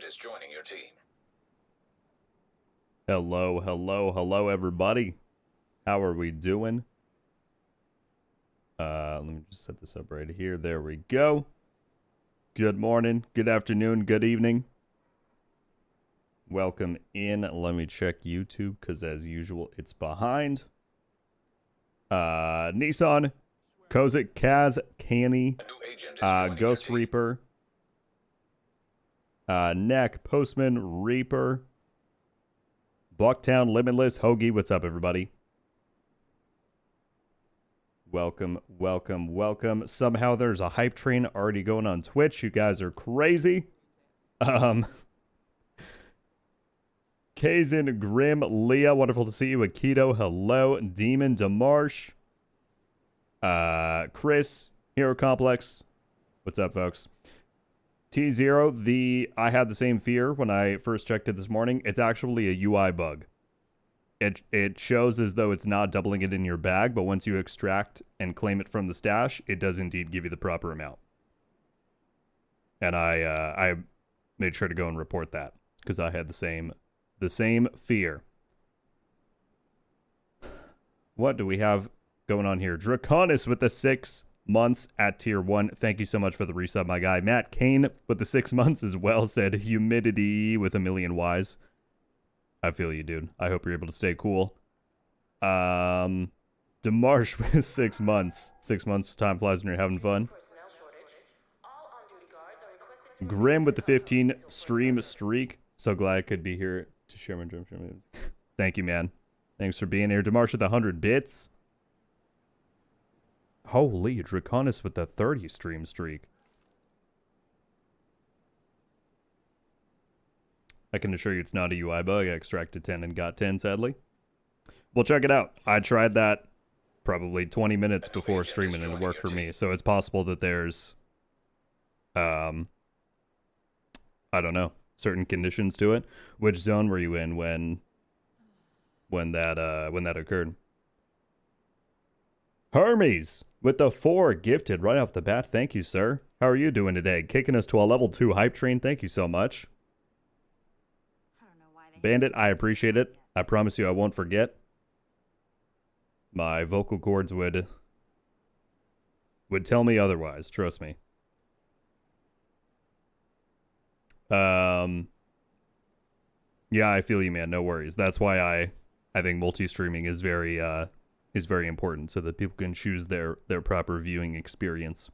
is joining your team. Hello, hello, hello, everybody. How are we doing? Let me just set this up right here. There we go. Good morning, good afternoon, good evening. Welcome in. Let me check YouTube, because as usual, it's behind. Nissan, Kozik, Kaz, Canny, Ghost Reaper, Neck, Postman, Reaper, Bucktown, Limitless, Hoagie. What's up, everybody? Welcome, welcome, welcome. Somehow there's a hype train already going on Twitch. You guys are crazy. Kazin, Grim, Leah, wonderful to see you. Akito, hello. Demon, Demarsh, Chris, Hero Complex. What's up, folks? T0, I had the same fear when I first checked it this morning. It's actually a UI bug. It shows as though it's not doubling it in your bag, but once you extract and claim it from the stash, it does indeed give you the proper amount. And I made sure to go and report that because I had the same fear. What do we have going on here? Draconis with the 6 months at tier 1. Thank you so much for the resub, my guy. Matt Kane with the 6 months as well said humidity with a million Ys. I feel you, dude. I hope you're able to stay cool. Demarsh with 6 months. 6 months, time flies when you're having fun. Grim with the 15 stream streak. So glad I could be here to share my dream. Thank you, man. Thanks for being here. Demarsh with 100 bits. Holy, Draconis with the 30 stream streak. I can assure you it's not a UI bug. I extracted 10 and got 10, sadly. Well, check it out. I tried that probably 20 minutes before streaming and it worked for me. So it's possible that there's, I don't know, certain conditions to it. Which zone were you in when that occurred? Hermes with the 4 gifted right off the bat. Thank you, sir. How are you doing today? Kicking us to a level 2 hype train. Thank you so much. Bandit, I appreciate it. I promise you I won't forget. My vocal cords would tell me otherwise, trust me. Yeah, I feel you, man. No worries. That's why I think multi-streaming is very important so that people can choose their proper viewing experience.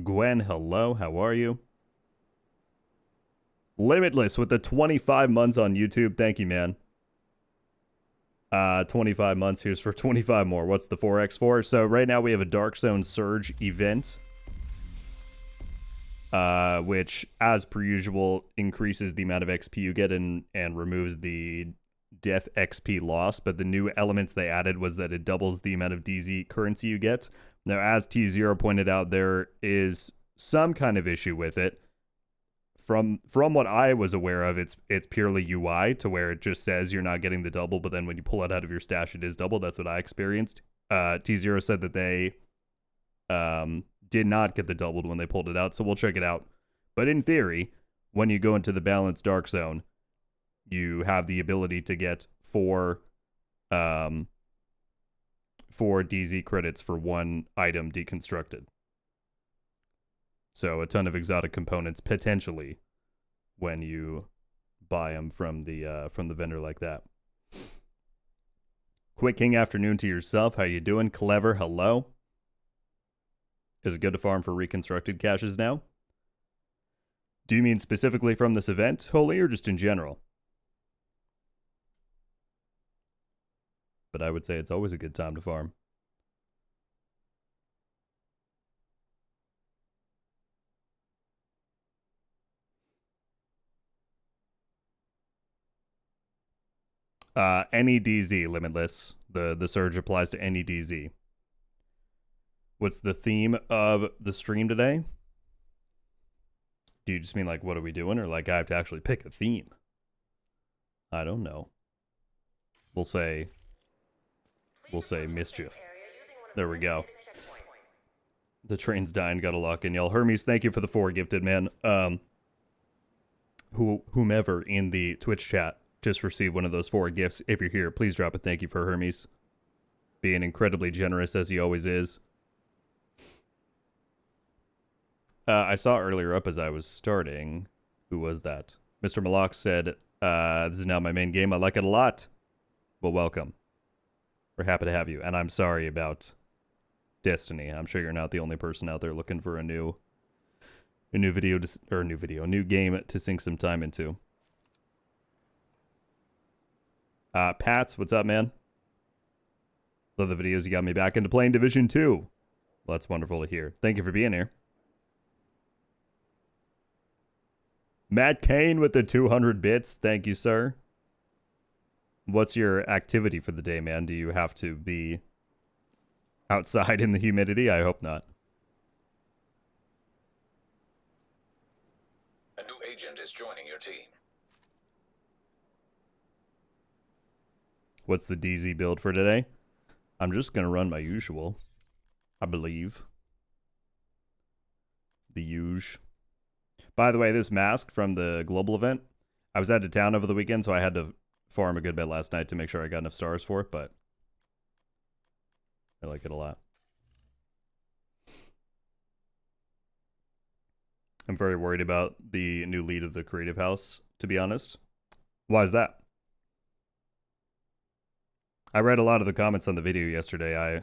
Gwen, hello. How are you? Limitless with the 25 months on YouTube. Thank you, man. 25 months. Here's for 25 more. What's the 4x for? So right now we have a Dark Zone Surge event. Which, as per usual, increases the amount of XP you get and removes the death XP loss. But the new elements they added was that it doubles the amount of DZ currency you get. Now, as T0 pointed out, there is some kind of issue with it. From what I was aware of, it's purely UI to where it just says you're not getting the double, but then when you pull it out of your stash, it is double. That's what I experienced. T0 said that they did not get the doubled when they pulled it out, so we'll check it out. But in theory, when you go into the balanced Dark Zone, you have the ability to get 4 DZ credits for 1 item deconstructed. So a ton of exotic components potentially when you buy them from the vendor like that. Quick King afternoon to yourself. How you doing? Clever, hello. Is it good to farm for reconstructed caches now? Do you mean specifically from this event, Holy, or just in general? But I would say it's always a good time to farm. Any DZ, Limitless. The surge applies to any DZ. What's the theme of the stream today? Do you just mean like, what are we doing? Or like, I have to actually pick a theme? I don't know. We'll say we'll say mischief. There we go. The train's dying, gotta lock in, y'all. Hermes, thank you for the 4 gifted, man. Whomever in the Twitch chat just received one of those 4 gifts. If you're here, please drop a thank you for Hermes. Being incredibly generous as he always is. I saw earlier up as I was starting. Who was that? Mr. Malak said, this is now my main game. I like it a lot. Well, welcome. We're happy to have you. And I'm sorry about Destiny. I'm sure you're not the only person out there looking for a new game to sink some time into. Pats, what's up, man? Love the videos. You got me back into playing Division 2. Well, that's wonderful to hear. Thank you for being here. Matt Kane with the 200 bits. Thank you, sir. What's your activity for the day, man? Do you have to be outside in the humidity? I hope not. A new agent is joining your team. What's the DZ build for today? I'm just going to run my usual, I believe. The usual. By the way, this mask from the global event, I was out of town over the weekend, so I had to farm a good bit last night to make sure I got enough stars for it, but I like it a lot. I'm very worried about the new lead of the creative house, to be honest. Why is that? I read a lot of the comments on the video yesterday. I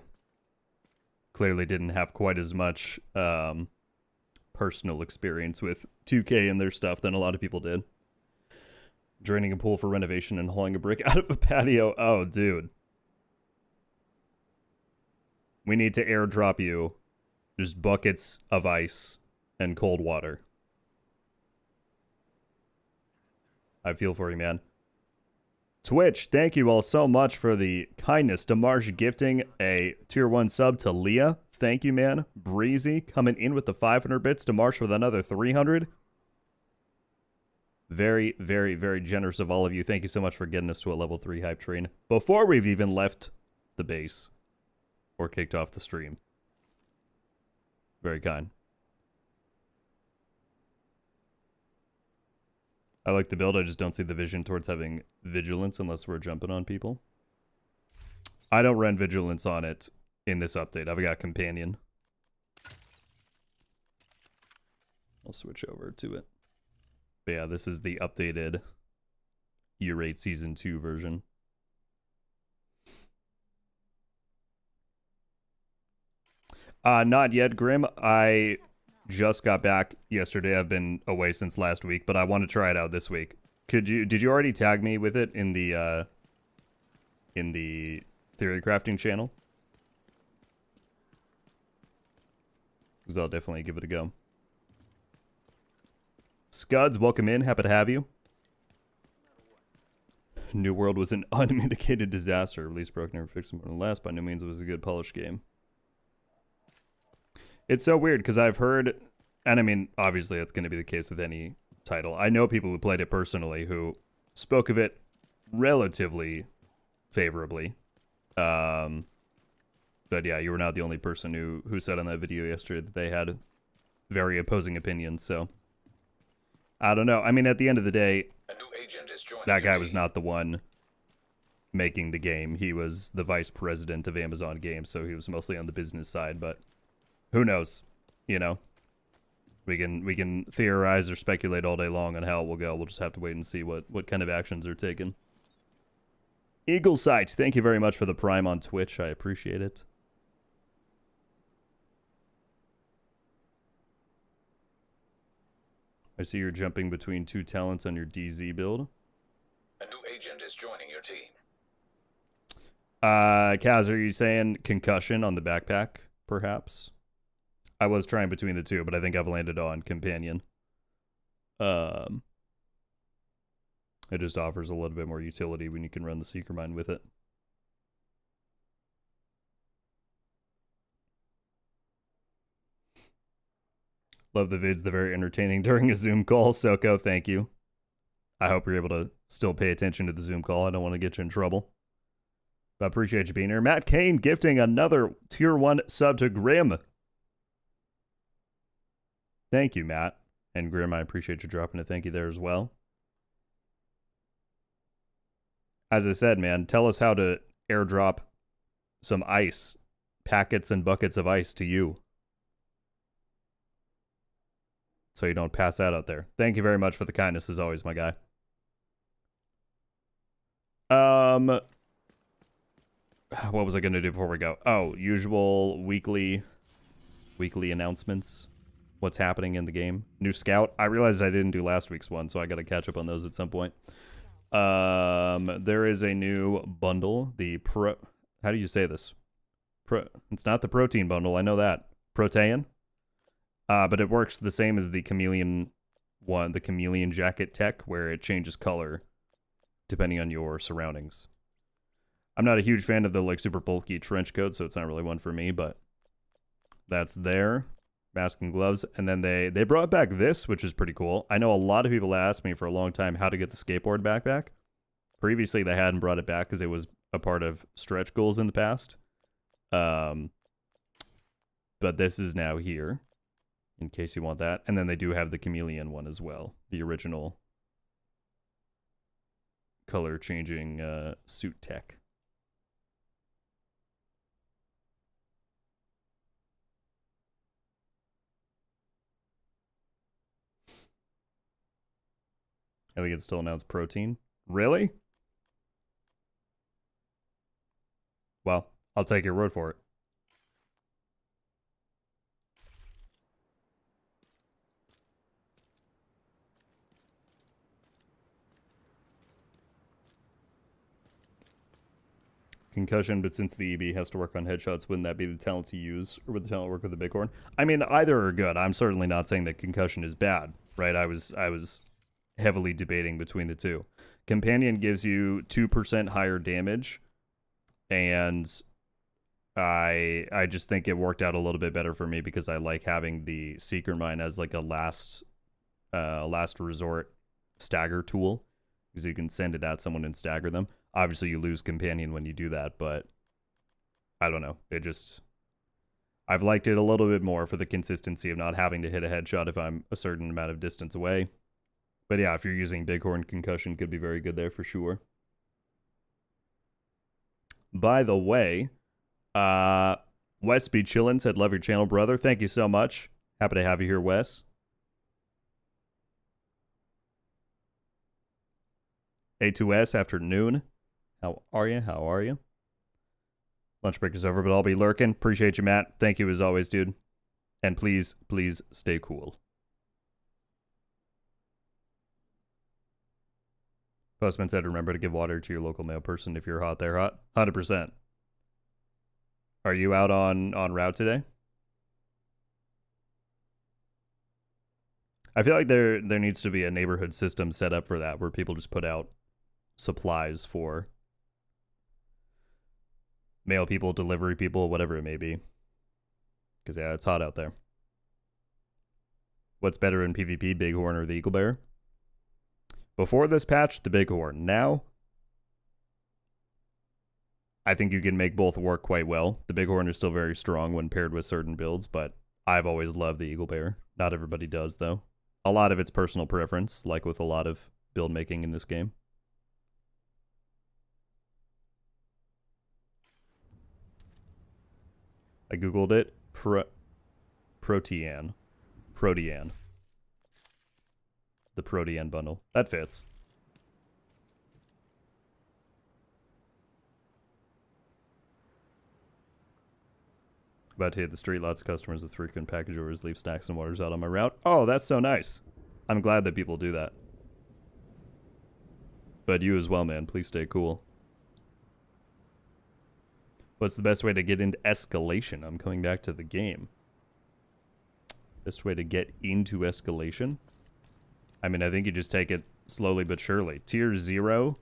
clearly didn't have quite as much personal experience with 2K and their stuff than a lot of people did. Draining a pool for renovation and hauling a brick out of a patio. Oh, dude. We need to airdrop you just buckets of ice and cold water. I feel for you, man. Twitch, thank you all so much for the kindness. Demarge gifting a tier 1 sub to Leah. Thank you, man. Breezy coming in with the 500 bits. Demarge with another 300. Very, very, very generous of all of you. Thank you so much for getting us to a level 3 hype train before we've even left the base or kicked off the stream. Very kind. I like the build. I just don't see the vision towards having vigilance unless we're jumping on people. I don't run vigilance on it in this update. I've got companion. I'll switch over to it. But yeah, this is the updated U-Rate Season 2 version. Not yet, Grim. I just got back yesterday. I've been away since last week, but I want to try it out this week. Did you already tag me with it in the theory crafting channel? Because I'll definitely give it a go. Scuds, welcome in. Happy to have you. New World was an unmitigated disaster. Release broke, never fixed more than last. By no means it was a good polished game. It's so weird because I've heard, and I mean, obviously that's going to be the case with any title. I know people who played it personally who spoke of it relatively favorably. But yeah, you were not the only person who said on that video yesterday that they had very opposing opinions. So I don't know. I mean, at the end of the day, A new agent is joining that guy your was team. not the one making the game. He was the vice president of Amazon Games, so he was mostly on the business side, but who knows? You know, we can theorize or speculate all day long on how it will go. We'll just have to wait and see what kind of actions are taken. Eagle Sight, thank you very much for the Prime on Twitch. I appreciate it. I see you're jumping between 2 talents on your DZ build. A new agent is joining your team. Kaz, are you saying concussion on the backpack, perhaps? I was trying between the two, but I think I've landed on companion. It just offers a little bit more utility when you can run the Seeker Mine with it. Love the vids. They're very entertaining during a Zoom call. Soko, thank you. I hope you're able to still pay attention to the Zoom call. I don't want to get you in trouble. I appreciate you being here. Matt Kane gifting another tier 1 sub to Grim. Thank you, Matt. And Grim, I appreciate you dropping a thank you there as well. As I said, man, tell us how to airdrop some ice, packets and buckets of ice to you, so you don't pass out there. Thank you very much for the kindness, as always, my guy. What was I going to do before we go? Oh, usual weekly announcements. What's happening in the game? New scout. I realized I didn't do last week's one, so I got to catch up on those at some point. There is a new bundle. How do you say this? It's not the protein bundle. I know that. Protean. But it works the same as the chameleon one, the chameleon jacket tech, where it changes color depending on your surroundings. I'm not a huge fan of the like super bulky trench coat, so it's not really one for me, but that's there. Mask and gloves. And then they brought back this, which is pretty cool. I know a lot of people asked me for a long time how to get the skateboard backpack. Previously, they hadn't brought it back because it was a part of stretch goals in the past. But this is now here, in case you want that. And then they do have the chameleon one as well, the original color changing suit tech. I think it's still announced protein. Really? Well, I'll take your word for it. Concussion, but since the EB has to work on headshots, wouldn't that be the talent to use, or would the talent work with the bighorn? I mean, either are good. I'm certainly not saying that concussion is bad, right? I was heavily debating between the two. Companion gives you 2% higher damage, and I just think it worked out a little bit better for me because I like having the Secret Mine as like a last resort stagger tool, because you can send it at someone and stagger them. Obviously, you lose Companion when you do that, but I don't know. I've liked it a little bit more for the consistency of not having to hit a headshot if I'm a certain amount of distance away. But yeah, if you're using Bighorn, concussion could be very good there for sure. By the way, Wes be chillin' said, love your channel, brother. Thank you so much. Happy to have you here, Wes. A2S afternoon. How are you? How are you? Lunch break is over, but I'll be lurking. Appreciate you, Matt. Thank you as always, dude. And please, please stay cool. Postman said, remember to give water to your local mail person if you're hot there. Hot? 100%. Are you out on route today? I feel like there needs to be a neighborhood system set up for that, where people just put out supplies for mail people, delivery people, whatever it may be. Because, yeah, it's hot out there. What's better in PvP, Bighorn or the Eagle Bear? Before this patch, the Bighorn. Now, I think you can make both work quite well. The Bighorn is still very strong when paired with certain builds, but I've always loved the Eagle Bear. Not everybody does, though. A lot of it's personal preference, like with a lot of build making in this game. I googled it. Protean. The Protean bundle. That fits. About to hit the street. Lots of customers with frequent package orders leave snacks and waters out on my route. Oh, that's so nice. I'm glad that people do that. But you as well, man. Please stay cool. What's the best way to get into escalation? I'm coming back to the game. Best way to get into escalation? I mean, I think you just take it slowly but surely. Tier 0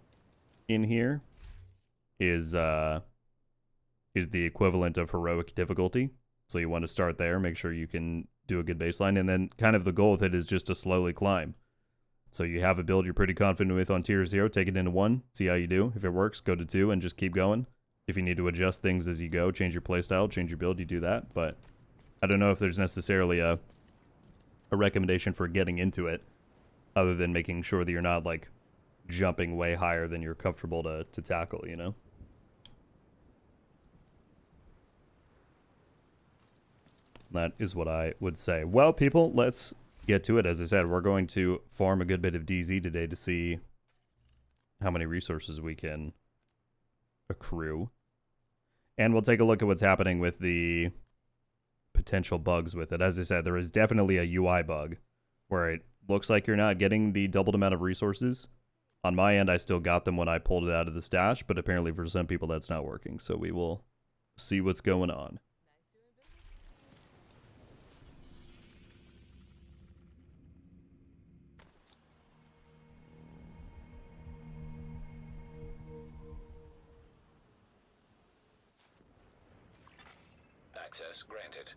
in here is the equivalent of heroic difficulty. So you want to start there, make sure you can do a good baseline, and then kind of the goal with it is just to slowly climb. So you have a build you're pretty confident with on tier 0, take it into 1, see how you do. If it works, go to 2 and just keep going. If you need to adjust things as you go, change your playstyle, change your build, you do that. But I don't know if there's necessarily a recommendation for getting into it, other than making sure that you're not like jumping way higher than you're comfortable to tackle, you know? That is what I would say. Well, people, let's get to it. As I said, we're going to farm a good bit of DZ today to see how many resources we can accrue. And we'll take a look at what's happening with the potential bugs with it. As I said, there is definitely a UI bug where it looks like you're not getting the doubled amount of resources. On my end, I still got them when I pulled it out of the stash, but apparently for some people that's not working. So we will see what's going on. Access granted.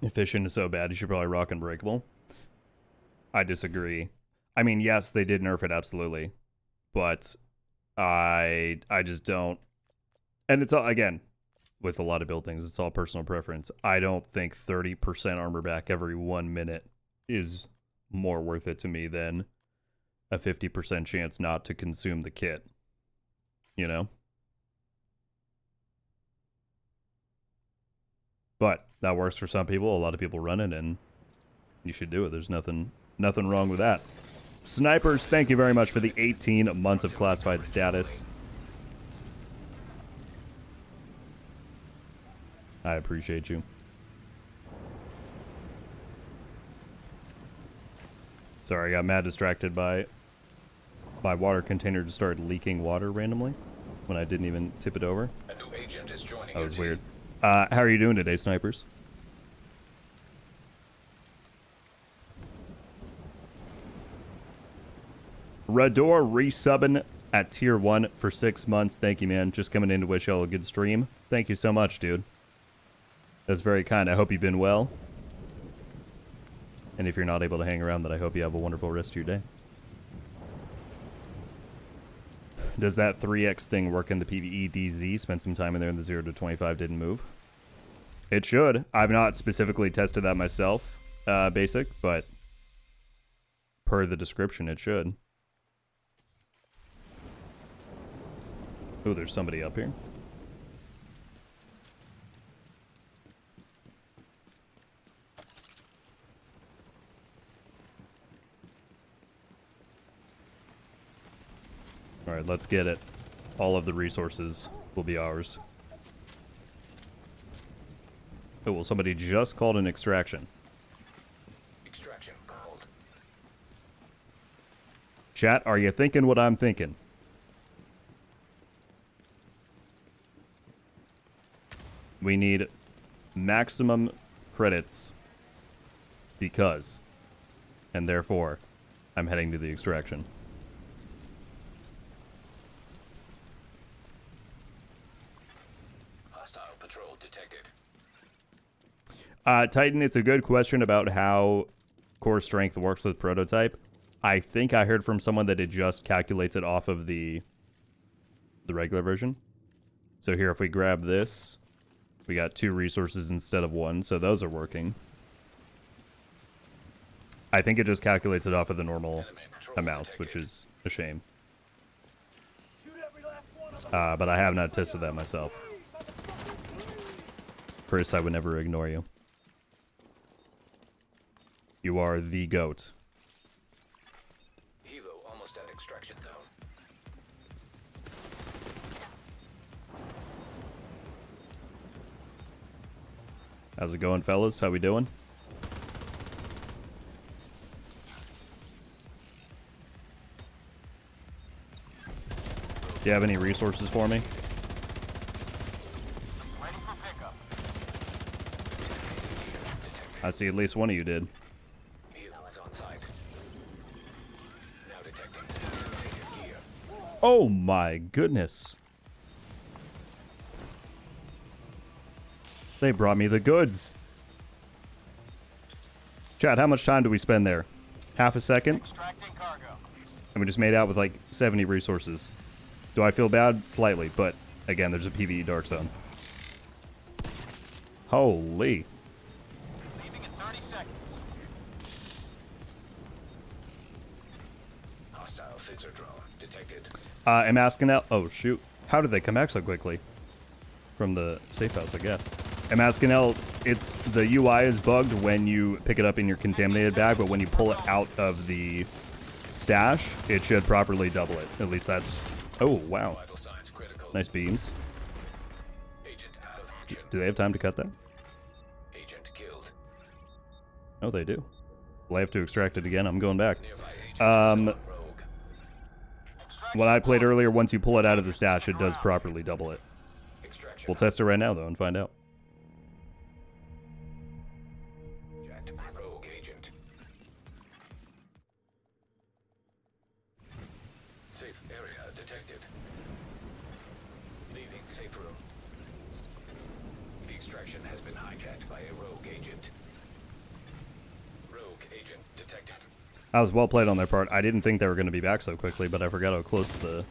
Efficient is so bad, you should probably rock Unbreakable. I disagree. I mean, yes, they did nerf it, absolutely. But I just don't. And it's all, again, with a lot of build things, it's all personal preference. I don't think 30% armor back every 1 minute is more worth it to me than a 50% chance not to consume the kit. You know? But that works for some people. A lot of people run it, and you should do it. There's nothing wrong with that. Snipers, thank you very much for the 18 months of classified status. I appreciate you. Sorry, I got mad distracted by my water container just started leaking water randomly when I didn't even tip it over. A new agent is joining That your was team. weird. How are you doing today, Snipers? Rador resubbing at tier 1 for 6 months. Thank you, man. Just coming in to wish y'all a good stream. Thank you so much, dude. That's very kind. I hope you've been well. And if you're not able to hang around, then I hope you have a wonderful rest of your day. Does that 3x thing work in the PvE DZ? Spent some time in there in the 0 to 25, didn't move. It should. I've not specifically tested that myself, basic, but per the description, it should. Oh, there's somebody up here. All right, let's get it. All of the resources will be ours. Oh, well, somebody just called an extraction. Extraction called. Chat, are you thinking what I'm thinking? We need maximum credits because, and therefore, I'm heading to the extraction. Hostile patrol detected. Titan, it's a good question about how core strength works with prototype. I think I heard from someone that it just calculates it off of the regular version. So here, if we grab this, we got 2 resources instead of 1, so those are working. I think it just calculates it off of the normal amounts, which is a shame. But I have not tested that myself. Chris, I would never ignore you. You are the GOAT. Helo almost at extraction zone. How's it going, fellas? How we doing? Do you have any resources for me? Ready for pickup. I see at least one of you did. Helo is on site. Now detecting activated gear. Oh my goodness. They brought me the goods. Chad, how much time do we spend there? Half a second? Extracting cargo. And we just made out with like 70 resources. Do I feel bad? Slightly, but again, there's a PvE dark zone. Holy. Leaving in 30 seconds. Hostile phaser drone detected. I'm asking out. Oh, shoot. How did they come back so quickly? From the safe house, I guess. I'm asking out. It's the UI is bugged when you pick it up in your contaminated bag, but when you pull it out of the stash, it should properly double it. At least that's. Oh, wow. Vital signs critical. Nice beams. Agent out of action. Do they have time to cut that? Agent killed. Oh, they do. Well, I have to extract it again. I'm going back. Nearby agent rogue. When I played earlier, once you pull it out of the stash, it does properly double it. Extraction. We'll test it right now, though, and find out. Jacked rogue agent. Safe area detected. Leaving safe room. The extraction has been hijacked by a rogue agent. Rogue agent detected. That was well played on their part. I didn't think they were going to be back so quickly, but I forgot how close the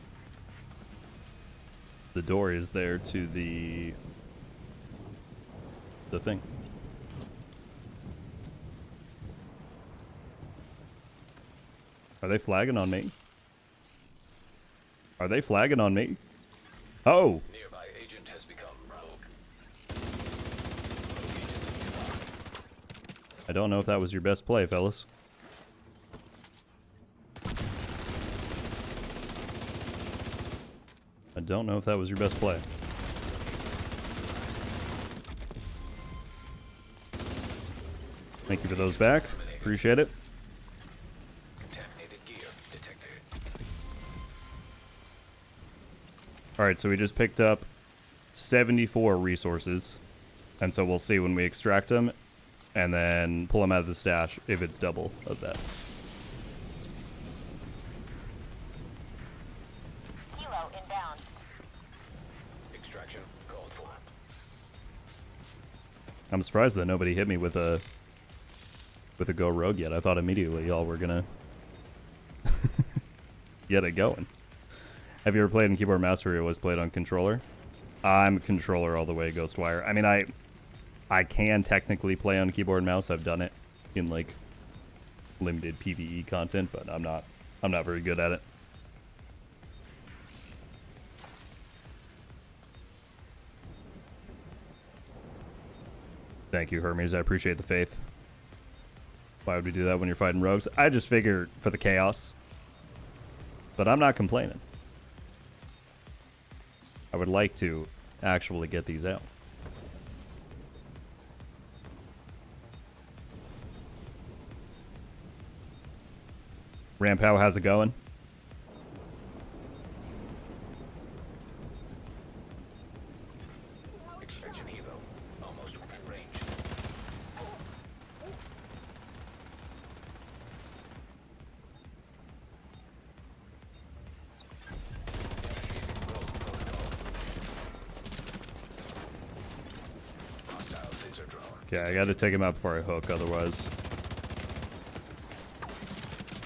door is there to the thing. Are they flagging on me? Are they flagging on me? Oh! Nearby agent has become rogue. I don't know if that was your best play, fellas. I don't know if that was your best play. Thank you for those back. Appreciate it. Contaminated gear detected. Alright, so we just picked up 74 resources. And so we'll see when we extract them and then pull them out of the stash if it's double of that. Kilo inbound. Extraction called for. I'm surprised that nobody hit me with a go rogue yet. I thought immediately y'all were gonna get it going. Have you ever played in keyboard mouse or you always played on controller? I'm controller all the way, Ghostwire. I mean, I can technically play on keyboard and mouse. I've done it in like limited PvE content, but I'm not very good at it. Thank you, Hermes. I appreciate the faith. Why would we do that when you're fighting rogues? I just figure for the chaos. But I'm not complaining. I would like to actually get these out. Rampow, how's it going? Extraction helo almost within range. Initiating rogue protocol. Hostile phaser drone. Okay, I gotta take him out before I hook, otherwise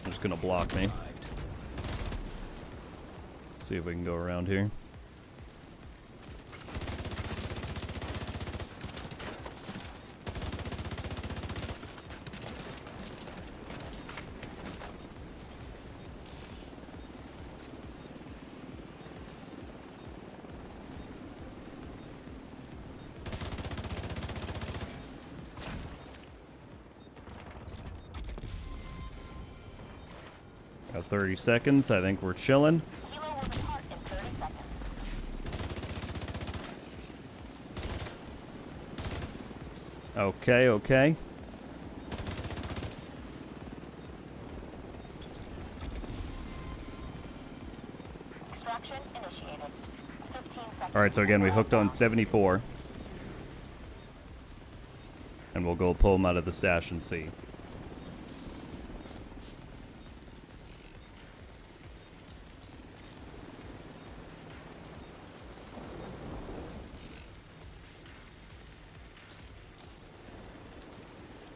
I'm just gonna block me. Let's see if we can go around here. Got 30 seconds. I think we're chilling. Kilo will depart in 30 seconds. Okay, okay. Extraction initiated. 15 seconds. Alright, so again, we hooked on 74. And we'll go pull them out of the stash and see.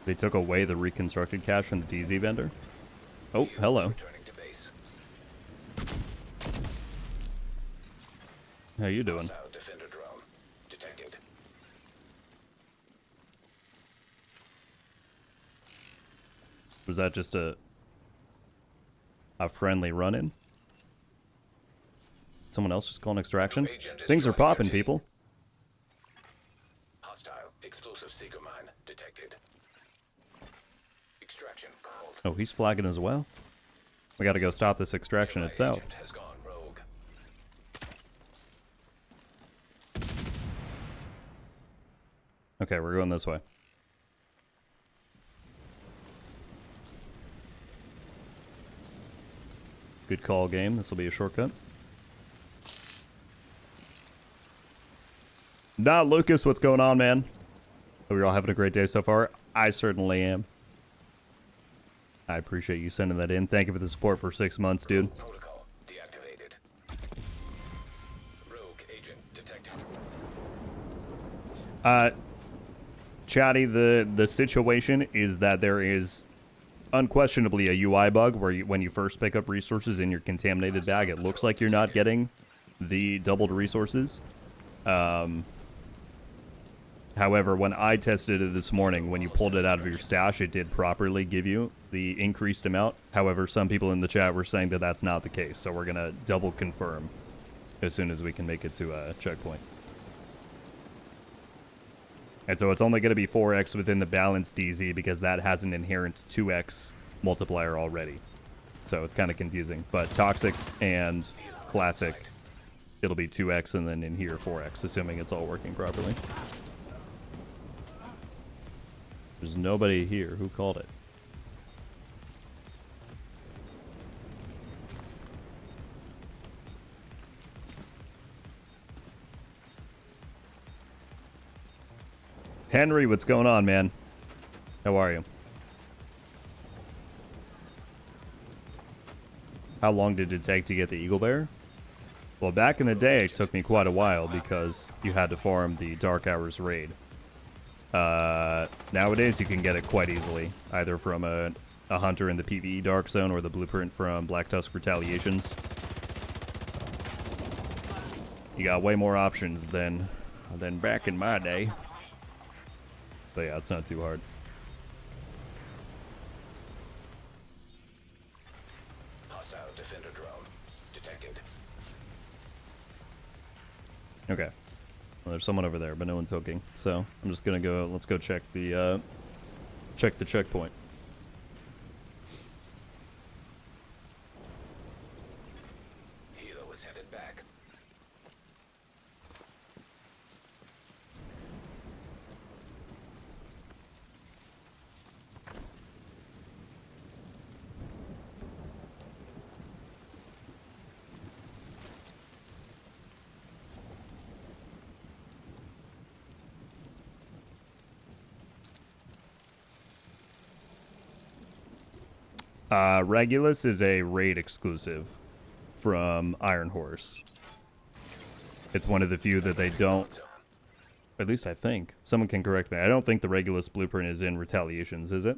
They took away the reconstructed cache from the DZ vendor. Oh, hello. Returning to base. How you doing? Hostile defender drone detected. Was that just a friendly run-in? Someone else just calling extraction? Agent is Things are joining your popping, team. people. Hostile explosive seeker mine detected. Extraction called. Oh, he's flagging as well. We got to go stop this extraction Nearby itself. agent has gone rogue. Okay, we're going this way. Good call, game. This will be a shortcut. Nah, Lucas, what's going on, man? Hope you're all having a great day so far. I certainly am. I appreciate you sending that in. Thank you for the support for 6 months, dude. Protocol deactivated. Rogue agent detected. Chatty, the situation is that there is unquestionably a UI bug where when you first pick up resources in your contaminated bag, it looks like you're not getting the doubled resources. However, when I tested it this morning, when you pulled it out of your stash, it did properly give you the increased amount. However, some people in the chat were saying that that's not the case, so we're going to double confirm as soon as we can make it to a checkpoint. And so it's only going to be 4x within the balanced DZ because that has an inherent 2x multiplier already. So it's kind of confusing. But Toxic and Classic, it'll be 2x, and then in here 4x, assuming it's all working properly. There's nobody here. Who called it? Henry, what's going on, man? How are you? How long did it take to get the Eagle Bear? Well, back in the day, it took me quite a while because you had to farm the Dark Hours raid. Nowadays, you can get it quite easily, either from a hunter in the PvE Dark Zone or the blueprint from Black Tusk Retaliations. You got way more options than back in my day. But yeah, it's not too hard. Hostile defender drone detected. Okay. Well, there's someone over there, but no one's hooking. So I'm just gonna go. Let's go check the checkpoint. Helo is headed back. Regulus is a raid exclusive from Iron Horse. It's one of the few that they don't. At least I think. Someone can correct me. I don't think the Regulus blueprint is in Retaliations, is it?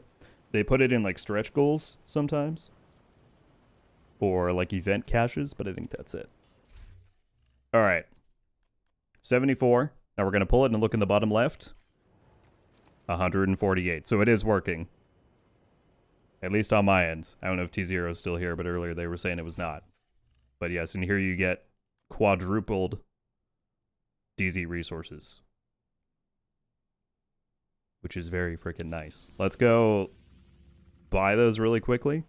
They put it in like stretch goals sometimes. Or like event caches, but I think that's it. Alright. 74. Now we're going to pull it and look in the bottom left. 148. So it is working. At least on my end. I don't know if T0 is still here, but earlier they were saying it was not. But yes, and here you get quadrupled DZ resources. Which is very freaking nice. Let's go buy those really quickly.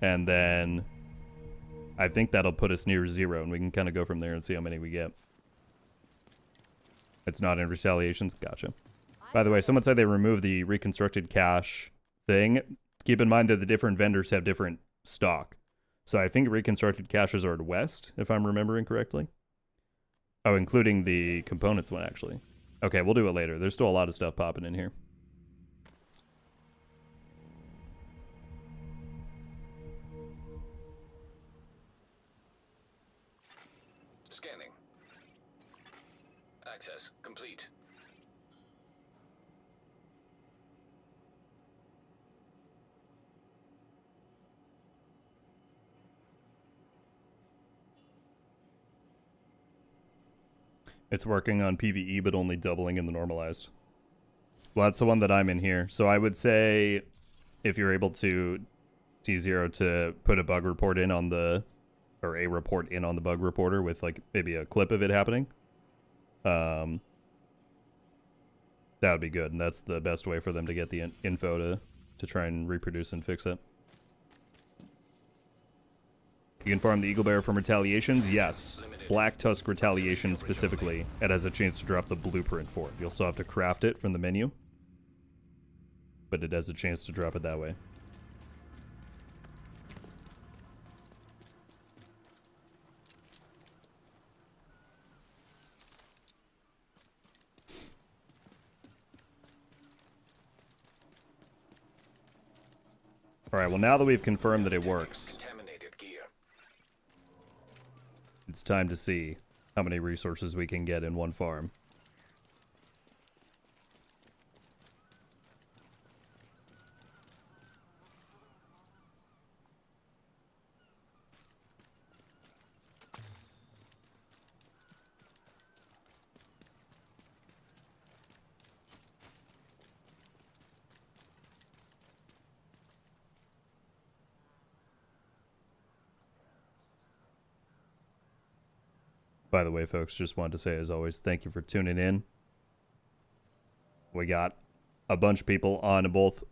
And then I think that'll put us near 0, and we can kind of go from there and see how many we get. It's not in Retaliations. Gotcha. By the way, someone said they removed the reconstructed cache thing. Keep in mind that the different vendors have different stock. So I think reconstructed caches are at West, if I'm remembering correctly. Oh, including the components one, actually. Okay, we'll do it later. There's still a lot of stuff popping in here. Scanning. Access complete. It's working on PvE, but only doubling in the normalized. Well, that's the one that I'm in here. So I would say if you're able to T0 to put a bug report in on the, or a report in on the bug reporter with like maybe a clip of it happening. That would be good. And that's the best way for them to get the info to try and reproduce and fix it. You can farm the Eagle Bear from retaliations? Yes. Black Tusk retaliation specifically. It has a chance to drop the blueprint for it. You'll still have to craft it from the menu. But it has a chance to drop it that way. Alright, well now that we've confirmed that it works, it's time to see how many resources we can get in one farm. By the way, folks, just wanted to say, as always, thank you for tuning in. We got a bunch of people on both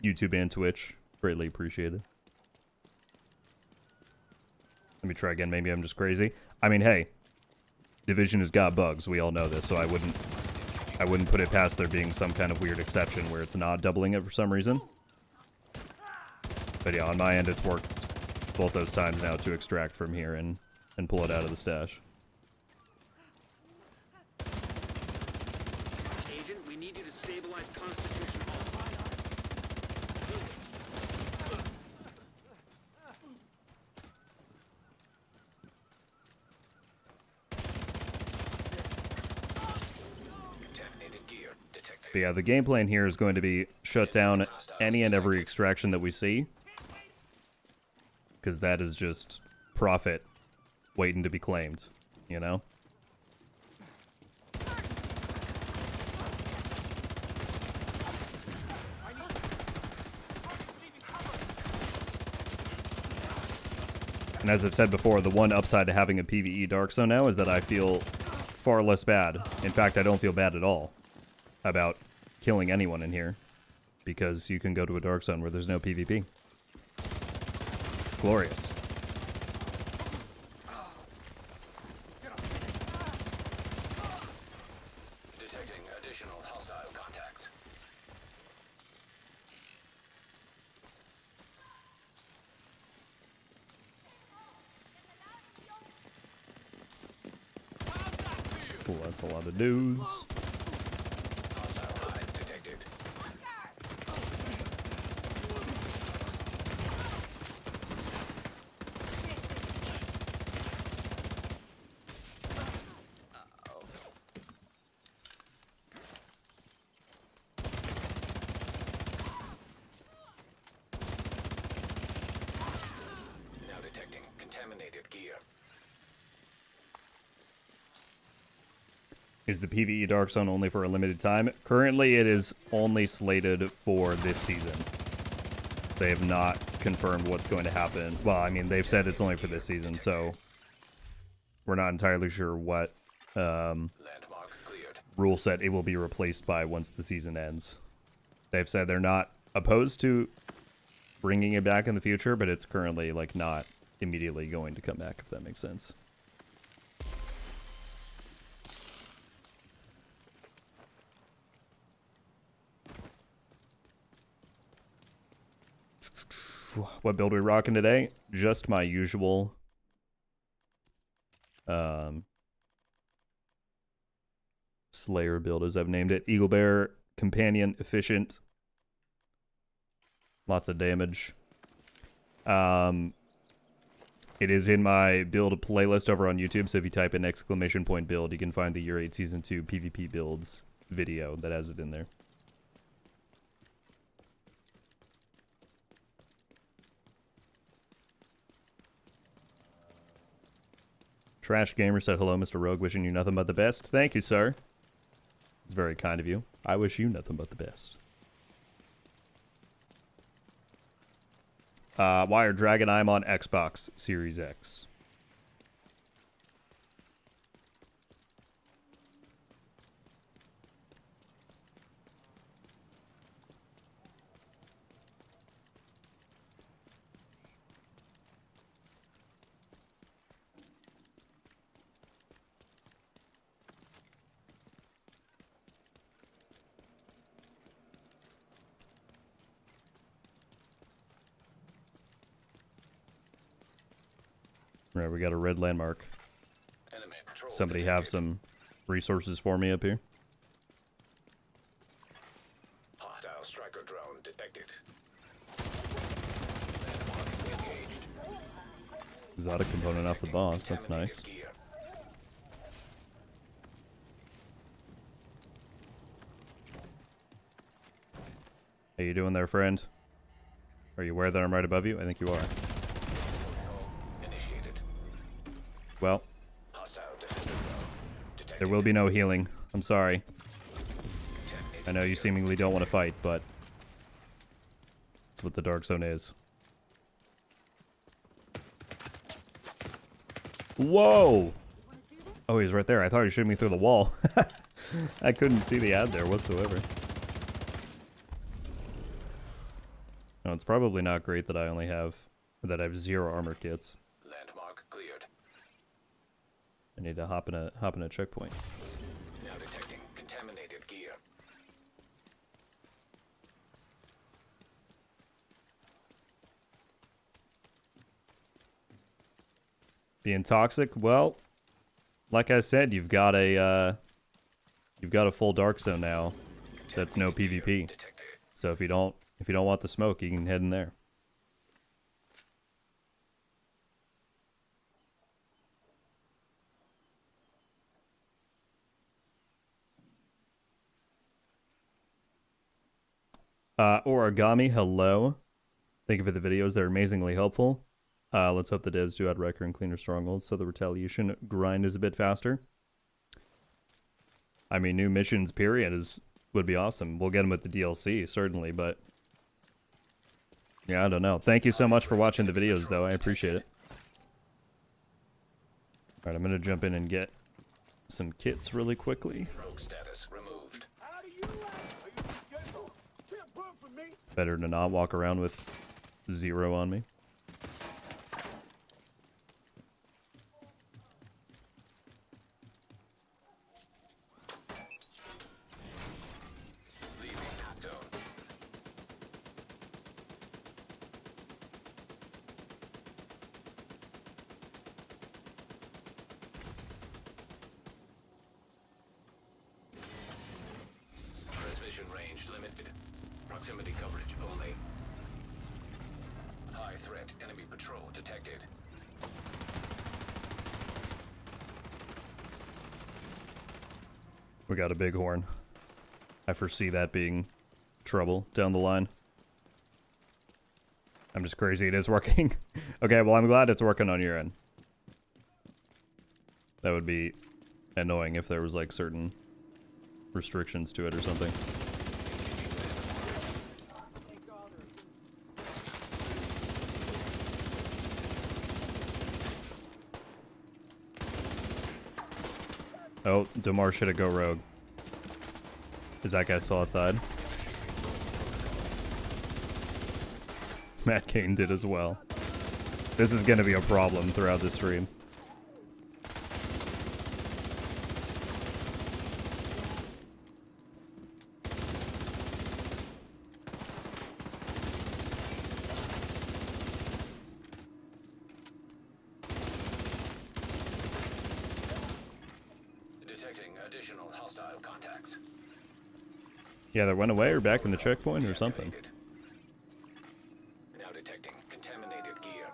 YouTube and Twitch. Greatly appreciated. Let me try again. Maybe I'm just crazy. I mean, hey, Division has got bugs. We all know this, so I wouldn't put it past there being some kind of weird exception where it's not doubling it for some reason. But yeah, on my end, it's worked both those times now to extract from here and pull it out of the stash. Agent, we need you to stabilize Constitution Hall. Contaminated gear detected. But yeah, the game plan here is going to be shut down any and every extraction that we see. Because that is just profit waiting to be claimed, you know? And as I've said before, the one upside to having a PvE Dark Zone now is that I feel far less bad. In fact, I don't feel bad at all about killing anyone in here. Because you can go to a Dark Zone where there's no PvP. Glorious. Detecting additional hostile contacts. Cool, that's a lot of dudes. Hostile hive detected. Now detecting contaminated gear. Is the PvE Dark Zone only for a limited time? Currently, it is only slated for this season. They have not confirmed what's going to happen. Well, I mean, they've said it's only for this season, so we're not entirely sure what Landmark cleared. rule set it will be replaced by once the season ends. They've said they're not opposed to bringing it back in the future, but it's currently, like, not immediately going to come back, if that makes sense. What build are we rocking today? Just my usual Slayer build, as I've named it. Eagle Bear, Companion, Efficient. Lots of damage. It is in my build playlist over on YouTube, so if you type in !build, you can find the Year 8 Season 2 PvP builds video that has it in there. Trash Gamer said, hello, Mr. Rogue, wishing you nothing but the best. Thank you, sir. It's very kind of you. I wish you nothing but the best. Wired Dragon, I'm on Xbox Series X. Right, we got a red landmark. Enemy patrol Somebody detected. have some resources for me up here? Hostile striker drone detected. Landmark engaged. Exotic component off the boss. That's Contaminated nice. gear. How you doing there, friend? Are you aware that I'm right above you? I think you are. Initiated. Well, Hostile defender drone detected. there will be no healing. I'm sorry. I know you seemingly don't want to fight, but that's what the Dark Zone is. Whoa! Oh, he's right there. I thought he was shooting me through the wall. I couldn't see the ad there whatsoever. No, it's probably not great that I have 0 armor kits. Landmark cleared. I need to hop in a checkpoint. Now detecting contaminated gear. Being toxic? Well, like I said, you've got a full Dark Zone now. That's no PvP. Detected. So if you don't want the smoke, you can head in there. Origami, hello. Thank you for the videos. They're amazingly helpful. Let's hope the devs do add Wrecker and cleaner strongholds so the retaliation grind is a bit faster. I mean, new missions, period, would be awesome. We'll get them with the DLC, certainly, but yeah, I don't know. Thank you so much for watching the videos, though. I appreciate it. Alright, I'm going to jump in and get some kits really quickly. Rogue status removed. Better to not walk around with 0 on me. Leaving zone. Transmission range limited. Proximity coverage only. High threat enemy patrol detected. We got a bighorn. I foresee that being trouble down the line. I'm just crazy it is working. Okay, well, I'm glad it's working on your end. That would be annoying if there was, like, certain restrictions to it or something. Oh, Damar should have go rogue. Is that guy still outside? Matt Kane did as well. This is going to be a problem throughout the stream. Detecting additional hostile contacts. Yeah, they went away or back in the checkpoint or something. Activated. Now detecting contaminated gear.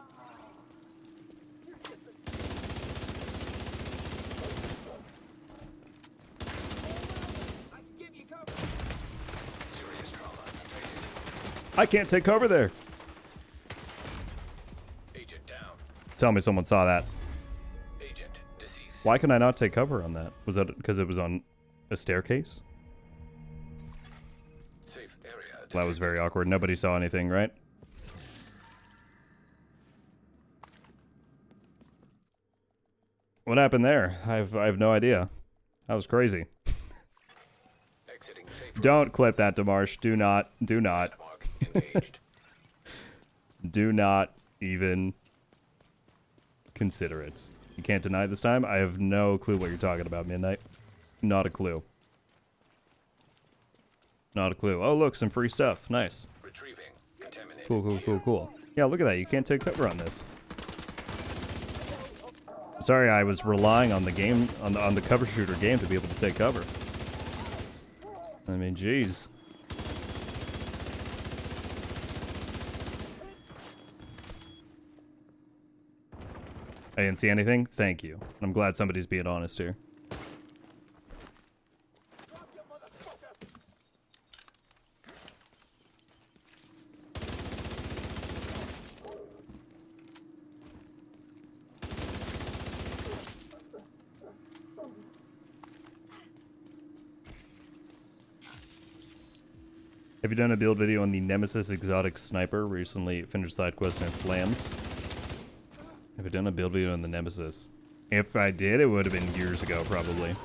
Serious trauma detected. I can't take cover there. Agent down. Tell me someone saw that. Agent Why can I not take cover on that? Was that because it was on a staircase? Safe area. Well, that was very awkward. Nobody saw anything, right? What happened there? I have no idea. That was crazy. Exiting safe room. Don't clip that, Demarsh. Do not. Do not. Landmark engaged. Do not even consider it. You can't deny this time? I have no clue what you're talking about, Midnight. Not a clue. Not a clue. Oh, look, some free stuff. Nice. Retrieving contaminated. Cool, cool, cool, cool. Yeah, look at that. You can't take cover on this. Sorry, I was relying on the game, on the cover shooter game to be able to take cover. I mean, jeez. I didn't see anything. Thank you. I'm glad somebody's being honest here. Have you done a build video on the Nemesis Exotic Sniper? Recently finished side quest and slams. Have I done a build video on the Nemesis? If I did, it would have been years ago, probably.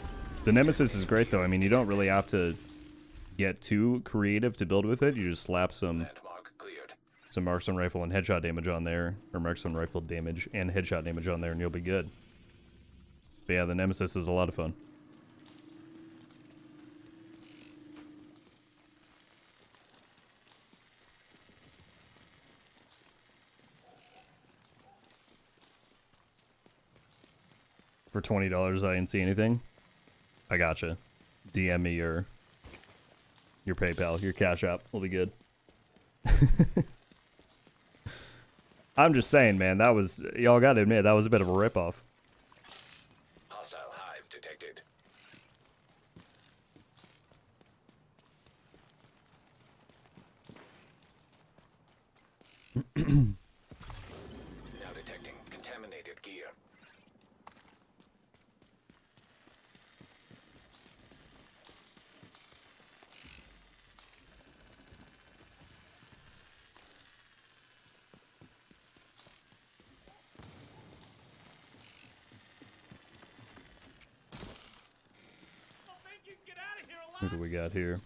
The Nemesis is great, though. I mean, you don't really have to get too creative to build with it. You just slap some Landmark cleared. marksman rifle and headshot damage on there, or marksman rifle damage and headshot damage on there, and you'll be good. But yeah, the Nemesis is a lot of fun. For $20, I didn't see anything. I gotcha. DM me your PayPal, your Cash App. Will be good. I'm just saying, man. That was, y'all gotta admit, that was a bit of a ripoff. Hostile hive detected. Now detecting contaminated gear. What do we got here?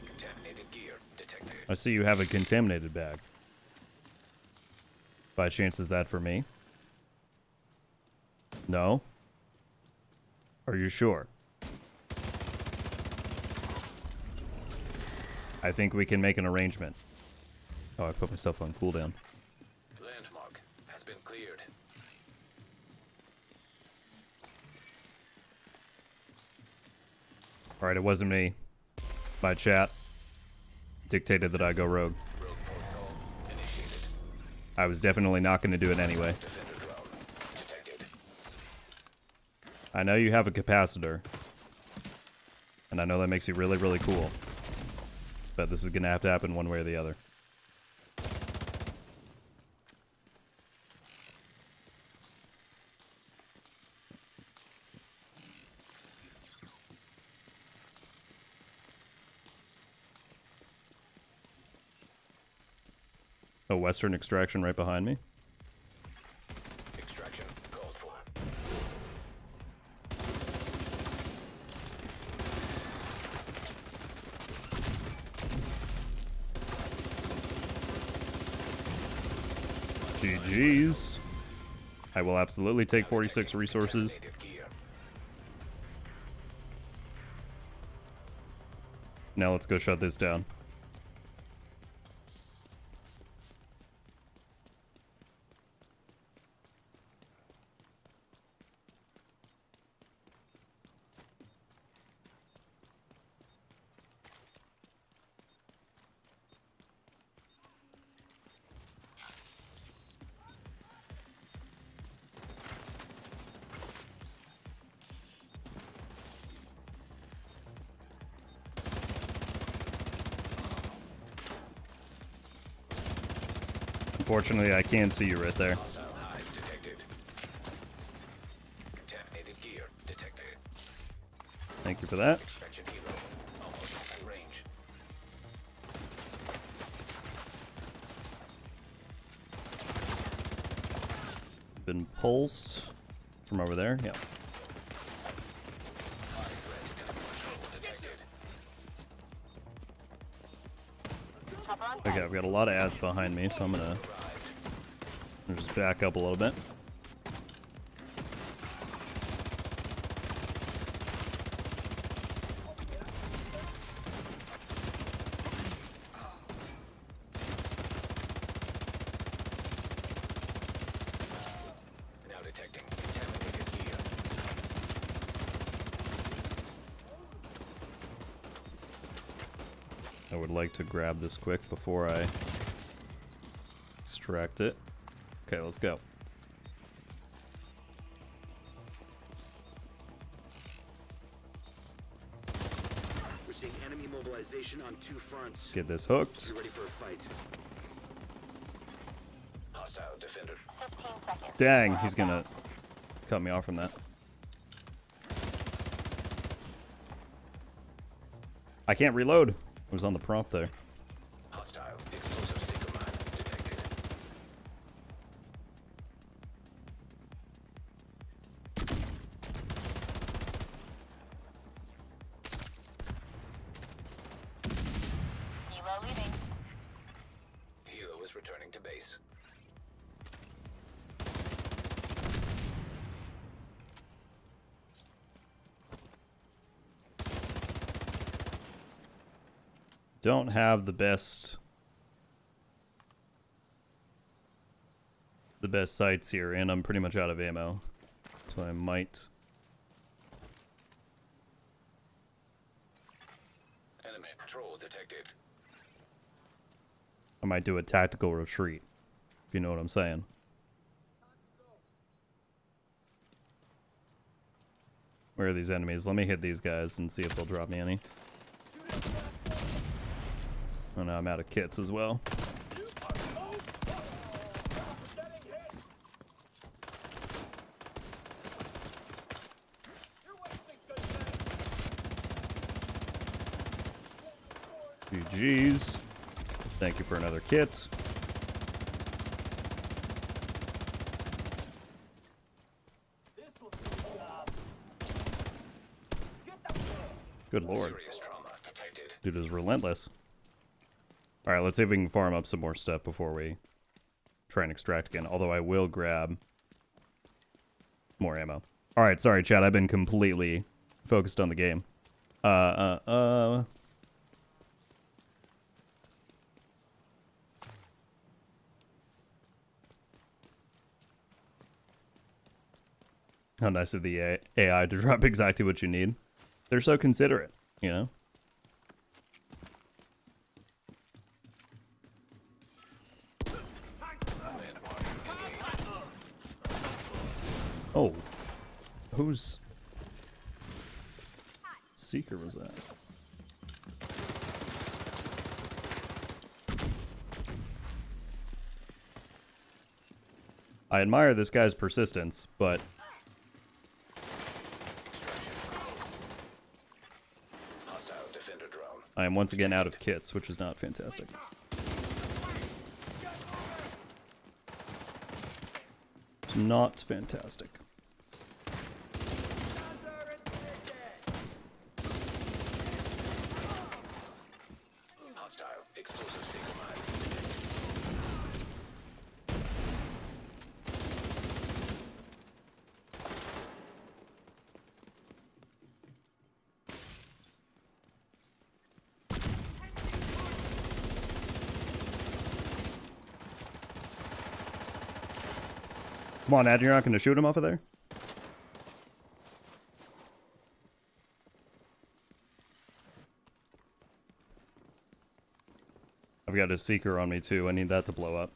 Contaminated gear detected. I see you have a contaminated bag. By chance, is that for me? No? Are you sure? I think we can make an arrangement. Oh, I put myself on cooldown. Landmark has been cleared. Alright, it wasn't me. My chat dictated that I go rogue. Rogue protocol initiated. I was definitely not going to do it anyway. Defender drone detected. I know you have a capacitor. And I know that makes you really, really cool. But this is going to have to happen one way or the other. A Western extraction right behind me. Extraction called for. GG's. I will absolutely take 46 resources. Contaminated gear. Now let's go shut this down. Fortunately, I can't see you right there. Hostile hive detected. Contaminated gear detected. Thank you for that. Extraction helo almost full range. Been pulsed from over there. Yeah. High threat enemy patrol detected. Chopper on Okay, site. I've got a lot of ads behind me, so I'm gonna just back up a little bit. Now detecting contaminated gear. I would like to grab this quick before I extract it. Okay, let's go. We're seeing enemy mobilization on 2 fronts. Get this hooked. Get ready for a fight. Hostile defender. 15 seconds. Dang, he's gonna cut me off from that. I can't reload. It was on the prompt there. Hostile explosive seeker mine detected. Helo leaving. Helo is returning to base. Don't have the best sights here, and I'm pretty much out of ammo. So I might Enemy patrol detected. do a tactical retreat, if you know what I'm saying. Where are these enemies? Let me hit these guys and see if they'll drop me any. Oh no, I'm out of kits as well. GG's. Thank you for another kit. Good lord. Serious trauma detected. Dude is relentless. Alright, let's see if we can farm up some more stuff before we try and extract again. Although I will grab more ammo. Alright, sorry, chat. I've been completely focused on the game. How nice of the AI to drop exactly what you need. They're so considerate, you know? Oh. Whose Seeker was that? I admire this guy's persistence, but Hostile defender drone. I am once again out of kits, which is not fantastic. Not fantastic. Hostile explosive seeker mine. Come on, Ad, you're not going to shoot him off of there? I've got a Seeker on me, too. I need that to blow up.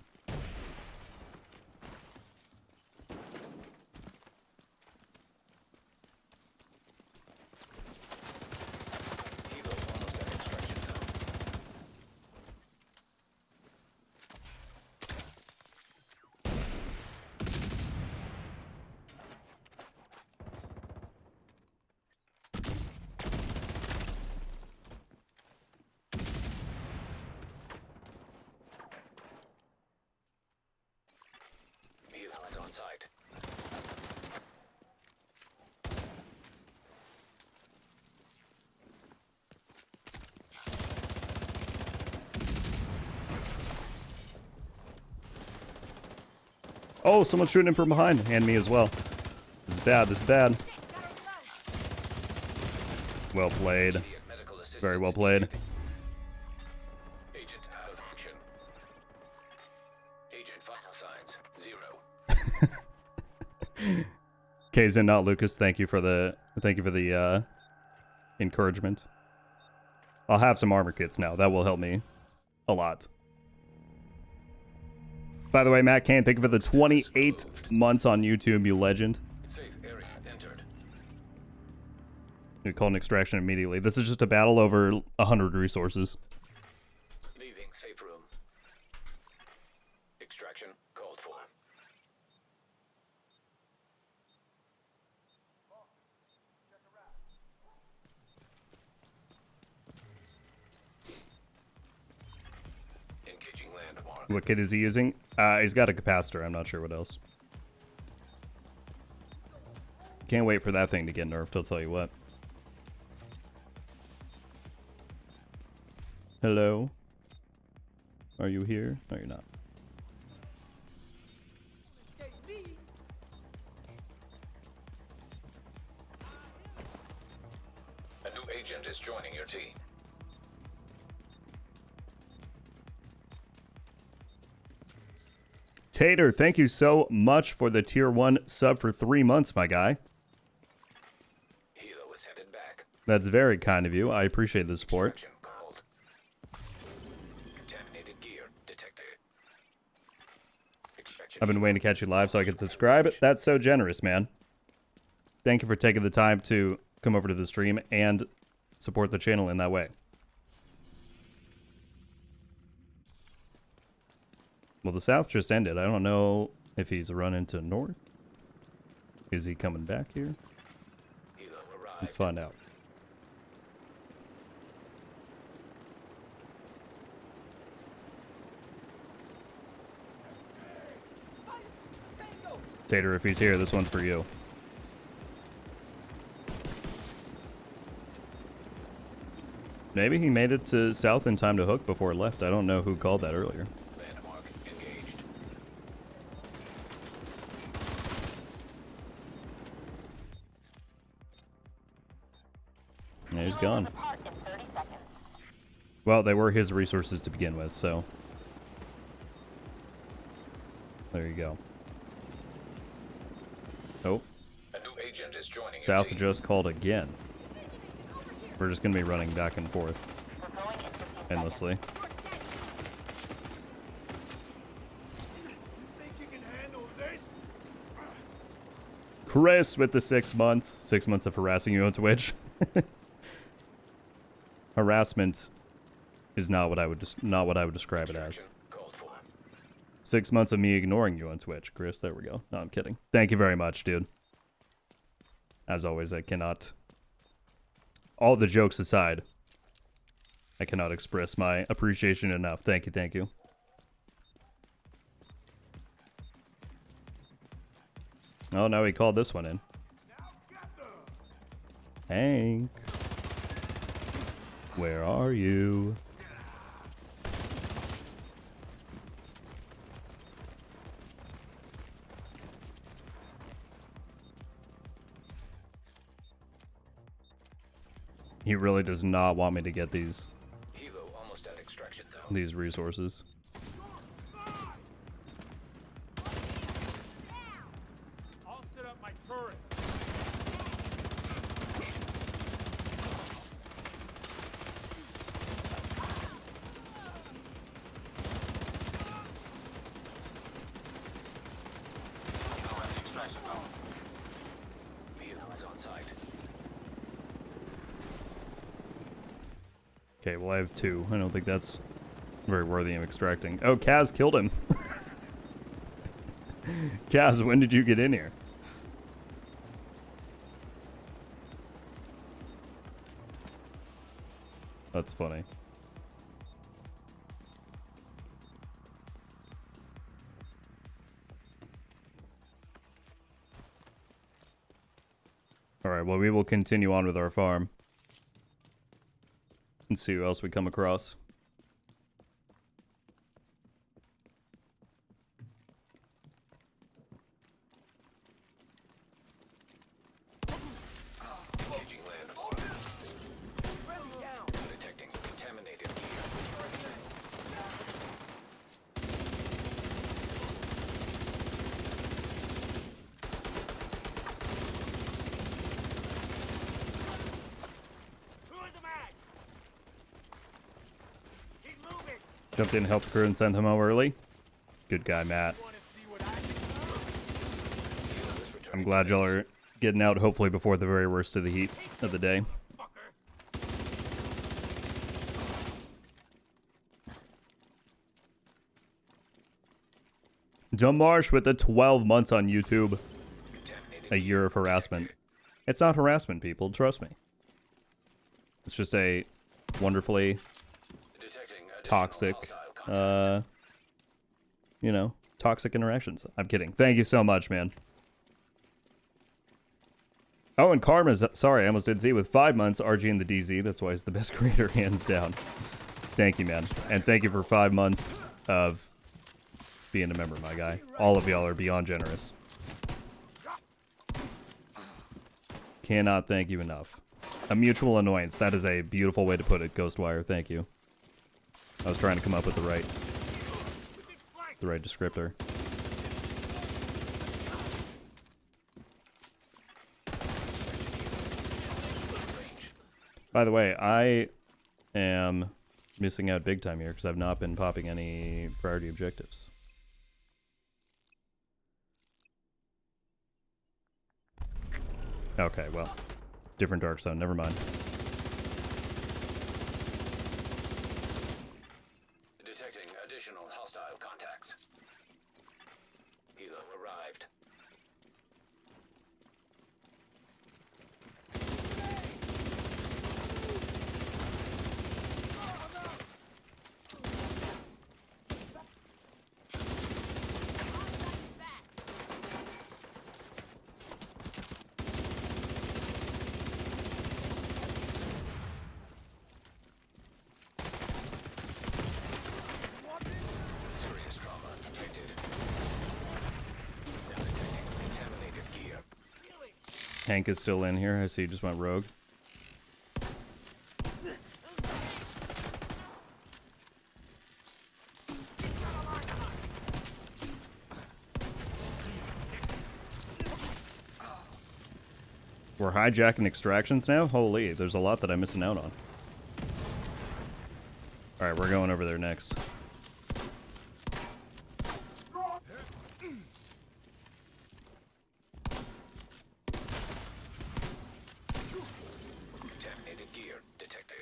Helo almost at extraction zone. Oh, someone's shooting him from behind. And me as well. This is bad. This is bad. Well played. Immediate medical assistance Very well played. needed. Agent out of action. Agent vital signs 0. Kazin, not Lucas. Thank you for the encouragement. I'll have some armor kits now. That will help me a lot. By the way, Matt Kane, thank you for the 28 months on YouTube, you legend. Safe area entered. We call an extraction immediately. This is just a battle over 100 resources. Leaving safe room. Extraction called for. Engaging landmark. What kit is he using? He's got a capacitor. I'm not sure what else. Can't wait for that thing to get nerfed, I'll tell you what. Hello? Are you here? No, you're not. A new agent is joining your team. Tater, thank you so much for the tier 1 sub for 3 months, my guy. Hilo is headed back. That's very kind of you. I appreciate the support. Extraction called. Contaminated gear detected. Extraction. I've been waiting to catch you live so I can subscribe. That's so generous, man. Thank you for taking the time to come over to the stream and support the channel in that way. Well, the south just ended. I don't know if he's running to north. Is he coming back here? Hilo arrived. Let's find out. Tater, if he's here, this one's for you. Maybe he made it to south in time to hook before it left. I don't know who called that earlier. Landmark engaged. Yeah, he's gone. Apart in 30 seconds. Well, they were his resources to begin with, so there you go. Oh, A new agent is joining south your team. just called again. We're just going to be running back and forth We're going in 15 seconds. endlessly. Chris with the 6 months. 6 months of harassing you on Twitch. Harassment is not what I would describe it as. Extraction called for. 6 months of me ignoring you on Twitch, Chris. There we go. No, I'm kidding. Thank you very much, dude. As always, I cannot... All the jokes aside, I cannot express my appreciation enough. Thank you, thank you. Oh, no, he called this one in. Hank. Where are you? He really does not want me to get these Hilo almost at extraction zone. resources. I'll set up my turret. Hilo is on site. Okay, well, I have 2. I don't think that's very worthy of extracting. Oh, Kaz killed him. Kaz, when did you get in here? That's funny. Alright, well, we will continue on with our farm. And see who else we come across. Jumped in, helped crew, and sent him home early. Good guy, Matt. I'm glad y'all are getting out, hopefully before the very worst of the heat of the day. John Marsh with the 12 months on YouTube. A year of harassment. It's not harassment, people. Trust me. It's just a wonderfully toxic, you know, toxic interactions. I'm kidding. Thank you so much, man. Oh, and Karma's, sorry, I almost did Z, with 5 months, RG in the DZ. That's why he's the best creator, hands down. Thank you, man. And thank you for 5 months of being a member, my guy. All of y'all are beyond generous. Cannot thank you enough. A mutual annoyance. That is a beautiful way to put it, Ghostwire. Thank you. I was trying to come up with the right descriptor. By the way, I am missing out big time here because I've not been popping any priority objectives. Okay, well, different dark zone. Never mind. Detecting additional hostile contacts. Helo arrived. Serious trauma detected. Now detecting contaminated gear. Hank is still in here. I see he just went rogue. We're hijacking extractions now? Holy, there's a lot that I'm missing out on. Alright, we're going over there next. Contaminated gear detected.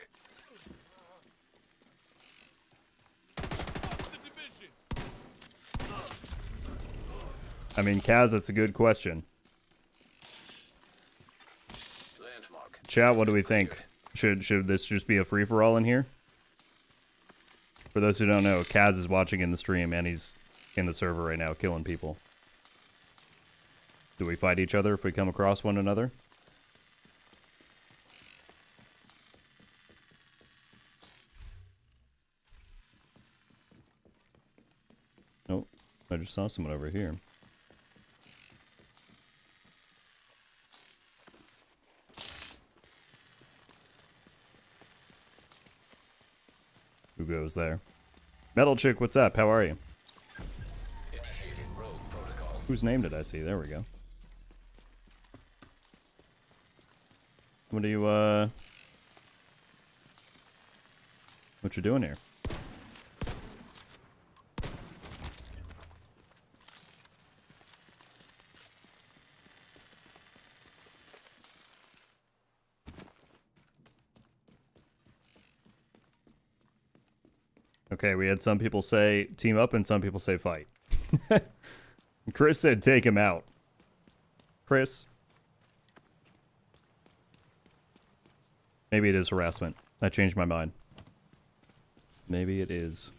I mean, Kaz, that's a good question. Landmark. Chat, what do we think? Should this just be a free-for-all in here? For those who don't know, Kaz is watching in the stream and he's in the server right now killing people. Do we fight each other if we come across one another? Nope. I just saw someone over here. Who goes there? Metal Chick, what's up? How are you? Initiating rogue protocol. Whose name did I see? There we go. What are you, what you doing here? Okay, we had some people say team up and some people say fight. Chris said take him out. Chris? Maybe it is harassment. I changed my mind. Maybe it is.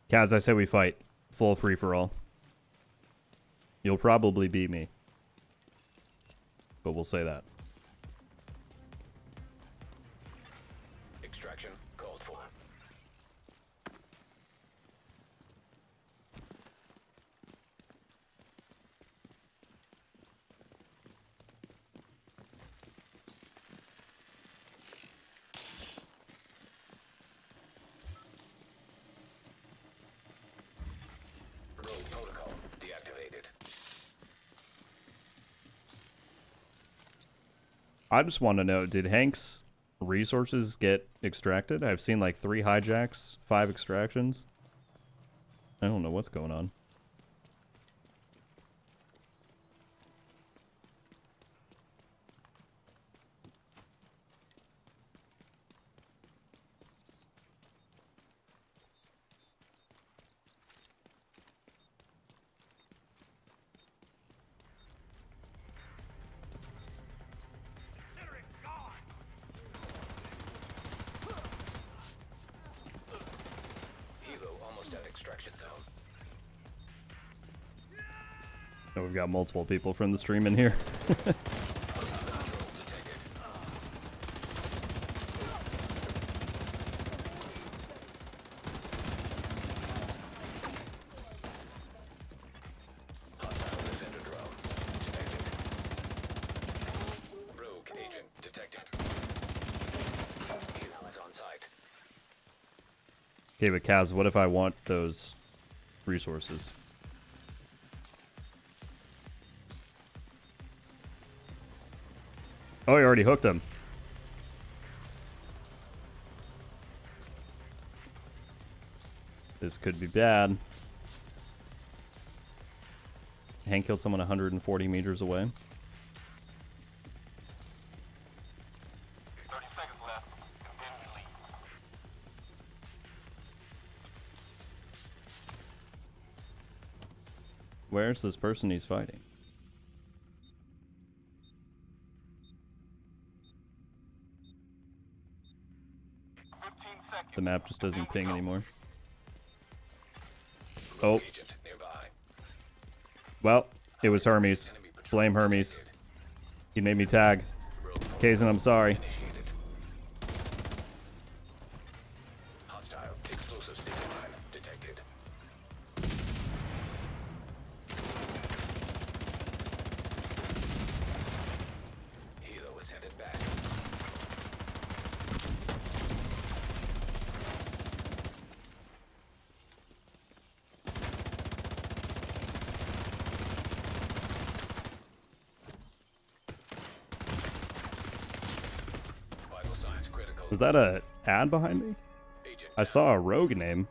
Kaz, I say we fight. Full free-for-all. You'll probably beat me. But we'll say that. Extraction called for. Rogue protocol deactivated. I just want to know, did Hank's resources get extracted. I've seen like 3 hijacks, 5 extractions. I don't know what's going on. Extraction zone. Oh, we've got multiple people from the stream in here. Hostile defender drone detected. Rogue agent detected. Helo is on site. Okay, but Kaz, what if I want those resources? Oh, I already hooked him. This could be bad. Hank killed someone 140 meters away. 30 seconds left. Continue to lead. Where's this person he's fighting? The map just doesn't ping anymore. Oh. Agent nearby. Well, it was Hermes. Blame Hermes. He made me tag. Kazan, I'm sorry. Initiated. Hostile explosive signal line detected. Helo is headed back. Vital signs critical. Was that a ad behind me? Agent I saw a rogue name.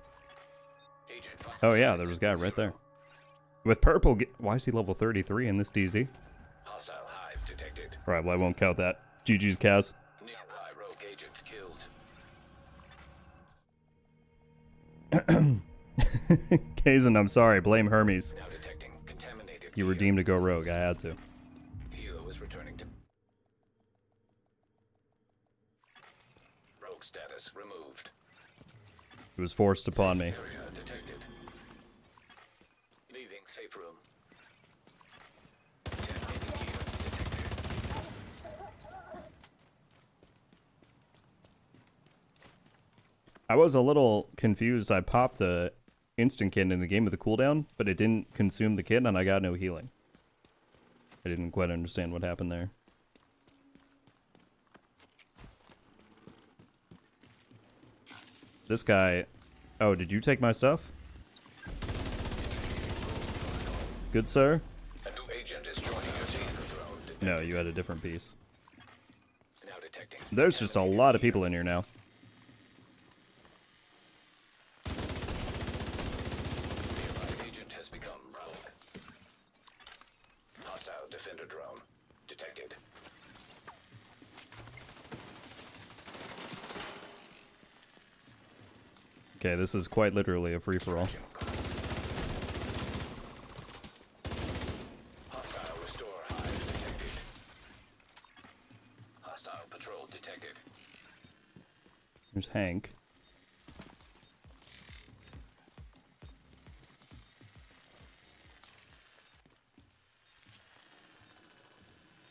Agent vital Oh yeah, signs there was a guy right 0. there. With purple, why is he level 33 in this DZ? Hostile hive detected. Alright, well I won't count that. GG's, Kaz. Nearby rogue agent killed. Kazan, I'm sorry. Blame Hermes. Now detecting contaminated. You were deemed to go rogue. I had to. Helo is returning to. Rogue status removed. It was forced upon me. Area detected. Leaving safe room. Detonating gear detected. I was a little confused. I popped a instant kit in the game with the cooldown, but it didn't consume the kit and I got no healing. I didn't quite understand what happened there. This guy... Oh, did you take my stuff? Good sir? A new agent is joining your team. Drone detected. No, you had a different piece. Now detecting. There's just a lot of people in here now. Nearby agent has become rogue. Hostile defender drone detected. Okay, this is quite literally a free-for-all. Hostile restore hive detected. Hostile patrol detected. There's Hank.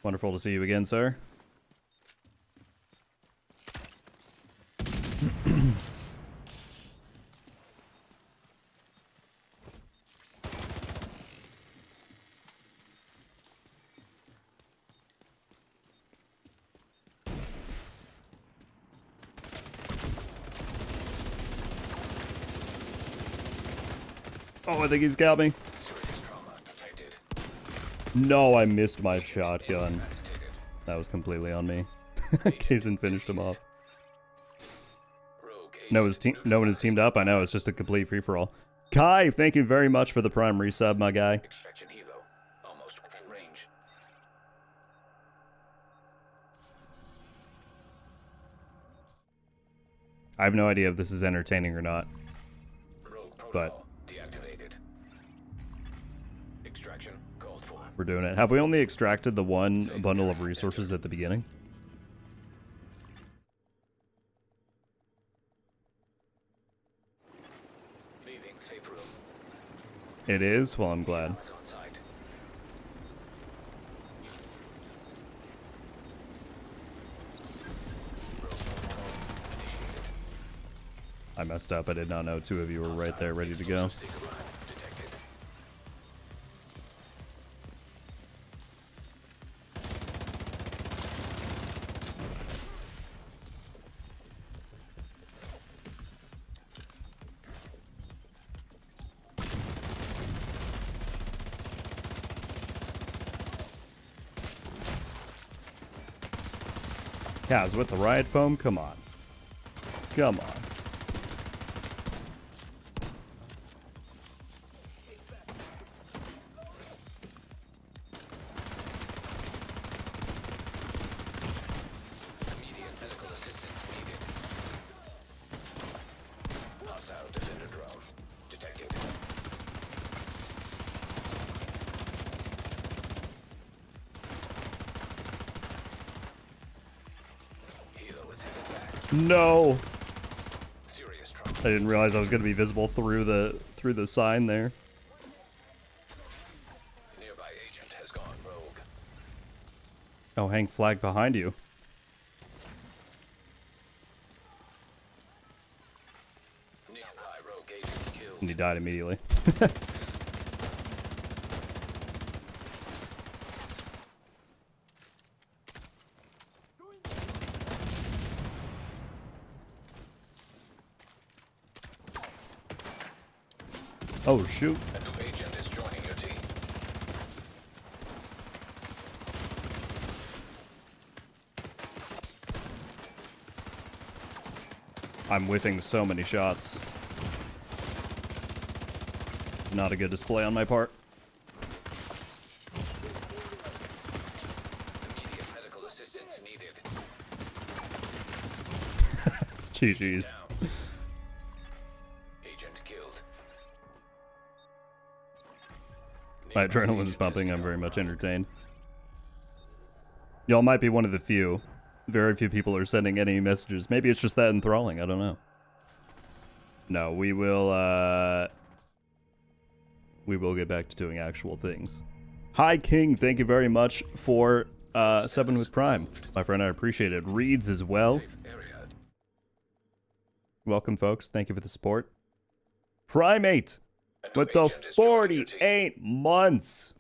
Wonderful to see you again, sir. Oh, I think he's got me. Serious trauma detected. No, I missed my shotgun. Incapacitated. That was completely on me. Kazan finished him off. no one is teamed up. I know, it's just a complete free-for-all. Kai, thank you very much for the prime resub, my guy. Extraction helo. Almost within range. I have no idea if this is entertaining or not, Rogue but protocol deactivated. Extraction called for. we're doing it. Have we only extracted the one bundle of resources at the beginning? Leaving safe room. It is? Well, I'm glad. Is on site. Rogue protocol initiated. I messed up. I did not know two of you were right there, ready to go. Explosive seek arrive detected. Kaz, with the riot foam? Come on. Come on. Immediate medical assistance needed. Hostile defender drone detected. Helo is headed back. No! Serious trouble. I didn't realize I was going to be visible through the sign there. Nearby agent has gone rogue. Oh, hang flag behind you. Nearby rogue agent killed. And he died immediately. Oh, shoot. A new agent is joining your team. I'm whiffing so many shots. It's not a good display on my part. Immediate medical assistance needed. GG's. Down. Agent killed. My adrenaline is pumping. I'm very much entertained. Y'all might be one of the few. Very few people are sending any messages. Maybe it's just that enthralling. I don't know. No, we will get back to doing actual things. Hi, King. Thank you very much for subbing with Prime. My friend, I appreciate it. Reads as well. Safe area. Welcome, folks. Thank you for the support. Primate A new with the agent is joining your team. 48 months.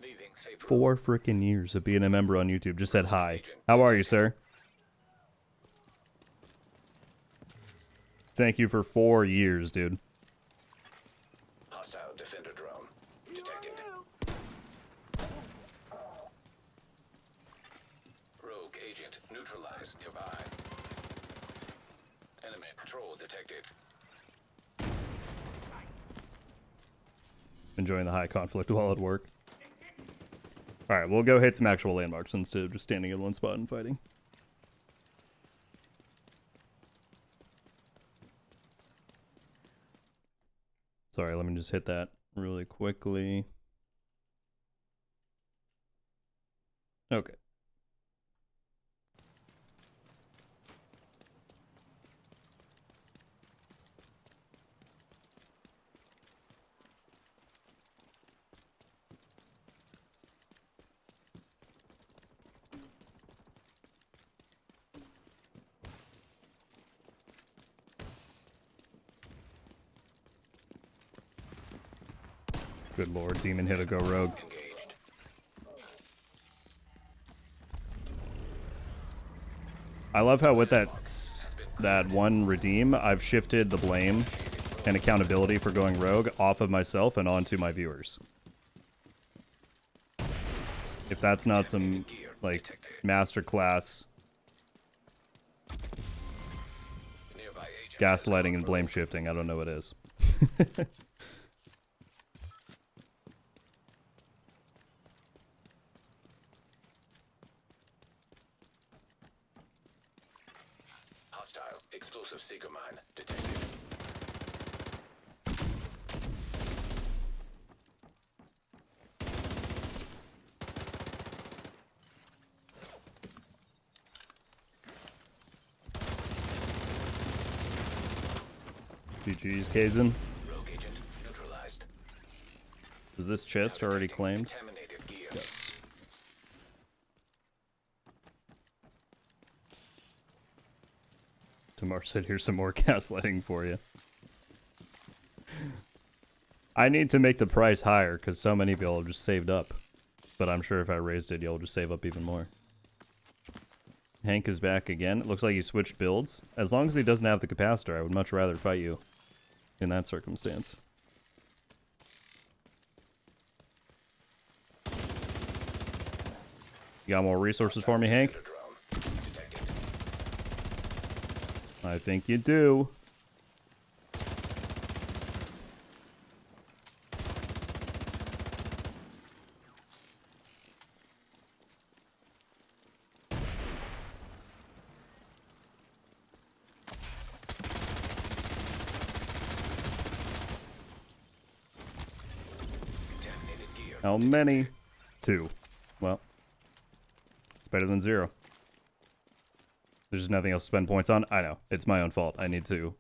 Leaving safe room. 4 freaking years of being a member on YouTube. Just said hi. How are you, sir? Thank you for 4 years, dude. Hostile defender drone detected. Rogue agent neutralized nearby. Enemy patrol detected. Enjoying the high conflict while at work. Alright, we'll go hit some actual landmarks instead of just standing in one spot and fighting. Sorry, let me just hit that really quickly. Okay. Good lord, demon hit a go rogue. Engaged. I love how with that one redeem, I've shifted the blame and accountability for going rogue off of myself and onto my viewers. If that's not some like masterclass Nearby gaslighting and blame shifting. I don't know what is. Hostile explosive seeker mine detected. GG's, Kazin. Rogue agent neutralized. Was this chest already Detecting claimed? Contaminated gear. Yes. Tamar said, here's some more gaslighting for you. I need to make the price higher because so many people have just saved up. But I'm sure if I raised it, you'll just save up even more. Hank is back again. It looks like he switched builds. As long as he doesn't have the capacitor, I would much rather fight you in that circumstance. You got more resources for me, Hank? Drone detected. I think you do. Contaminated gear. How many? 2. Well, it's better than 0. There's just nothing else to spend points on. I know. It's my own fault. I need to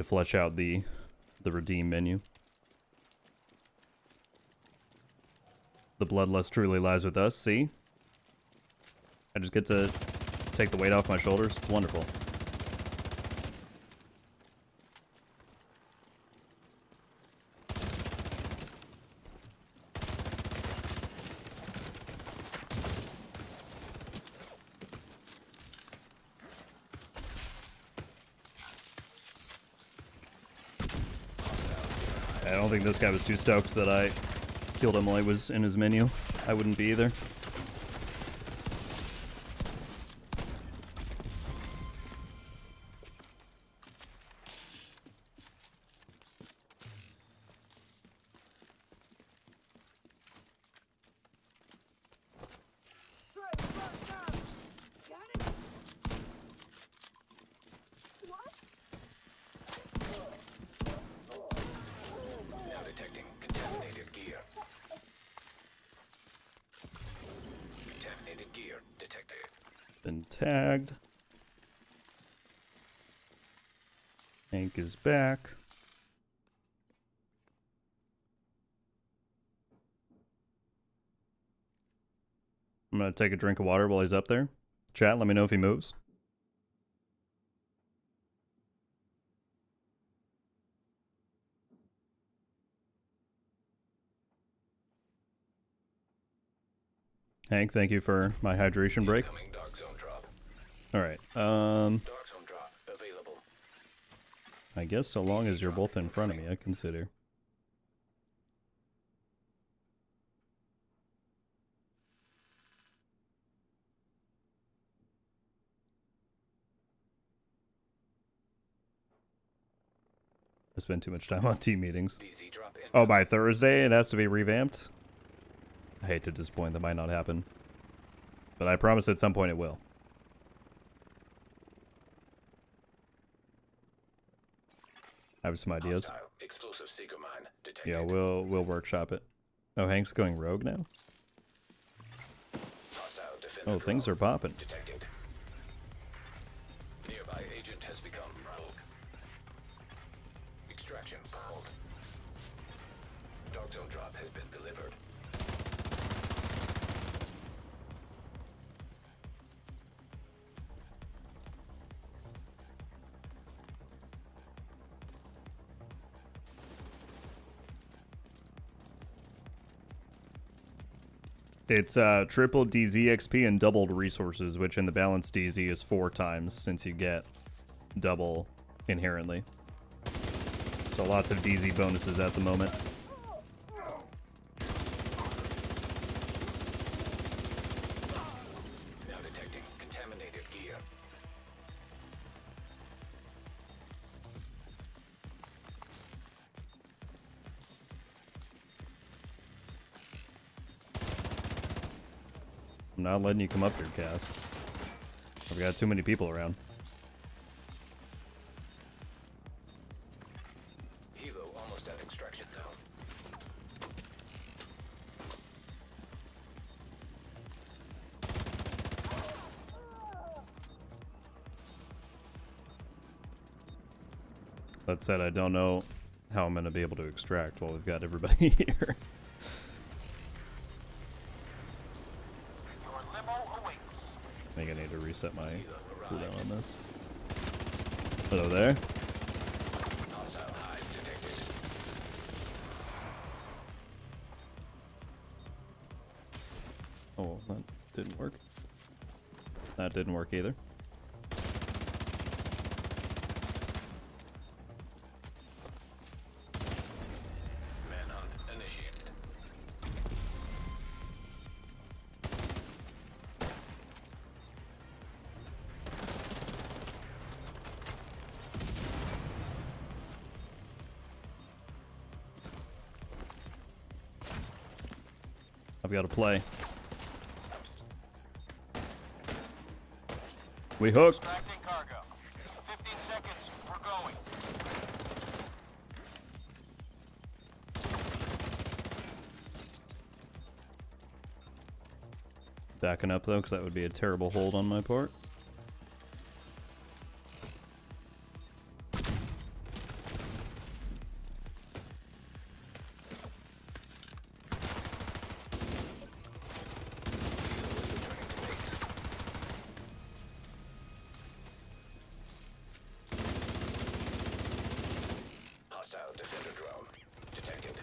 flesh out the redeem menu. The bloodlust truly lies with us. See? I just get to take the weight off my shoulders. It's wonderful. I don't think this guy was too stoked that I killed him while he was in his menu. I wouldn't be either. Now detecting contaminated gear. Contaminated gear detected. Been tagged. Hank is back. I'm gonna take a drink of water while he's up there. Chat, let me know if he moves. Hank, thank you for my hydration break. Incoming dark zone drop. Alright, Dark zone drop available. I guess so long as you're both in front of me, I consider. I spend too much time on team meetings. DZ drop in. Oh, by Thursday it has to be revamped? I hate to disappoint, that might not happen. But I promise at some point it will. I have some ideas. Hostile explosive seeker mine detected. Yeah, we'll workshop it. Oh, Hank's going rogue now? Hostile defender Oh, things are drone popping. detected. Nearby agent has become rogue. Extraction called. Dark zone drop has been delivered. It's triple DZ XP and doubled resources, which in the balanced DZ is 4 times since you get double inherently. So lots of DZ bonuses at the moment. Now detecting contaminated gear. I'm not letting you come up here, Cass. I've got too many people around. Hilo almost at extraction zone. That said, I don't know how I'm going to be able to extract while we've got everybody here. Your limo awaits. I think I need to reset my cooldown on this. Hello there. Hostile hive detected. Oh, that didn't work. That didn't work either. Manhunt initiated. I've got to play. We hooked. Extracting cargo. 15 seconds. We're going. Backing up though, because that would be a terrible hold on my part. Hostile defender drone detected.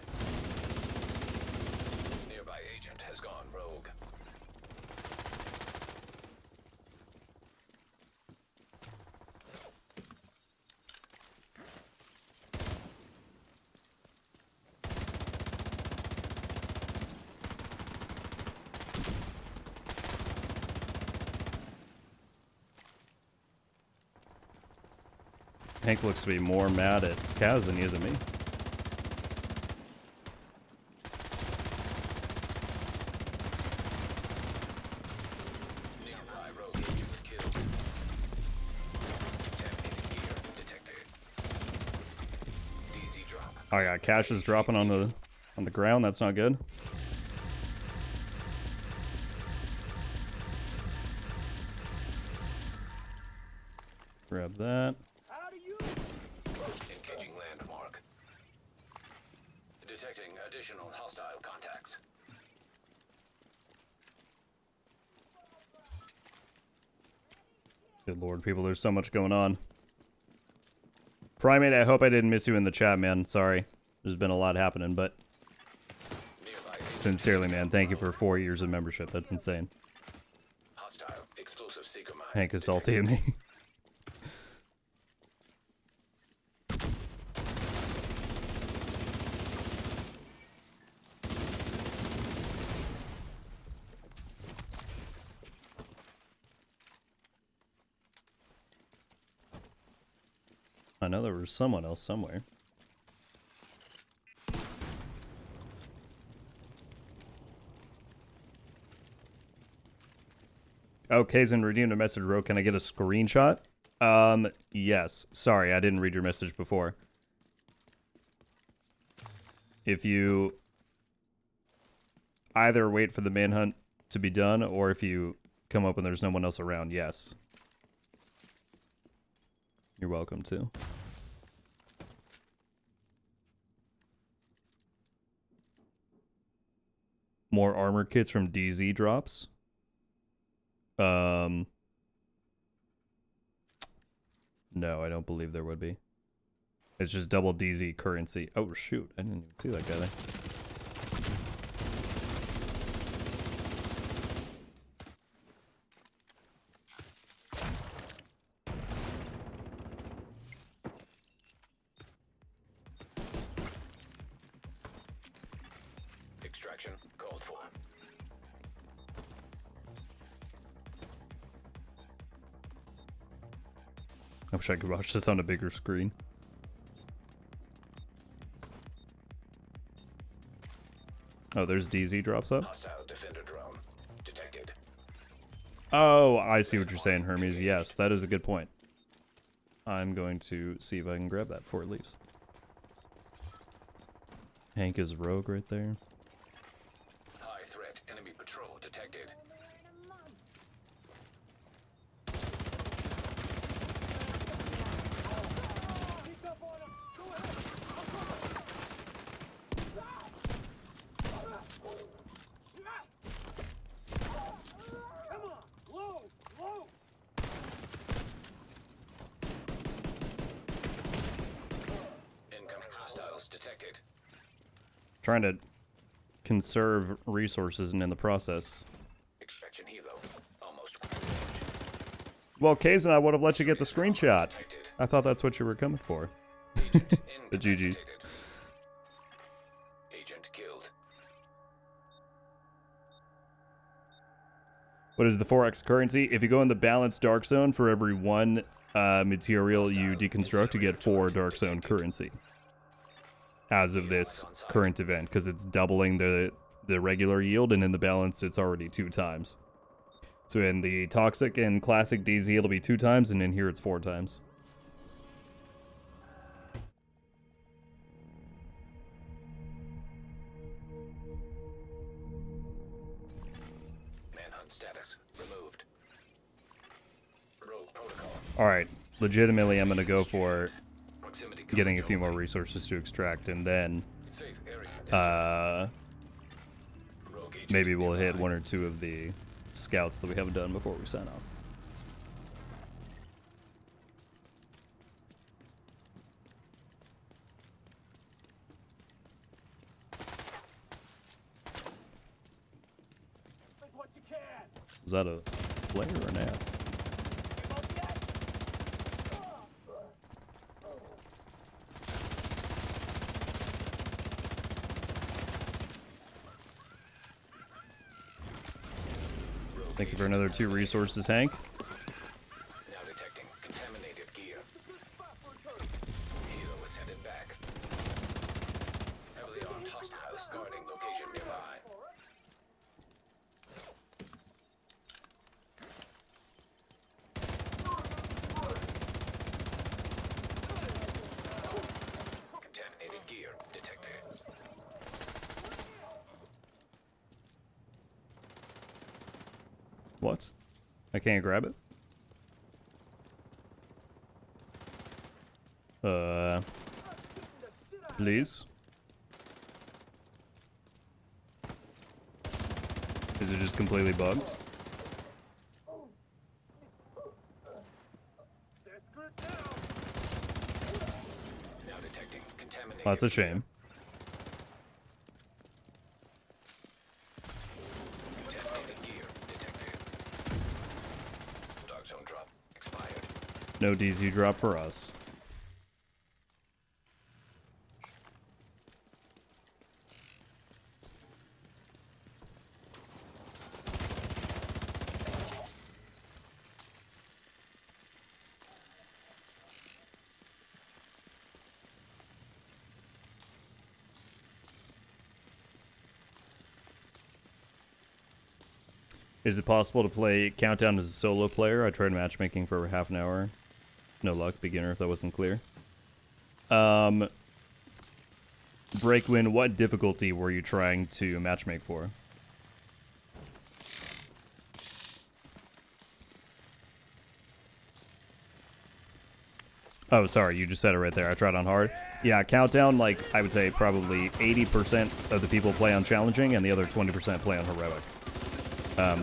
Nearby agent has gone rogue. Hank looks to be more mad at Kaz than he is at me. Nearby rogue agent killed. Contaminated gear detected. DZ drop. I got caches dropping on the ground. That's not good. Grab that. Engaging landmark. Detecting additional hostile contacts. Good lord, people, there's so much going on. Primate, I hope I didn't miss you in the chat, man. Sorry. There's been a lot happening, but Nearby sincerely, man, thank you for 4 years of membership. That's insane. hostile explosive seeker mine. Hank is salty at me. I know there was someone else somewhere. Oh, Kazin redeemed a message, Ro. Can I get a screenshot? Yes. Sorry, I didn't read your message before. If you either wait for the manhunt to be done, or if you come up and there's no one else around, yes. You're welcome to. More armor kits from DZ drops. No, I don't believe there would be. It's just double DZ currency. Oh, shoot. I didn't even see that guy there. Extraction called for. I wish I could watch this on a bigger screen. Oh, there's DZ drops up? Hostile defender drone detected. Oh, I see what you're saying, Hermes. Yes, that is a good point. I'm going to see if I can grab that before it leaves. Hank is rogue right there. High threat. Enemy patrol detected. Incoming hostiles detected. Trying to conserve resources and in the process. Extraction helo. Almost. Well, Kaze and I would have let you get the screenshot. I thought that's what you were coming for. The GGs. Incapacitated. Agent killed. What is the 4x currency? If you go in the balanced dark zone, for every 1 material you deconstruct, you get 4 dark zone currency. As of this current event, because it's doubling the regular yield, and in the balance it's already 2 times. So in the toxic and classic DZ it'll be 2 times, and in here it's 4 times. Manhunt status removed. Rogue protocol. Alright, legitimately I'm gonna go for Proximity getting a coverage few more only. resources to extract, and then Safe area. Rogue agent maybe we'll hit nearby. 1 or 2 of the scouts that we haven't done before we sign off. Is that a player or an app? Thank you for another 2 resources, Hank. Now detecting contaminated gear. Helo is headed back. Heavily armed hostiles guarding location nearby. Contaminated gear detected. What? I can't grab it? Please? Is it just completely bugged? Now detecting contaminated. Oh, that's a shame. Contaminated gear detected. Dark zone drop expired. No DZ drop for us. Is it possible to play Countdown as a solo player? I tried matchmaking for half an hour. No luck, beginner, if that wasn't clear. Breakwin, what difficulty were you trying to matchmake for? Oh, sorry, you just said it right there. I tried on hard. Yeah, Countdown, like, I would say probably 80% of the people play on challenging, and the other 20% play on heroic.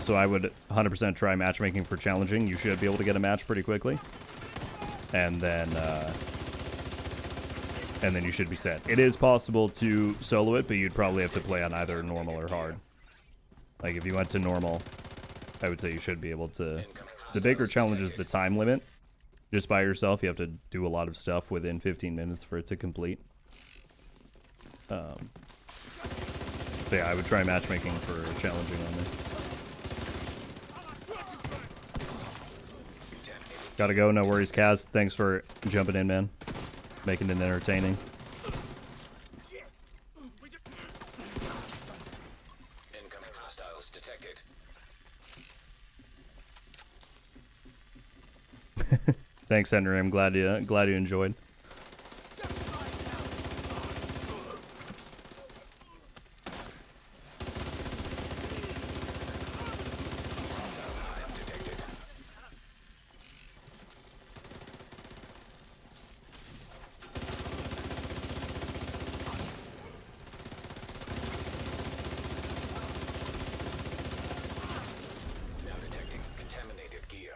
So I would 100% try matchmaking for challenging. You should be able to get a match pretty quickly. And then you should be set. It is possible to solo it, but you'd probably have to play on either normal or hard. Like, if you went to normal, I would say you should be able to... The bigger challenge is the time limit. Just by yourself, you have to do a lot of stuff within 15 minutes for it to complete. But yeah, I would try matchmaking for challenging only. Gotta go, no worries, Kaz. Thanks for jumping in, man. Making it entertaining. Incoming hostiles detected. Thanks, Henry. I'm glad you enjoyed. Now detecting contaminated gear.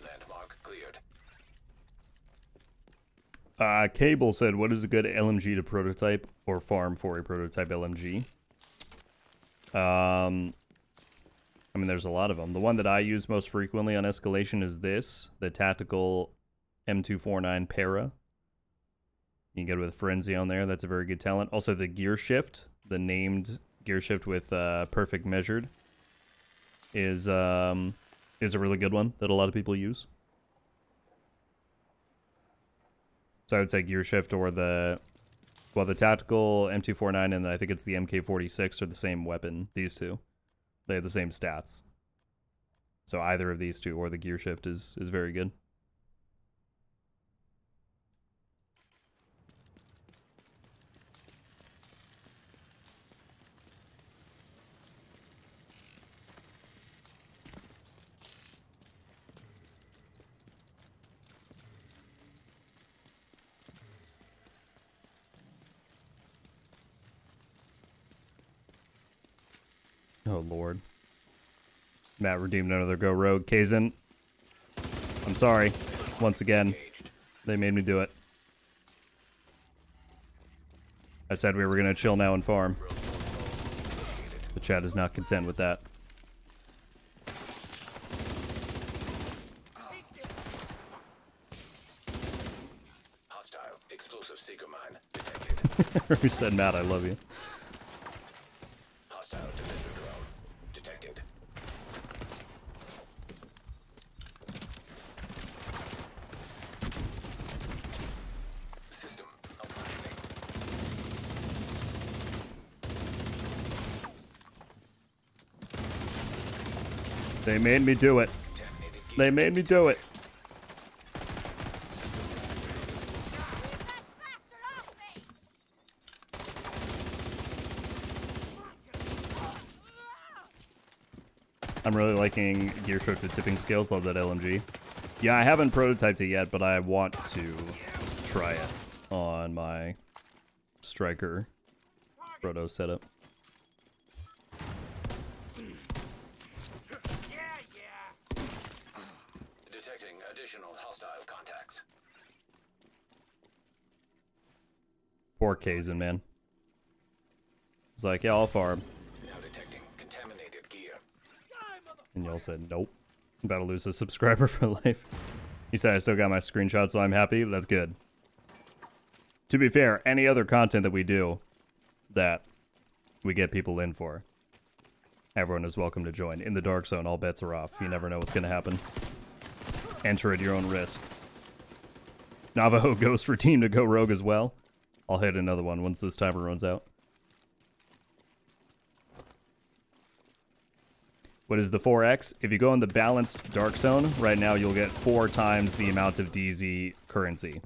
Landmark cleared. Cable said, what is a good LMG to prototype or farm for a prototype LMG? I mean, there's a lot of them. The one that I use most frequently on escalation is this, the tactical M249 Para. You can get it with Frenzy on there. That's a very good talent. Also, the gear shift, the named gear shift with perfect measured, is a really good one that a lot of people use. So I would say gear shift or the tactical M249 and I think it's the MK46 are the same weapon. These two, they have the same stats. So either of these two or the gear shift is very good. Oh, Lord. Matt redeemed another Go Rogue. Kazin, I'm sorry. Once again, they made me do it. I said we were going to chill now and farm. The chat is not content with that. Hostile explosive seeker mine detected. We said, Matt, I love you. Hostile defender drone detected. System malfunctioning. They made me do it. Contaminated gear. They made me do it. I'm really liking gear shift with tipping scales. Love that LMG. Yeah, I haven't prototyped it yet, but I want to try it on my Striker proto setup. Detecting additional hostile contacts. Poor Kazin, man. He's like, yeah, I'll farm. Now detecting contaminated gear. And y'all said, nope. I'm about to lose a subscriber for life. He said, I still got my screenshot, so I'm happy. That's good. To be fair, any other content that we do that we get people in for, everyone is welcome to join. In the Dark Zone, all bets are off. You never know what's going to happen. Enter at your own risk. Navajo Ghost redeemed to Go Rogue as well. I'll hit another one once this timer runs out. What is the 4x? If you go in the balanced Dark Zone, right now you'll get 4 times the amount of DZ currency,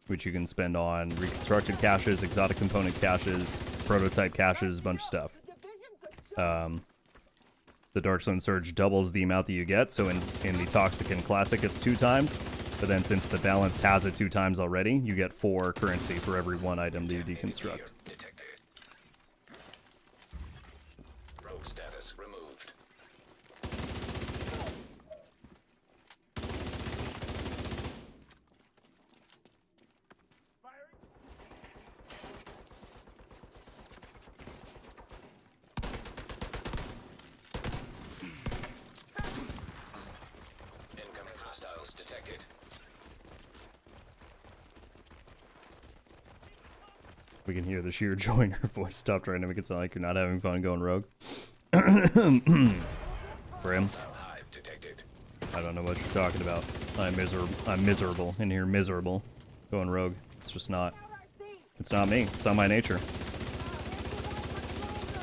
which you can spend on reconstructed caches, exotic component caches, prototype caches, a bunch of stuff. The Dark Zone Surge doubles the amount that you get, so in the Toxic and Classic it's 2 times, but then since the balanced has it 2 times already, you get 4 currency for every 1 item that you deconstruct. Detected. Rogue status removed. Incoming hostiles detected. We can hear the sheer joy in her voice. Stop trying to make it sound like you're not having fun going rogue. For him, Hostile hive detected. I don't know what you're talking about. I'm miserable in here, miserable. Going rogue. It's just not. It's not me. It's not my nature.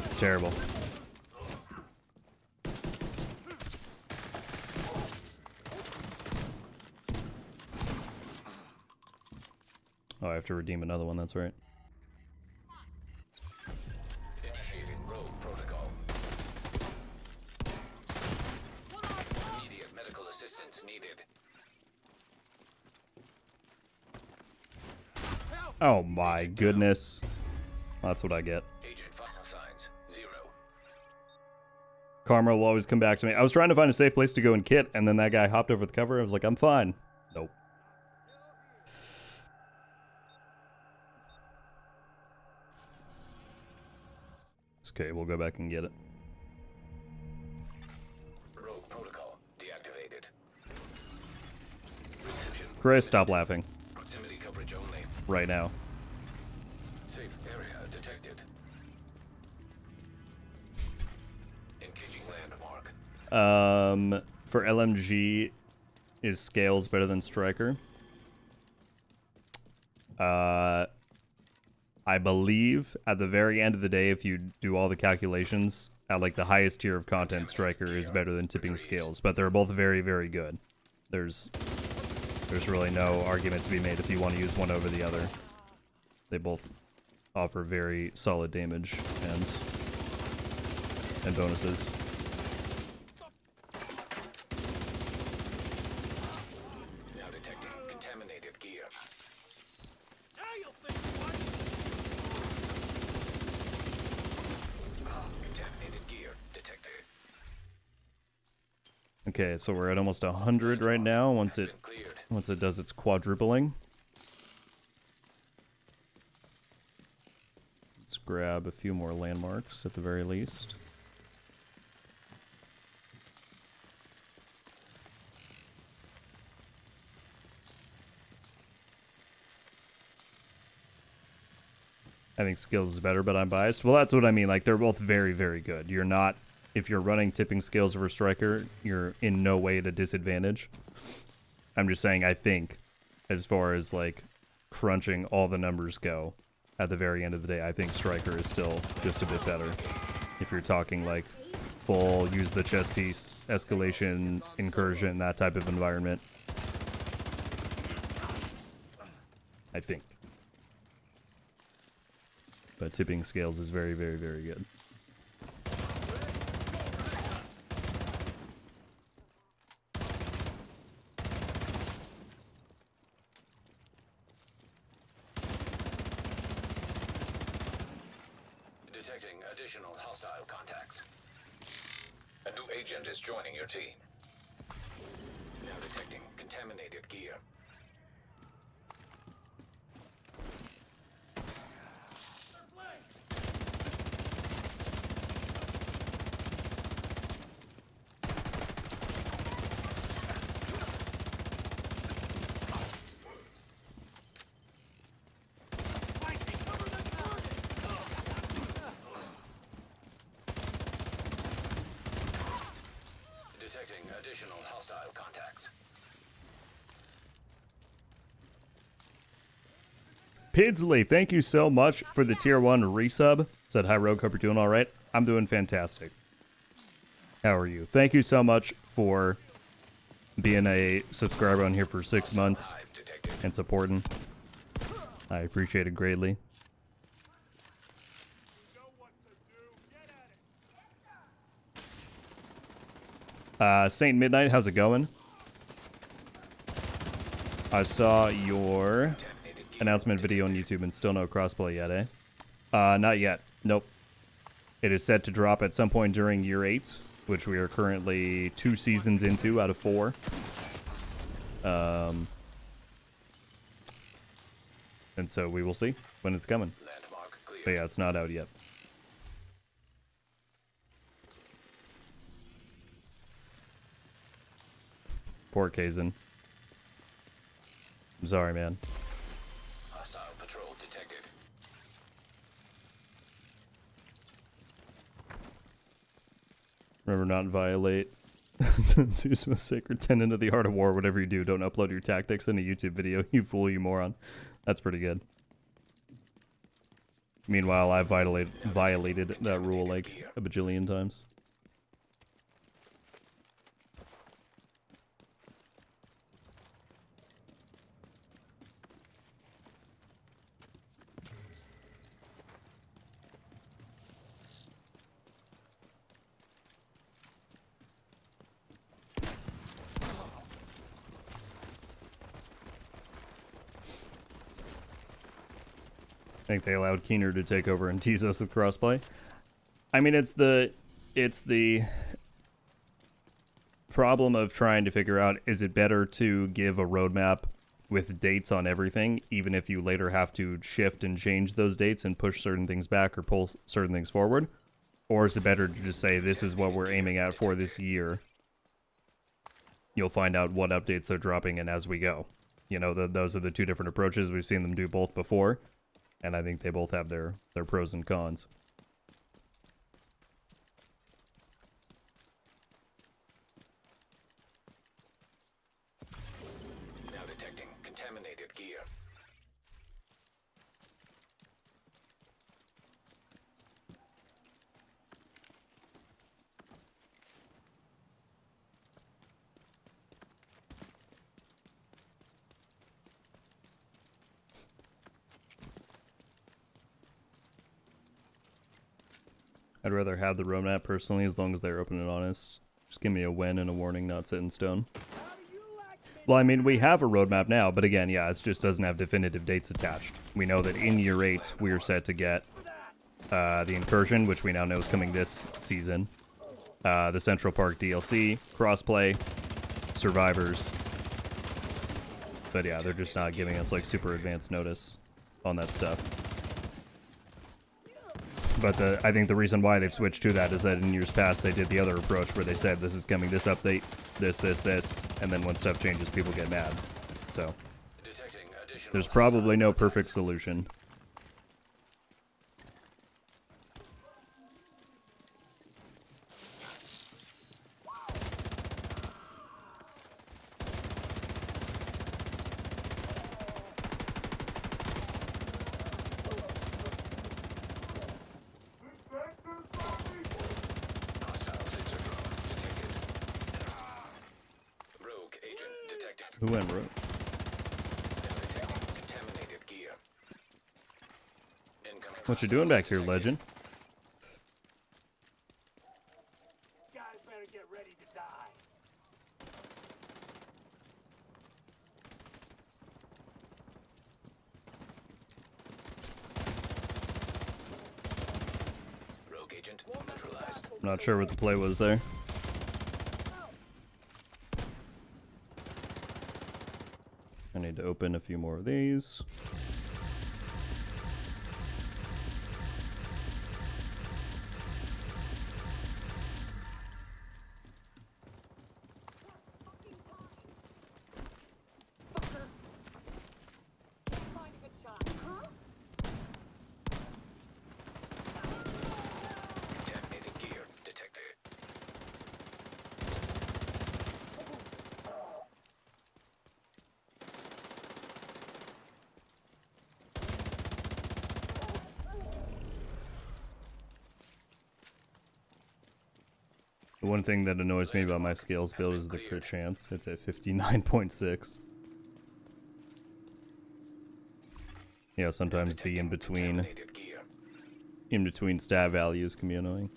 It's terrible. Oh, I have to redeem another one, that's right. Initiating rogue protocol. Immediate medical assistance needed. Oh my goodness. That's what I get. Agent vital signs 0. Karma will always come back to me. I was trying to find a safe place to go and kit, and then that guy hopped over the cover. I was like, I'm fine. Nope. It's okay, we'll go back and get it. Rogue protocol deactivated. Reception. Chris, stop laughing. Proximity coverage only. Right now. Safe area detected. Engaging landmark. For LMG, is Scales better than Striker? I believe at the very end of the day, if you do all the calculations, at like the highest tier of content, Striker is better than Tipping Scales, but they're both very, very good. There's really no argument to be made if you want to use one over the other. They both offer very solid damage and bonuses. Now detecting contaminated gear. Contaminated gear detected. Okay, so we're at almost 100 right now. Once Been cleared. it does its quadrupling. Let's grab a few more landmarks at the very least. I think Skills is better, but I'm biased. Well, that's what I mean. Like, they're both very, very good. You're not... If you're running Tipping Scales over Striker, you're in no way at a disadvantage. I'm just saying, I think, as far as, like, crunching all the numbers go, at the very end of the day, I think Striker is still just a bit better. If you're talking, like, full, use the chess piece, escalation, incursion, that type of environment. I think. But Tipping Scales is very, very, very good. Detecting additional hostile contacts. A new agent is joining your team. Now detecting contaminated gear. Detecting additional hostile contacts. Pidsley, thank you so much for the tier 1 resub. Said, hi Rogue, hope you're doing alright. I'm doing fantastic. How are you? Thank you so much for being a subscriber on here for 6 months Hive detected. and supporting. I appreciate it greatly. Saint Midnight, how's it going? I saw your announcement video on YouTube and still no crossplay yet, eh? Not yet. Nope. It is set to drop at some point during year 8, which we are currently 2 seasons into out of 4. And so we will see when it's coming. Landmark clear. But yeah, it's not out yet. Poor Kazin. I'm sorry, man. Hostile patrol detected. Remember, not violate Zeus most sacred tenet of the art of war. Whatever you do, don't upload your tactics in a YouTube video. You fool, you moron. That's pretty good. Meanwhile, I violated that rule like a bajillion times. I think they allowed Keener to take over and tease us with crossplay. I mean, it's the problem of trying to figure out, is it better to give a roadmap with dates on everything, even if you later have to shift and change those dates and push certain things back or pull certain things forward? Or is it better to just say, this is what we're aiming at for this year? You'll find out what updates they're dropping in as we go. You know, those are the two different approaches. We've seen them do both before, and I think they both have their pros and cons. Now detecting contaminated gear. I'd rather have the roadmap personally, as long as they're open and honest. Just give me a when and a warning, not set in stone. Well, I mean, we have a roadmap now, but again, yeah, it just doesn't have definitive dates attached. We know that in year 8, we are set to get the Incursion, which we now know is coming this season. The Central Park DLC, crossplay, Survivors. But yeah, they're just not giving us like super advanced notice on that stuff. But I think the reason why they've switched to that is that in years past they did the other approach where they said this is coming, this update, this, and then when stuff changes people get mad. So there's probably no perfect solution. Who went rogue? What you doing back here, legend? Guys better get ready to die. Rogue agent neutralized. Not sure what the play was there. I need to open a few more of these. Contaminated gear detected. The one thing that annoys me about my scales build is the crit chance. It's at 59.6. Yeah, sometimes the in-between stat values can be annoying.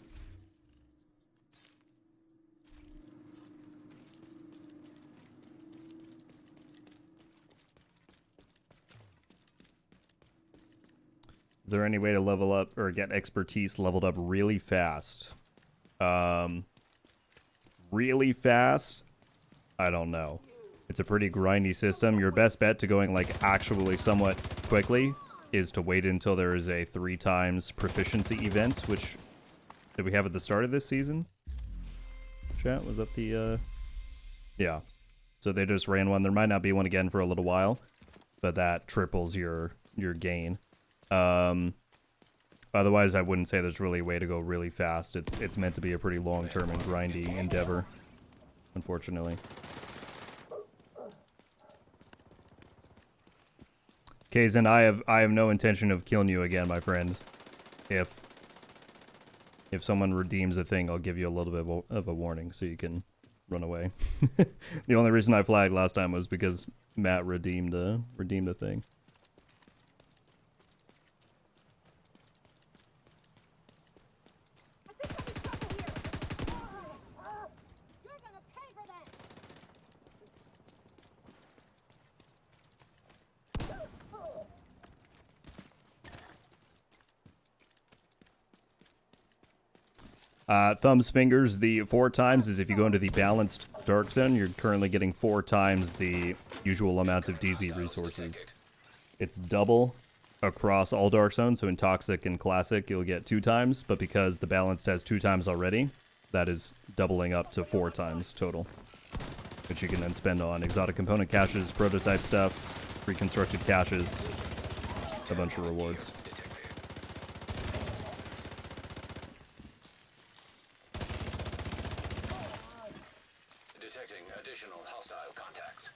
Is there any way to level up or get expertise leveled up really fast? Really fast? I don't know. It's a pretty grindy system. Your best bet to going like actually somewhat quickly is to wait until there is a 3 times proficiency event, which did we have at the start of this season? Chat, was that the yeah. So they just ran one. There might not be one again for a little while, but that triples your gain. Otherwise, I wouldn't say there's really a way to go really fast. It's meant to be a pretty long-term and grindy endeavor, unfortunately. Kazan, I have no intention of killing you again, my friend. If someone redeems a thing, I'll give you a little bit of a warning so you can run away. The only reason I flagged last time was because Matt redeemed a thing. Thumbs, fingers, the 4 times is if you go into the balanced dark zone, you're currently getting 4 times the usual amount of DZ resources. It's double across all dark zones, so in Toxic and Classic you'll get 2 times, but because the balanced has 2 times already, that is doubling up to 4 times total, which you can then spend on exotic component caches, prototype stuff, reconstructed caches, a bunch of rewards. Detecting additional hostile contacts.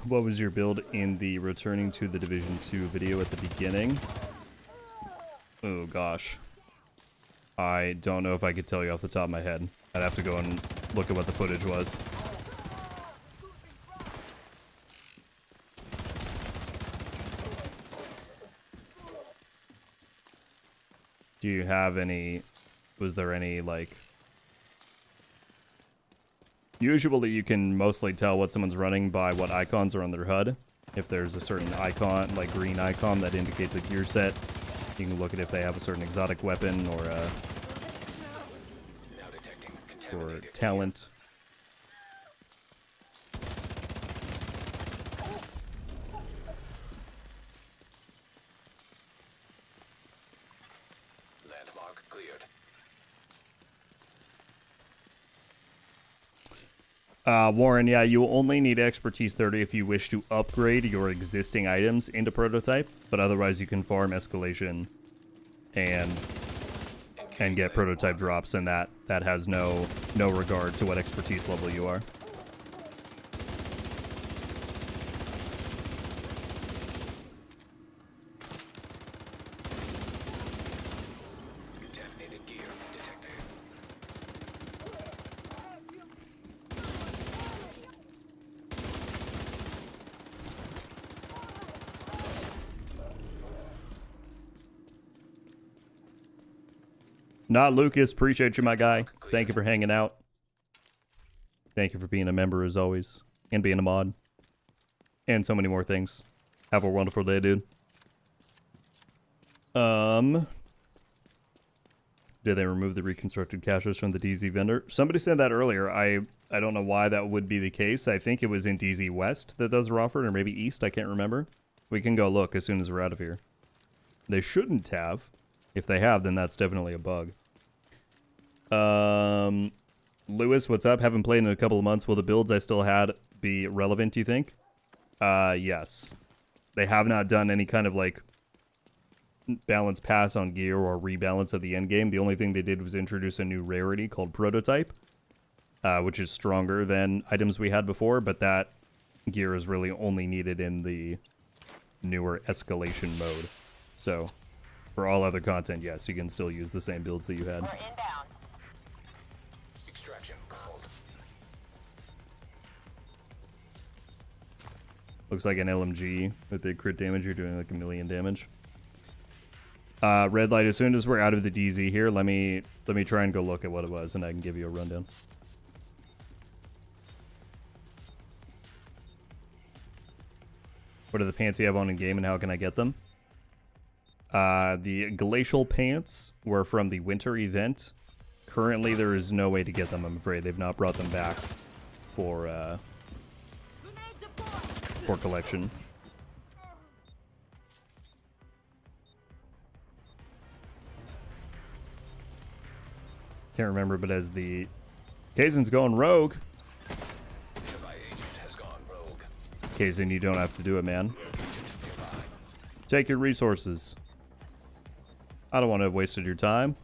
What was your build in the returning to the Division 2 video at the beginning? Oh gosh. I don't know if I could tell you off the top of my head. I'd have to go and look at what the footage was. Do you have any... Was there any, like... Usually you can mostly tell what someone's running by what icons are on their HUD. If there's a certain icon, like green icon, that indicates a gear set. You can look at if they have a certain exotic weapon or talent. Landmark cleared. Warren, yeah, you only need expertise 30 if you wish to upgrade your existing items into prototype, but otherwise you can farm escalation and get prototype drops, and that has no regard to what expertise level you are. Contaminated gear detected. Not Lucas, appreciate you, my guy. Thank you for hanging out. Thank you for being a member as always, and being a mod, and so many more things. Have a wonderful day, dude. Did they remove the reconstructed caches from the DZ vendor? Somebody said that earlier. I don't know why that would be the case. I think it was in DZ West that those were offered, or maybe East, I can't remember. We can go look as soon as we're out of here. They shouldn't have. If they have, then that's definitely a bug. Lewis, what's up? Haven't played in a couple of months. Will the builds I still had be relevant, do you think? Yes. They have not done any kind of, like, balance pass on gear or rebalance at the end game. The only thing they did was introduce a new rarity called Prototype, which is stronger than items we had before, but that gear is really only needed in the newer escalation mode. So... for all other content, yes, you can still use the same builds that you had. We're inbound. Extraction called. Looks like an LMG with the crit damage. You're doing like 1 million damage. Red light. As soon as we're out of the DZ here, let me try and go look at what it was, and I can give you a rundown. What are the pants you have on in game, and how can I get them? The glacial pants were from the winter event. Currently, there is no way to get them, I'm afraid. They've not brought them back for collection. Can't remember, but as the Kaizen's going rogue. Nearby agent has gone rogue. Kaizen, you don't have to do it, man. Take your resources. I don't want to have wasted your time.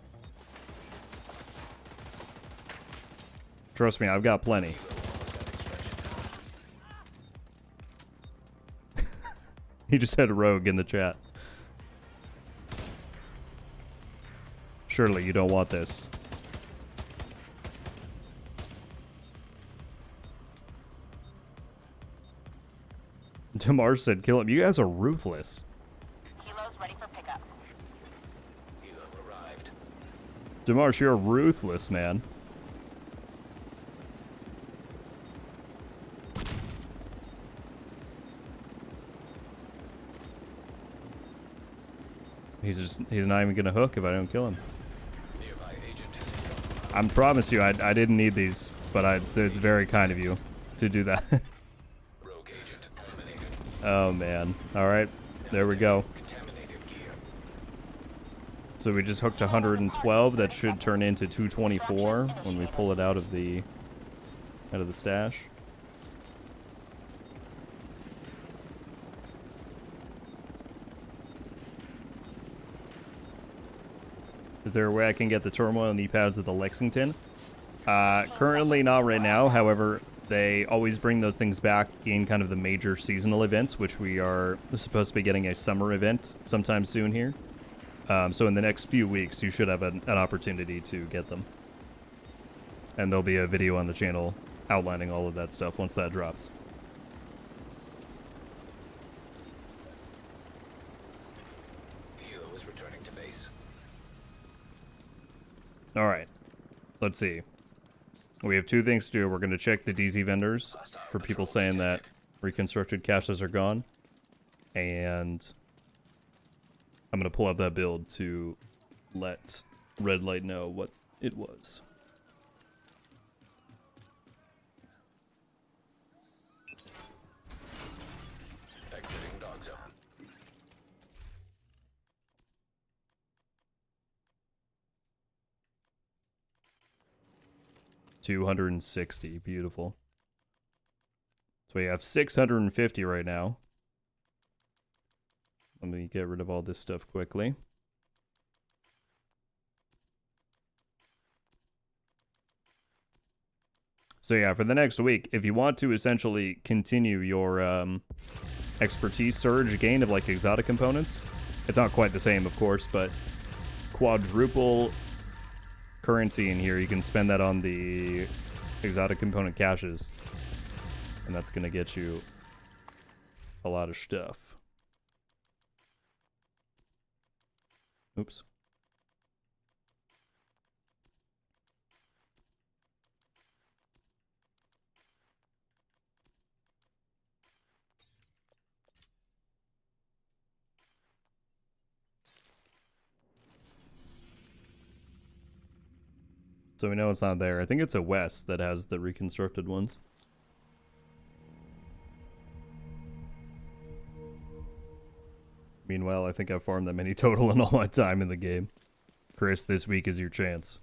Trust me, I've got plenty. He just had a rogue in the chat. Surely you don't want this. Damar said, kill him. You guys are ruthless. Kilo's ready for pickup. Helo arrived. Damarsh, you're ruthless, man. He's not even gonna hook if I don't kill him. Nearby agent has become I promise you, I didn't need these, but it's very kind of you to do that. rogue agent eliminated. Oh man. All right, there we go. Contaminated gear. So we just hooked 112. That should turn into 224 when we pull it out of the stash. Is there a way I can get the turmoil and knee-pads of the Lexington? Currently not right now. However, they always bring those things back in kind of the major seasonal events, which we are supposed to be getting a summer event sometime soon here. So in the next few weeks, you should have an opportunity to get them. And there'll be a video on the channel outlining all of that stuff once that drops. Hilo is returning to base. All right, let's see. We have two things to do. We're going to check the DZ vendors for people saying that reconstructed caches are gone. And I'm going to pull up that build to let Red Light know what it was. Exiting dog zone. $260. Beautiful. So we have 650 right now. Let me get rid of all this stuff quickly. So yeah, for the next week, if you want to essentially continue your expertise surge gain of like exotic components, it's not quite the same, of course, but quadruple currency in here, you can spend that on the exotic component caches, and that's gonna get you a lot of stuff. Oops. So we know it's not there. I think it's a west that has the reconstructed ones. Meanwhile, I think I've farmed that many total in all my time in the game. Chris, this week is your chance.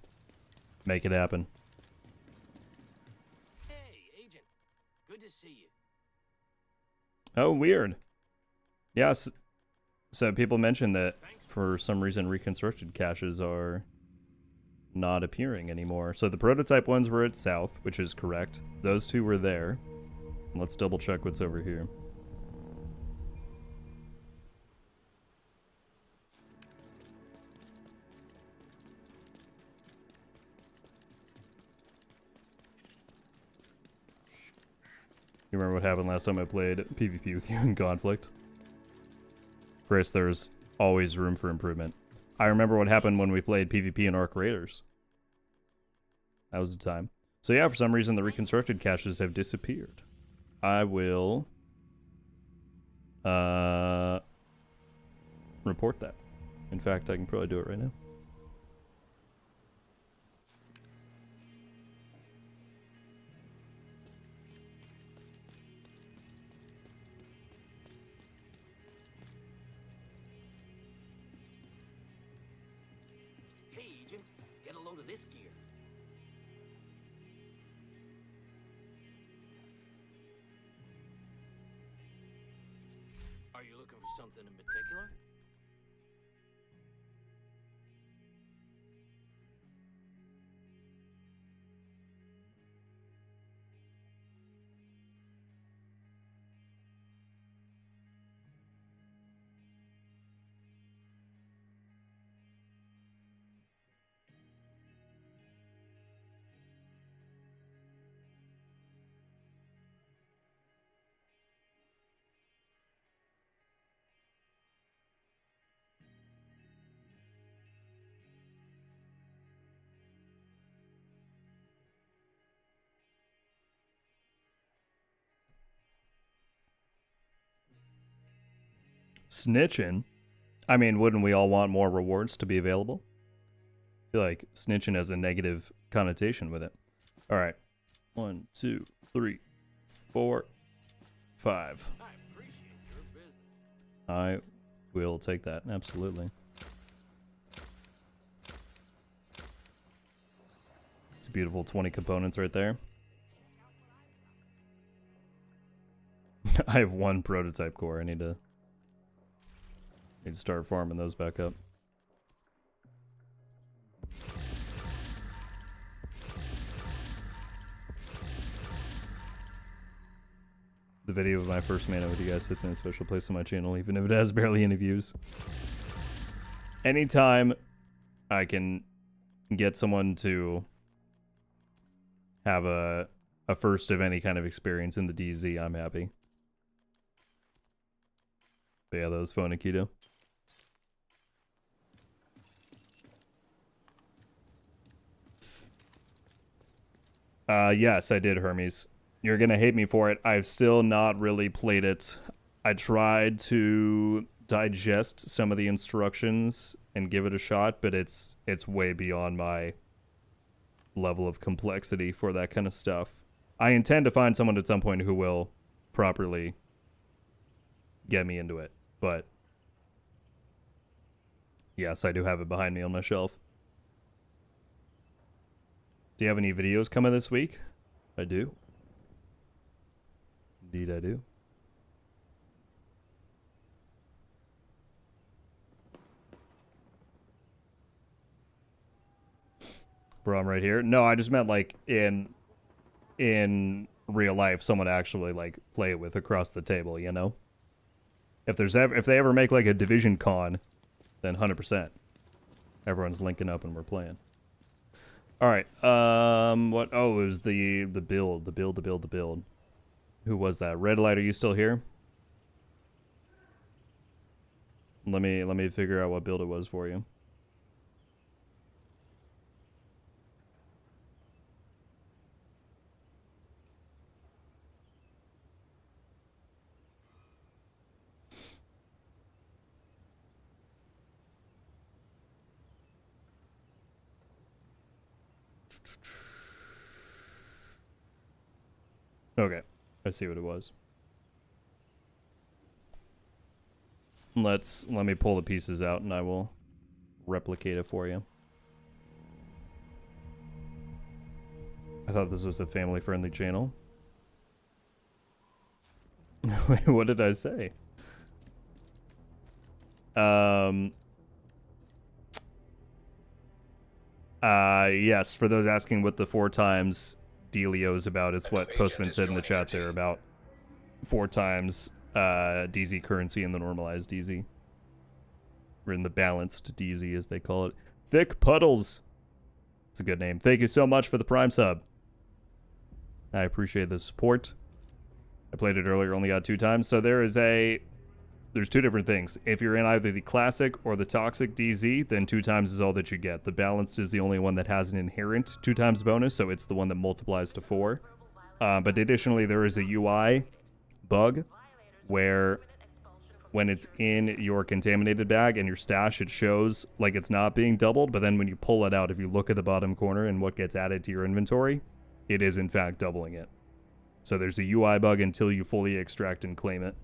Make it happen. Hey, Agent. Good to see you. Oh, weird. Yes. So people mentioned that for some reason reconstructed caches are not appearing anymore. So the prototype ones were at south, which is correct. Those two were there. Let's double check what's over here. You remember what happened last time I played PvP with you in Conflict? Chris, there's always room for improvement. I remember what happened when we played PvP in Arc Raiders. That was the time. So yeah, for some reason the reconstructed caches have disappeared. I will report that. In fact, I can probably do it right now. Hey, Agent. Get a load of this gear. Are you looking for something in particular? Snitching? I mean, wouldn't we all want more rewards to be available? I feel like snitching has a negative connotation with it. All right. 1, 2, 3, 4, 5. I will take that. Absolutely. It's a beautiful 20 components right there. I have 1 prototype core. I need to start farming those back up. The video of my first mana with you guys sits in a special place on my channel, even if it has barely any views. Anytime I can get someone to have a first of any kind of experience in the DZ, I'm happy. But yeah, that was fun, Akito. Yes, I did, Hermes. You're gonna hate me for it. I've still not really played it. I tried to digest some of the instructions and give it a shot, but it's way beyond my level of complexity for that kind of stuff. I intend to find someone at some point who will properly get me into it, but yes, I do have it behind me on my shelf. Do you have any videos coming this week? I do. Indeed, I do. Bro, I'm right here. No, I just meant like in real life, someone to actually like play it with across the table. You know, if they ever make like a division con, then 100%, everyone's linking up and we're playing. All right. What? Oh, it was the build. Who was that? Red Light, are you still here? Let me figure out what build it was for you. Okay, I see what it was. Let me pull the pieces out and I will replicate it for you. I thought this was a family-friendly channel. Wait, what did I say? Yes, for those asking what the 4 times dealio is about, it's what Postman said in the chat there about 4 times DZ currency in the normalized DZ. Or in the balanced DZ, as they call it. Thick Puddles. It's a good name. Thank you so much for the Prime sub. I appreciate the support. I played it earlier, only got 2 times. So there's 2 different things. If you're in either the classic or the toxic DZ, then 2 times is all that you get. The balanced is the only one that has an inherent 2 times bonus, so it's the one that multiplies to 4. But additionally, there is a UI bug where when it's in your contaminated bag and your stash, it shows like it's not being doubled, but then when you pull it out, if you look at the bottom corner and what gets added to your inventory, it is in fact doubling it. So there's a UI bug until you fully extract and claim it.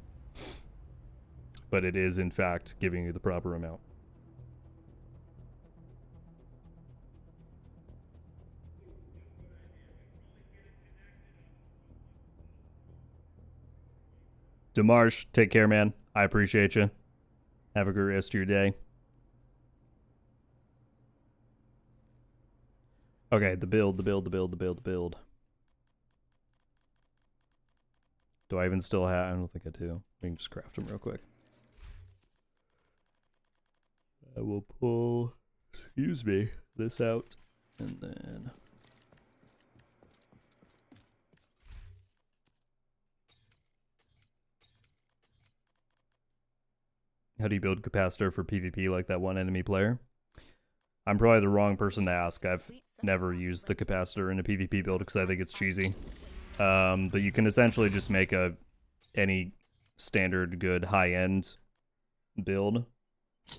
But it is in fact giving you the proper amount. Demarsh, take care, man. I appreciate you. Have a great rest of your day. Okay, the build. Do I even still have? I don't think I do. We can just craft them real quick. I will pull, excuse me, this out, and then... How do you build capacitor for PvP like that one enemy player? I'm probably the wrong person to ask. I've never used the capacitor in a PvP build because I think it's cheesy. But you can essentially just make any standard good high-end build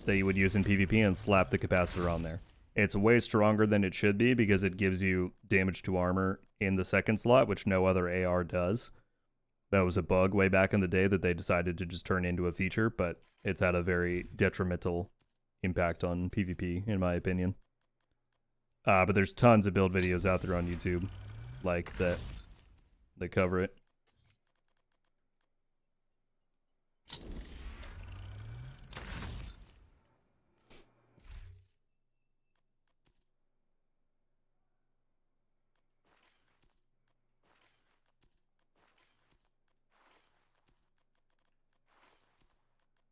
that you would use in PvP and slap the capacitor on there. It's way stronger than it should be because it gives you damage to armor in the second slot, which no other AR does. That was a bug way back in the day that they decided to just turn into a feature, but it's had a very detrimental impact on PvP, in my opinion. But there's tons of build videos out there on YouTube like that cover it.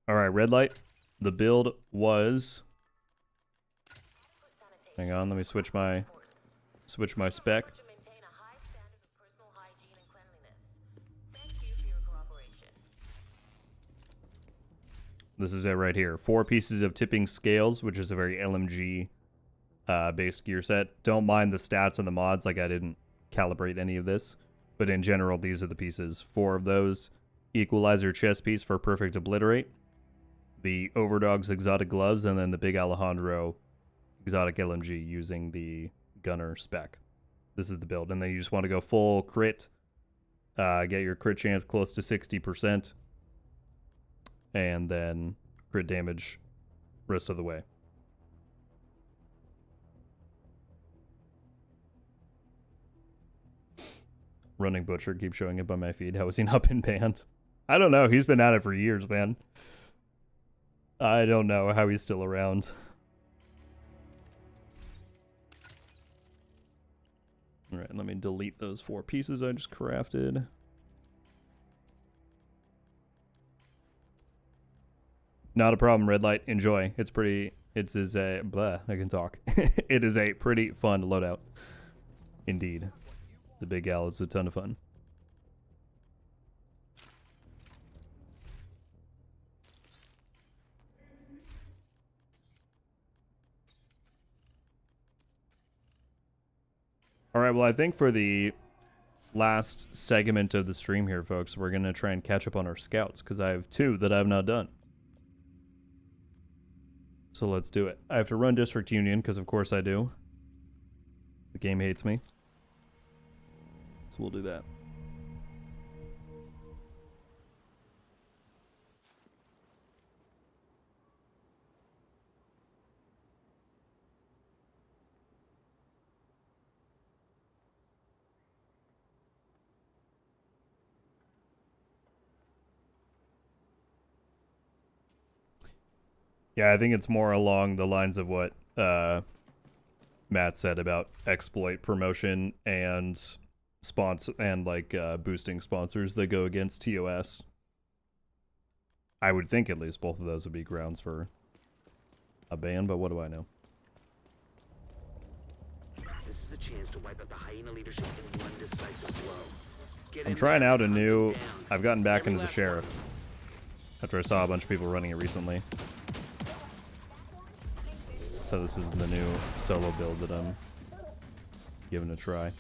All right, red light. The build was... Hang on, let me switch my spec. This is it right here. 4 pieces of tipping scales, which is a very LMG based gear set. Don't mind the stats and the mods, like I didn't calibrate any of this. But in general, these are the pieces. 4 of those. Equalizer chest piece for perfect obliterate. The Overdog's exotic gloves, and then the Big Alejandro exotic LMG using the gunner spec. This is the build. And then you just want to go full crit. Get your crit chance close to 60%. And then crit damage rest of the way. Running Butcher keeps showing up on my feed. How is he not been banned? I don't know. He's been at it for years, man. I don't know how he's still around. Alright, let me delete those 4 pieces I just crafted. Not a problem, red light. Enjoy. It's pretty... It is a... Blah, I can talk. It is a pretty fun loadout. Indeed. The Big Al is a ton of fun. Alright, well I think for the last segment of the stream here, folks, we're going to try and catch up on our scouts, because I have 2 that I've not done. So let's do it. I have to run District Union, because of course I do. The game hates me. So we'll do that. Yeah, I think it's more along the lines of what Matt said about exploit promotion and boosting sponsors that go against TOS. I would think at least both of those would be grounds for a ban, but what do I know? This is a chance to wipe out the hyena leadership in one decisive blow. I'm trying out a new... I've gotten back into the sheriff after I saw a bunch of people running it recently. So this is the new solo build that I'm giving a try.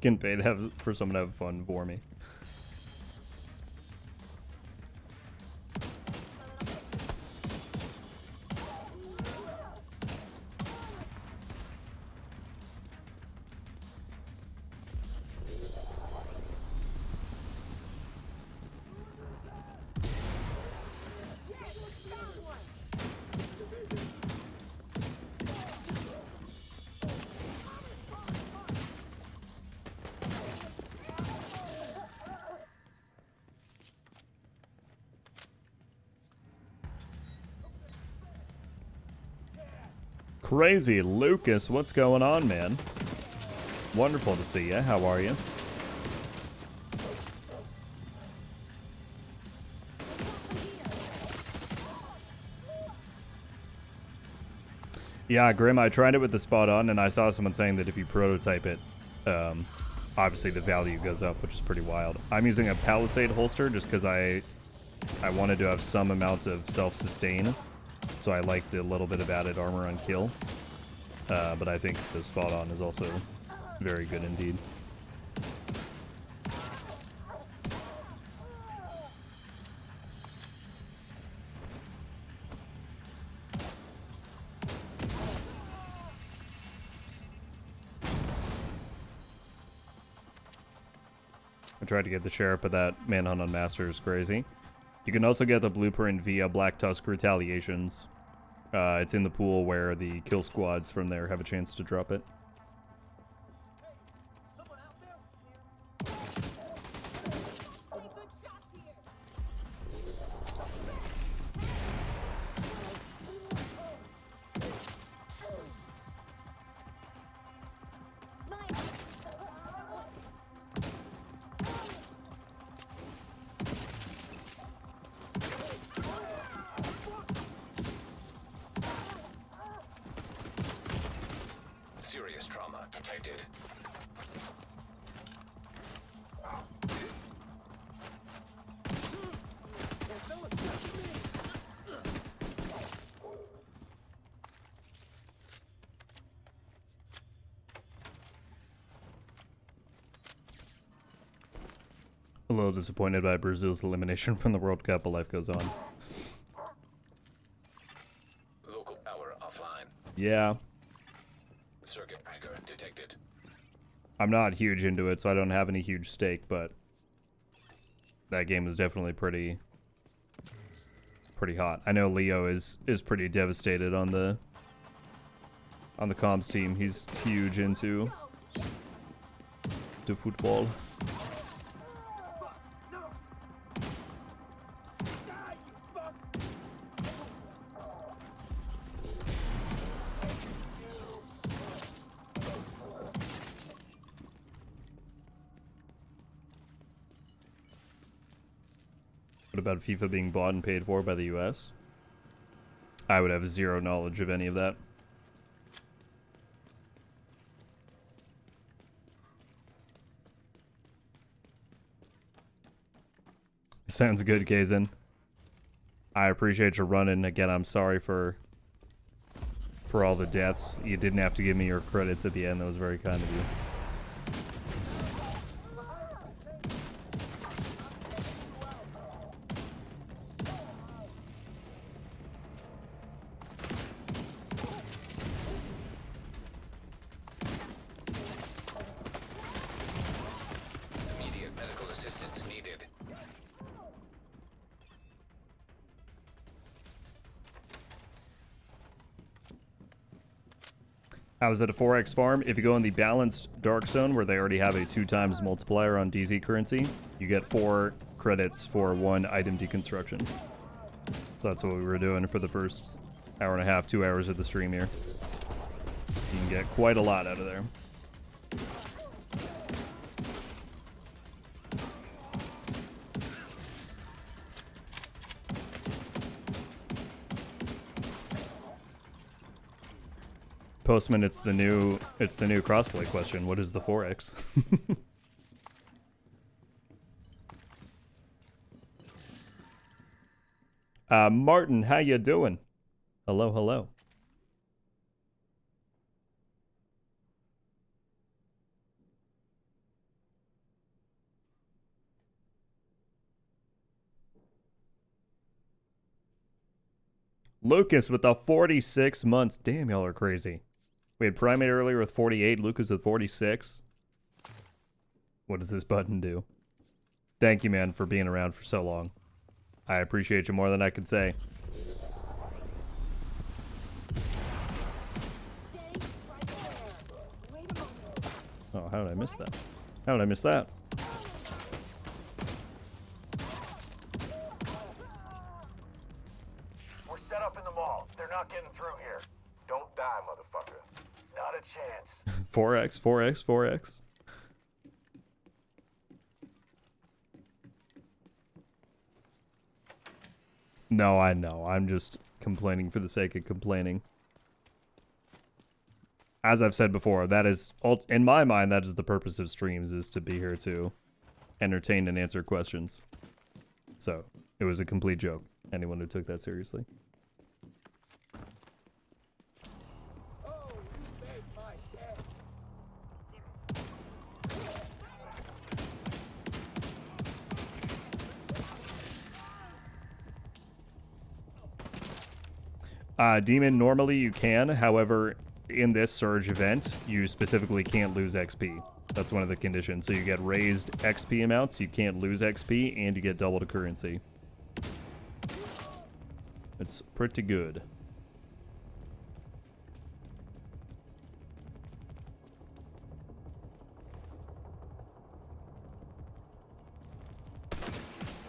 Can pay to have for someone to have fun for me. Crazy Lucas, what's going on, man? Wonderful to see you. How are you? Yeah, Grim, I tried it with the spot on, and I saw someone saying that if you prototype it, obviously the value goes up, which is pretty wild. I'm using a Palisade holster just because I wanted to have some amount of self-sustain, so I like the little bit of added armor on kill. But I think the spot on is also very good indeed. I tried to get the sheriff, but that manhunt on Master is crazy. You can also get the blueprint via Black Tusk Retaliations. It's in the pool where the kill squads from there have a chance to drop it. Serious trauma detected. A little disappointed by Brazil's elimination from the World Cup, but life goes on. Local power offline. Yeah, Circuit breaker detected. I'm not huge into it, so I don't have any huge stake, but that game is definitely pretty hot. I know Leo is pretty devastated on the comms team. He's huge into football. What about FIFA being bought and paid for by the US? I would have zero knowledge of any of that. Sounds good, Kazin. I appreciate your running. Again, I'm sorry for all the deaths. You didn't have to give me your credits at the end. That was very kind of you. Immediate medical assistance needed. I was at a 4x farm. If you go in the balanced dark zone where they already have a 2x multiplier on DZ currency, you get 4 credits for 1 item deconstruction. So that's what we were doing for the first hour and a half, 2 hours of the stream here. You can get quite a lot out of there. Postman, it's the new crossplay question. What is the 4x? Martin, how you doing? Hello, hello. Lucas with the 46 months. Damn, y'all are crazy. We had Primate earlier with 48, Lucas with 46. What does this button do? Thank you, man, for being around for so long. I appreciate you more than I could say. Oh, how did I miss that? How did I miss that? We're set up in the mall. They're not getting through here. Don't die, motherfucker. Not a chance. 4x, 4x, 4x. No, I know. I'm just complaining for the sake of complaining. as I've said before, that is, in my mind, that is the purpose of streams, is to be here to entertain and answer questions. So, it was a complete joke. Anyone who took that seriously. Demon, normally you can. However, in this Surge event, you specifically can't lose XP. That's one of the conditions. So you get raised XP amounts, you can't lose XP, and you get doubled currency. It's pretty good.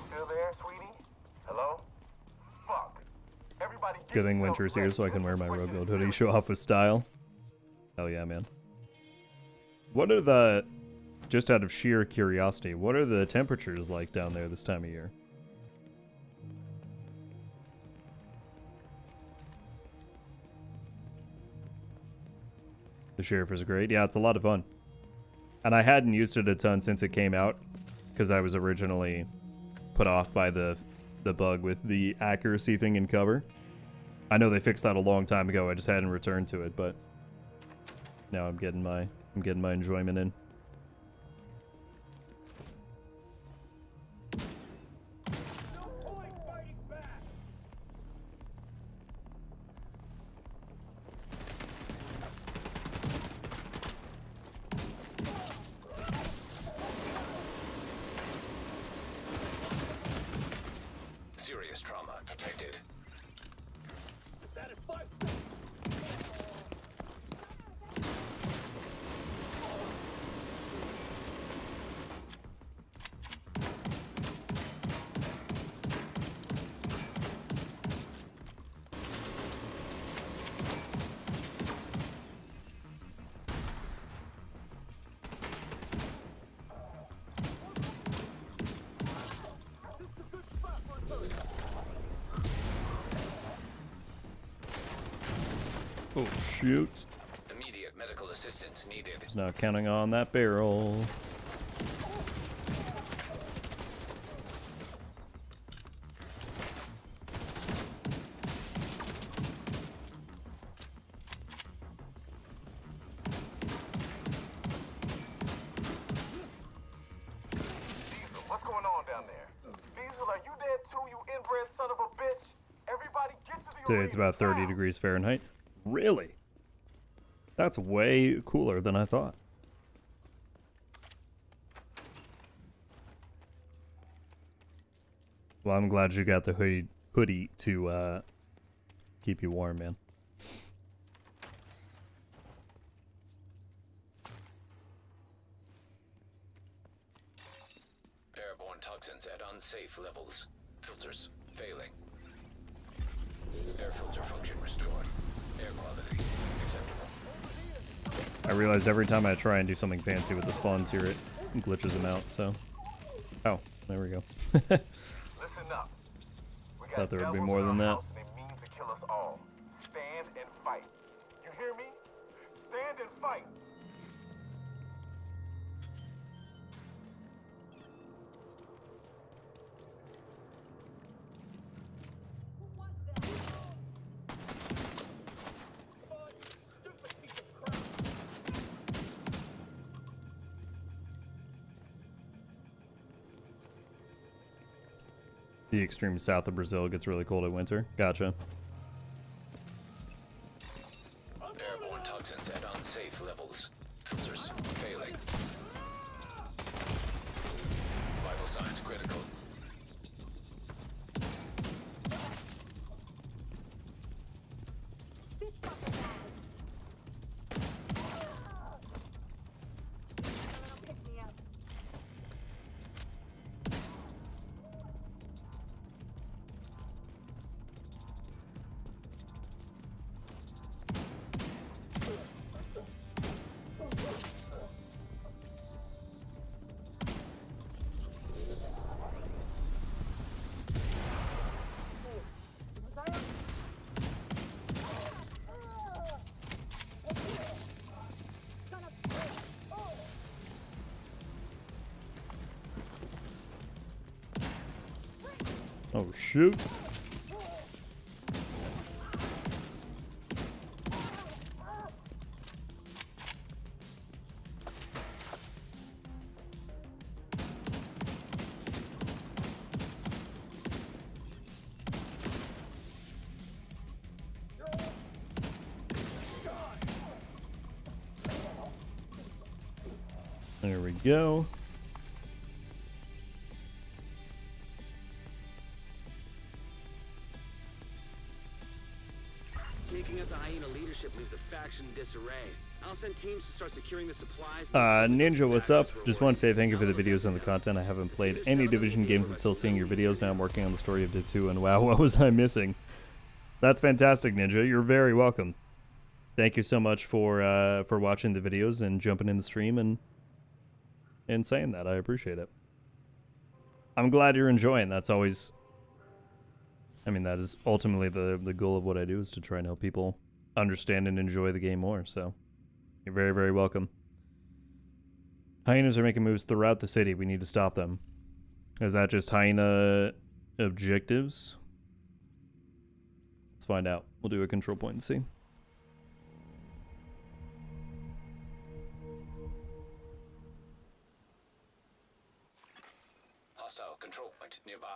Still there, sweetie? Hello? Fuck. Everybody get Good thing yourselves winter's here ready. so I can This wear is my what road you gold hoodie, do. show off with style. Hell yeah, man. What are the, just out of sheer curiosity, what are the temperatures like down there this time of year? The Sheriff is great. Yeah, it's a lot of fun. And I hadn't used it a ton since it came out, because I was originally put off by the bug with the accuracy thing in cover. I know they fixed that a long time ago. I just hadn't returned to it, but now I'm getting my enjoyment in. Serious trauma detected. Oh, shoot. Immediate medical assistance needed. He's not counting on that barrel. Diesel, what's going on down there? Diesel, are you dead too, you inbred son of a bitch? Everybody get to the Dude, it's arena about 30 now. degrees Fahrenheit. Really? That's way cooler than I thought. Well, I'm glad you got the hoodie to keep you warm, man. Airborne toxins at unsafe levels. Filters failing. Air filter function restored. Air quality acceptable. I realize every time I try and do something fancy with the spawns here, it glitches them out, so... Oh, there we go. Listen up. We got Thought there would be devils more in than our that. house and they mean to kill us all. Stand and fight. You hear me? Stand and fight. The extreme south of Brazil gets really cold in winter. Gotcha. Airborne toxins at unsafe levels. Filters failing. Vital signs critical. Oh, shoot. There we go. Taking out the hyena leadership leaves the faction in disarray. I'll send teams to start securing the supplies. Ninja, what's up? Just want to say thank you for the videos and the content. I haven't played any Division games until seeing your videos. Now I'm working on the story of Div 2, and wow, what was I missing? That's fantastic, Ninja. You're very welcome. Thank you so much for watching the videos and jumping in the stream and saying that. I appreciate it. I'm glad you're enjoying. That's always, I mean, that is ultimately the goal of what I do, is to try and help people understand and enjoy the game more. So you're very, very welcome. Hyenas are making moves throughout the city. We need to stop them. Is that just hyena objectives? Let's find out. We'll do a control point and see. Hostile control point nearby.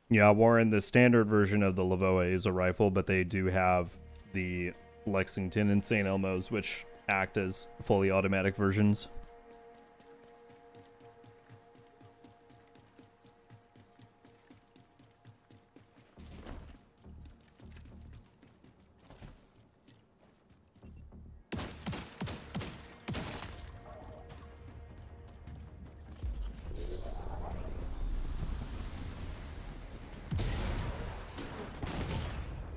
Yeah, Warren, the standard version of the Lavoa is a rifle, but they do have the Lexington and St. Elmo's, which act as fully automatic versions.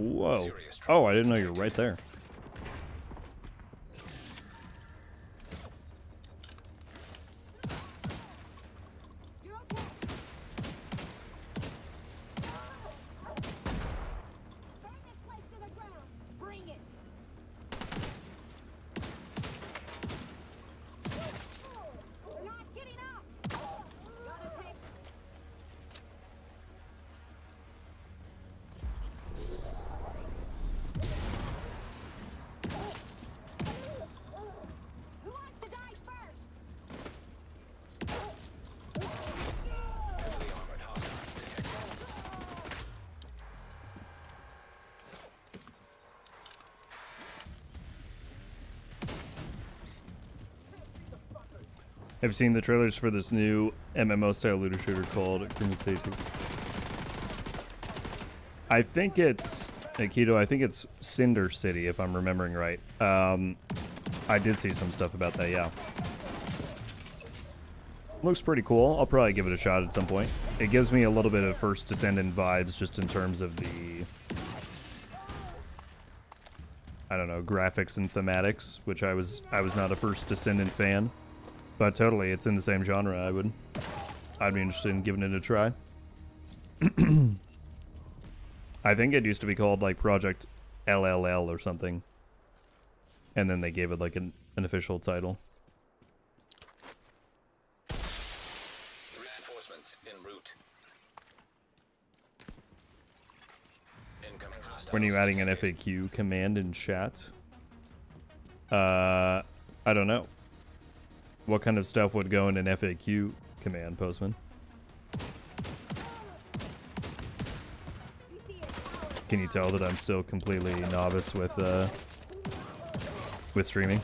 Whoa. Oh, I didn't know you were right there. I've seen the trailers for this new MMO style looter shooter called Green State. I think it's Aikido. I think it's Cinder City, if I'm remembering right. I did see some stuff about that. Yeah, looks pretty cool. I'll probably give it a shot at some point. It gives me a little bit of First Descendant vibes, just in terms of the, I don't know, graphics and thematics, which I was not a First Descendant fan. But totally, it's in the same genre. I'd be interested in giving it a try. I think it used to be called like Project LLL or something, and then they gave it like an official title. Reinforcements en route. Incoming hostiles. When are you adding an FAQ command in chat? I don't know. What kind of stuff would go in an FAQ command, Postman? Can you tell that I'm still completely novice with streaming?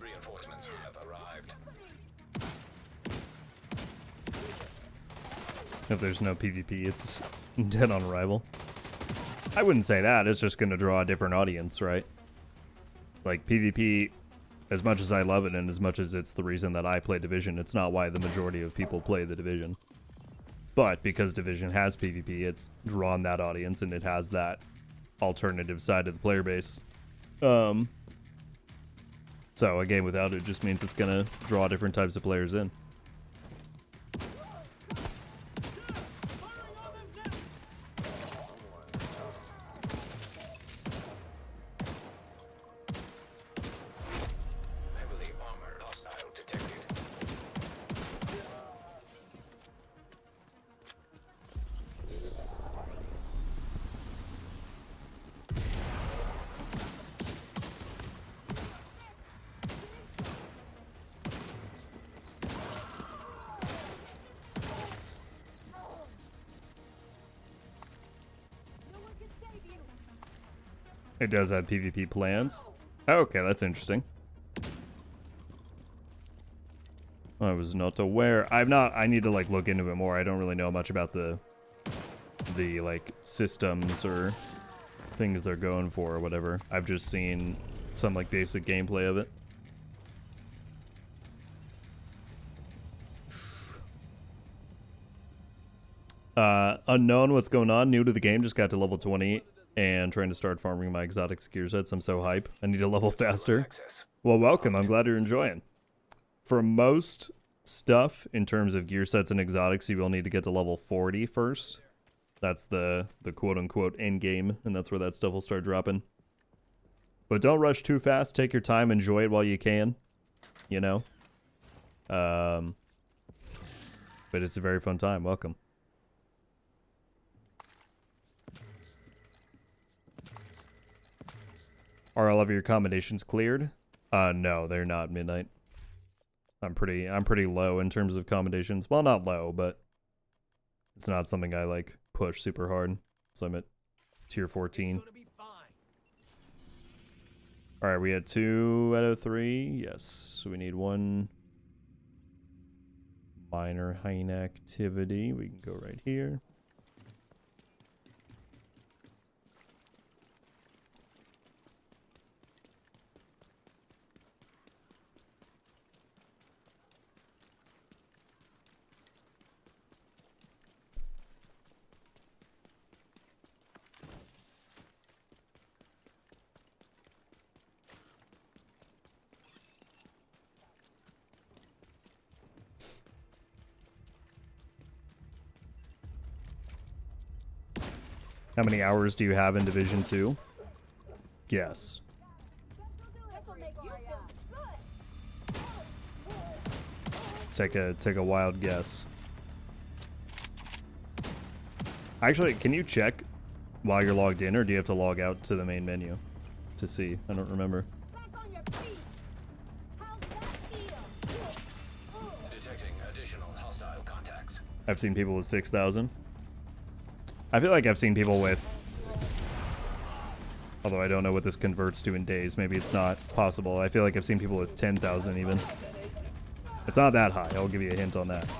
Reinforcements have arrived. If there's no PvP, it's dead on arrival. I wouldn't say that. It's just going to draw a different audience, right? Like PvP, as much as I love it and as much as it's the reason that I play Division, it's not why the majority of people play the Division. But because Division has PvP, it's drawn that audience and it has that alternative side of the player base. So a game without it just means it's gonna draw different types of players in. Heavily armored hostile detected. It does have PvP plans. Okay, that's interesting. I was not aware. I need to like look into it more. I don't really know much about the like systems or things they're going for or whatever. I've just seen some like basic gameplay of it. Unknown, what's going on? New to the game, just got to level 20 and trying to start farming my exotic gear sets. I'm so hype. I need to level faster. Access. Well, welcome. I'm glad you're enjoying. For most stuff, in terms of gear sets and exotics, you will need to get to level 40 first. That's the quote-unquote end game, and that's where that stuff will start dropping. But don't rush too fast. Take your time. Enjoy it while you can. You know? But it's a very fun time. Welcome. Are all of your accommodations cleared? No, they're not midnight. I'm pretty low in terms of accommodations. Well, not low, but it's not something I like push super hard. So I'm at tier 14. All right, we had 2 out of 3. Yes, so we need 1 minor hyena activity. We can go right here. How many hours do you have in Division 2? Guess. Take a wild guess. Actually, can you check while you're logged in, or do you have to log out to the main menu to see? I don't remember. Detecting additional hostile contacts. I've seen people with 6,000. I feel like I've seen people with, although I don't know what this converts to in days. Maybe it's not possible. I feel like I've seen people with 10,000 even. It's not that high. I'll give you a hint on that.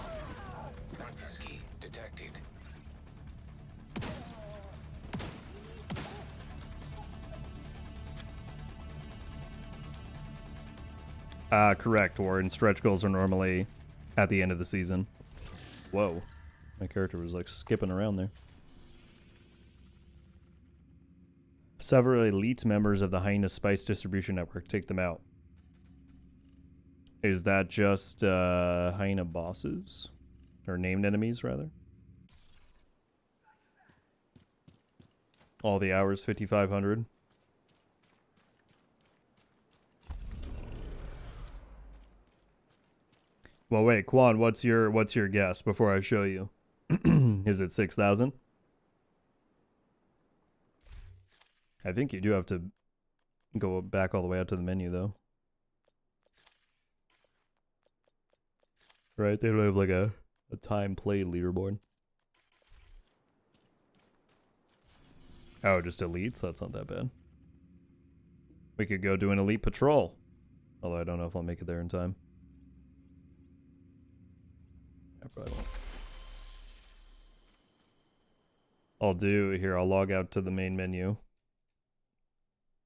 Access key detected. Correct. Warren. Stretch goals are normally at the end of the season. Whoa. My character was like skipping around there. Several elite members of the Hyena Spice Distribution Network. Take them out. Is that just Hyena bosses? Or named enemies, rather? All the hours, 5,500. Well, wait, Quan, what's your guess before I show you? Is it 6,000? I think you do have to go back all the way out to the menu, though. Right? They don't have like a time played leaderboard. Oh, just elites? That's not that bad. We could go do an elite patrol. Although I don't know if I'll make it there in time. I probably won't. I'll log out to the main menu.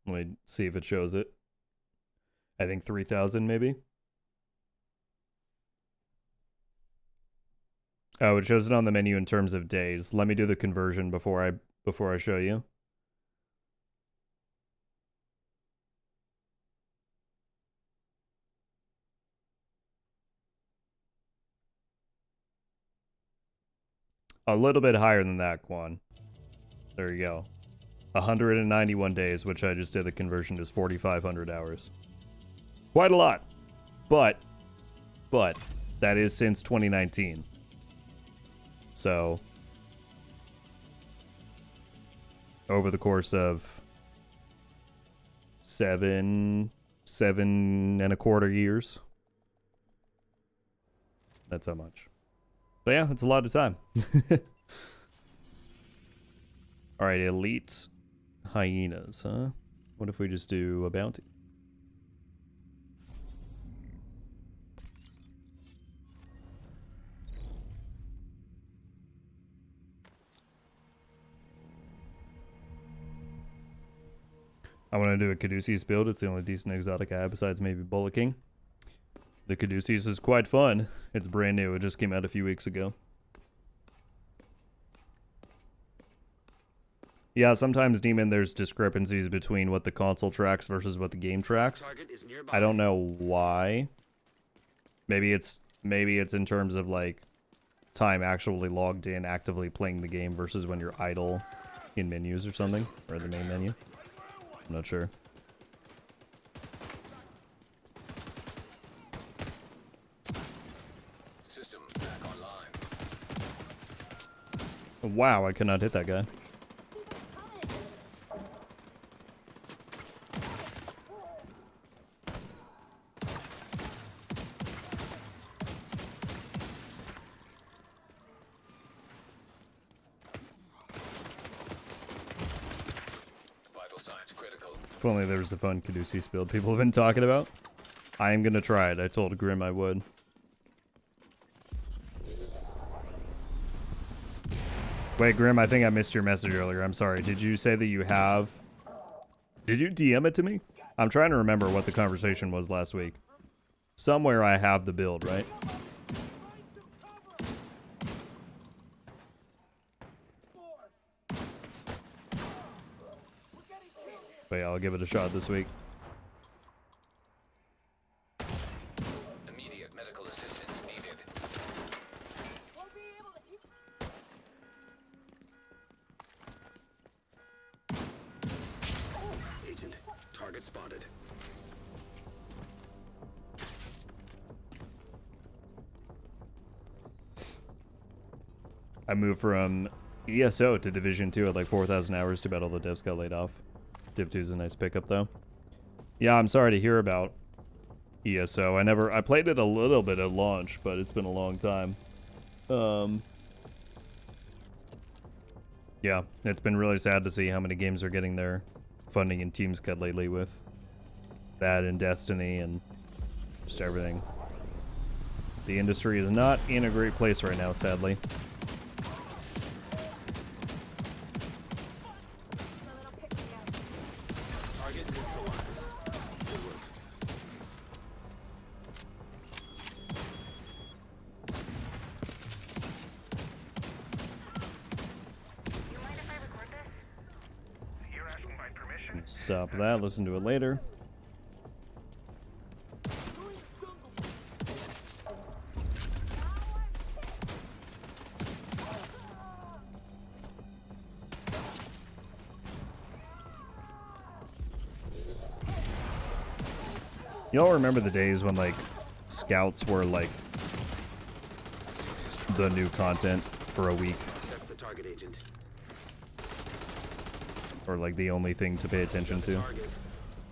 Let me see if it shows it. I think 3,000 maybe. Oh, it shows it on the menu in terms of days. Let me do the conversion before I show you. A little bit higher than that, Quan. There you go. 191 days, which I just did the conversion, is 4,500 hours. Quite a lot. But that is since 2019. So over the course of seven and a quarter years. That's how much. But yeah, it's a lot of time. All right, elite hyenas, huh? What if we just do a bounty? I want to do a Caduceus build. It's the only decent exotic I have besides maybe Bullocking. The Caduceus is quite fun. It's brand new. It just came out a few weeks ago. Yeah, sometimes, Demon, there's discrepancies between what the console tracks versus what the game tracks. I don't know why. Maybe it's in terms of like time actually logged in, actively playing the game versus when you're idle in menus or something, or the main menu. I'm not sure. System back online. Wow, I could not hit that guy. Vital signs critical. If only there was a fun Caduceus build people have been talking about. I am gonna try it. I told Grim I would. Wait, Grim, I think I missed your message earlier. I'm sorry. Did you say that you have... Did you DM it to me? I'm trying to remember what the conversation was last week. Somewhere I have the build, right? But yeah, I'll give it a shot this week. Immediate medical assistance needed. Agent, target spotted. I moved from ESO to Division 2 at like 4,000 hours. Too bad all the devs got laid off. Div 2 is a nice pickup though. Yeah, I'm sorry to hear about ESO. I played it a little bit at launch, but it's been a long time. Yeah, it's been really sad to see how many games are getting their funding and teams cut lately with that and Destiny and just everything. The industry is not in a great place right now, sadly. Target neutralized. Good work. You mind if I record this? You're asking my permission? Stop that, listen to it later. Y'all remember the days when like scouts were like the new content for a week, That's the target, agent. or like the only thing to pay attention to? Target.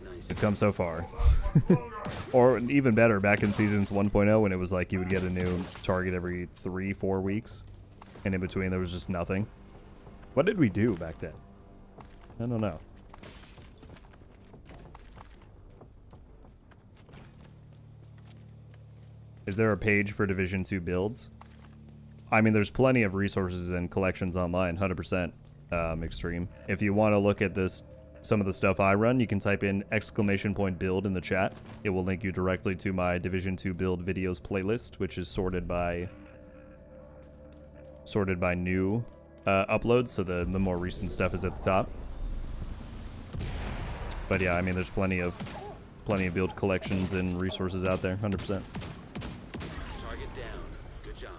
Nice. We've come so far. Or even better, back in seasons 1.0 when it was like you would get a new target every 3-4 weeks, and in between there was just nothing. What did we do back then? I don't know. Is there a page for Division 2 builds? I mean, there's plenty of resources and collections online, 100%, Extreme. If you want to look at this some of the stuff I run, you can type in !build in the chat. It will link you directly to my Division 2 build videos playlist, which is sorted by new uploads, so the more recent stuff is at the top. But yeah, I mean, there's plenty of build collections and resources out there, 100%. Target down. Good job.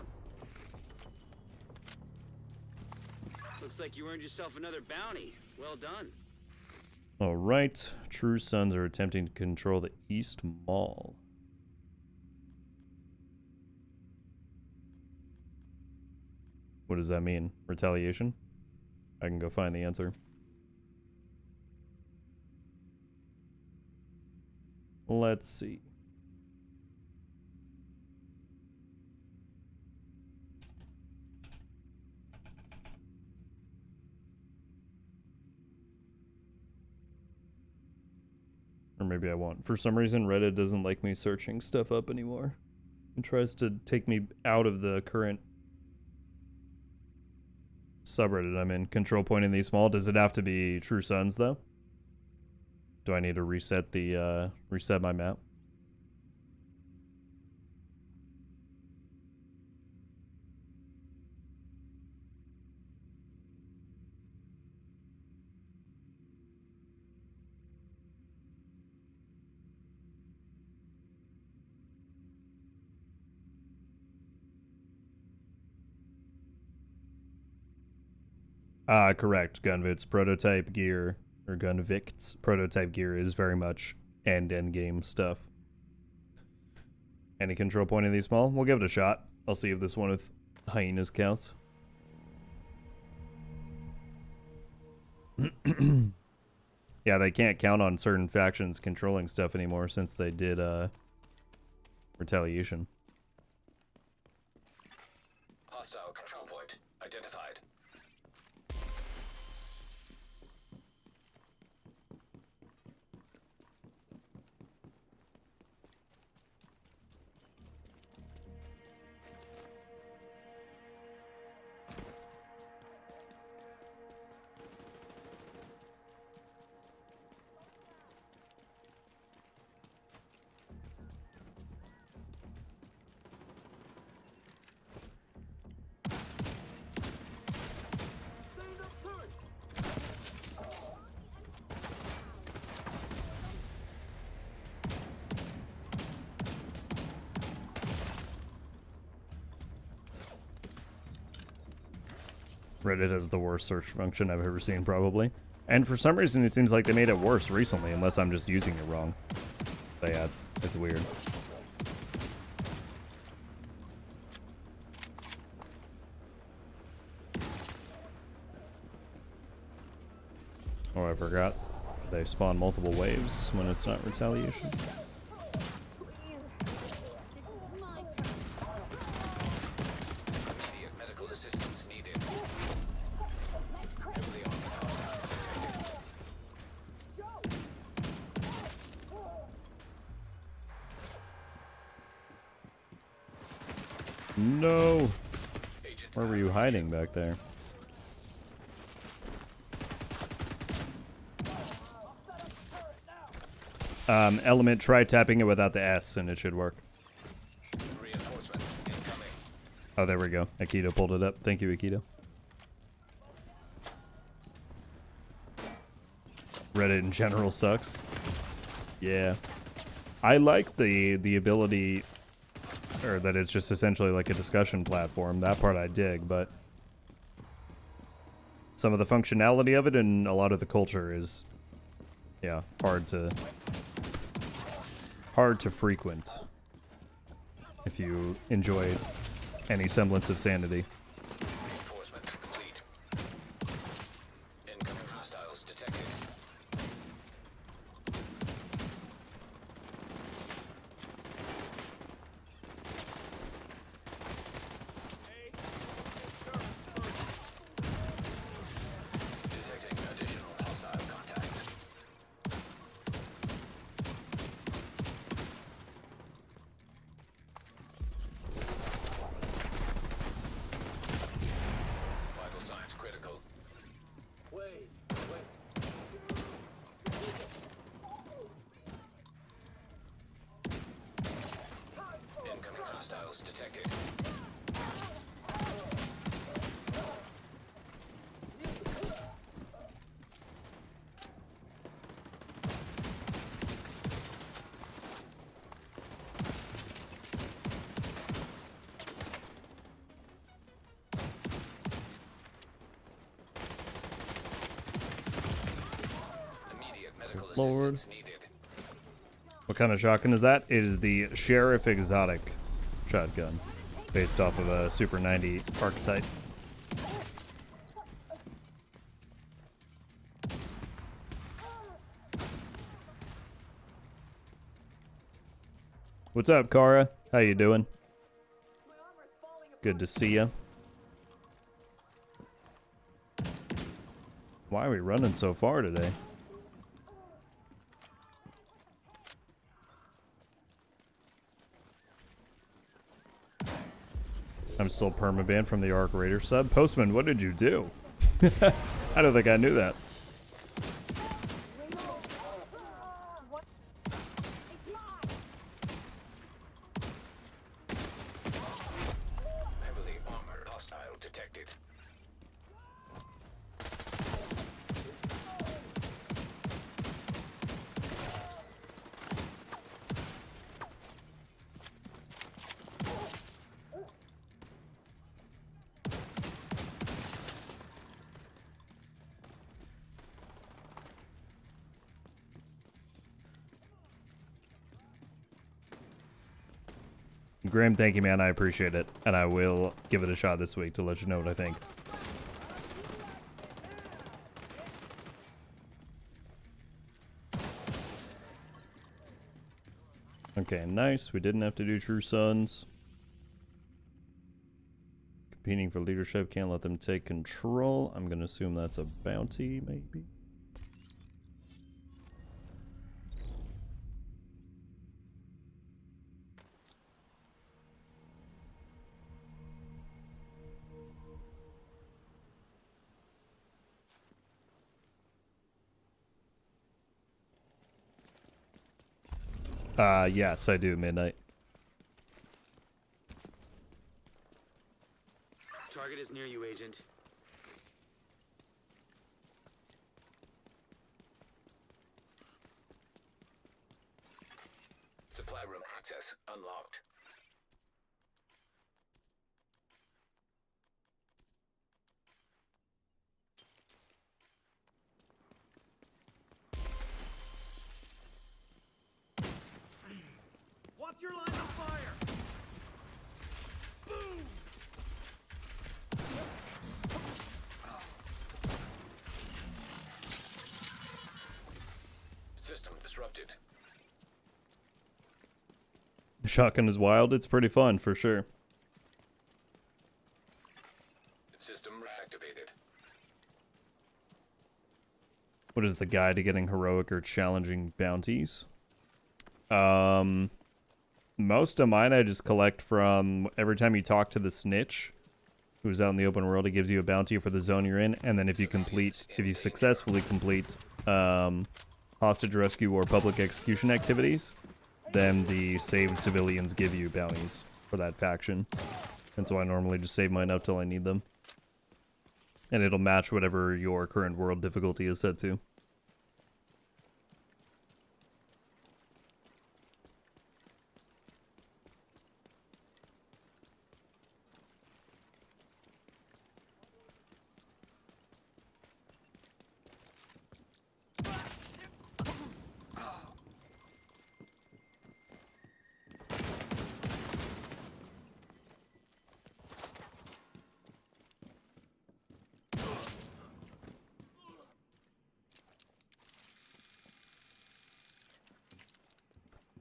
Looks like you earned yourself another bounty. Well done. All right, True Sons are attempting to control the East Mall. What does that mean? Retaliation? I can go find the answer. Let's see. Or maybe I won't. For some reason, Reddit doesn't like me searching stuff up anymore. It tries to take me out of the current subreddit I'm in. Control point in the small. Does it have to be True Sons, though? Do I need to reset the, reset my map? Correct. Gunvict's prototype gear, or Gunvict's prototype gear is very much end game stuff. Any control point in these small? We'll give it a shot. I'll see if this one with hyenas counts. Yeah, they can't count on certain factions controlling stuff anymore since they did retaliation. Hostile control point identified. Reddit has the worst search function I've ever seen, probably. And for some reason, it seems like they made it worse recently, unless I'm just using it wrong. But yeah, it's weird. Oh, I forgot. They spawn multiple waves when it's not retaliation. Immediate medical assistance needed. Heavily armored hostile detected. No! Agent Where were you hiding back there? Element, try tapping it without the S and it should work. Reinforcements incoming. Oh, there we go. Akito pulled it up. Thank you, Akito. Reddit in general sucks. Yeah. I like the ability, or that it's just essentially like a discussion platform. That part I dig, but some of the functionality of it and a lot of the culture is, yeah, hard to frequent if you enjoy any semblance of sanity. Reinforcement complete. Incoming hostiles detected. Detecting additional hostile contacts. Hostiles detected. Immediate medical Lord. assistance needed. What kind of shotgun is that? It is the Sheriff Exotic shotgun, based off of a Super 90 archetype. What's up, Kara? How you doing? Good to see you. Why are we running so far today? I'm still permabanned from the Arc Raider sub. Postman, what did you do? I don't think I knew that. Heavily armored hostile detected. Graham, thank you, man. I appreciate it. And I will give it a shot this week to let you know what I think. Okay, nice. We didn't have to do True Sons. Competing for leadership. Can't let them take control. I'm going to assume that's a bounty, maybe. Yes, I do, Midnight. Target is near you, Agent. Supply room access unlocked. Watch your line of fire! System disrupted. Shotgun is wild. It's pretty fun, for sure. System reactivated. What is the guide to getting heroic or challenging bounties? Most of mine I just collect from every time you talk to the snitch who's out in the open world. It gives you a bounty for the zone you're in, and then if you successfully complete hostage rescue or public execution activities, then the saved civilians give you bounties for that faction. And so I normally just save mine up till I need them. And it'll match whatever your current world difficulty is set to.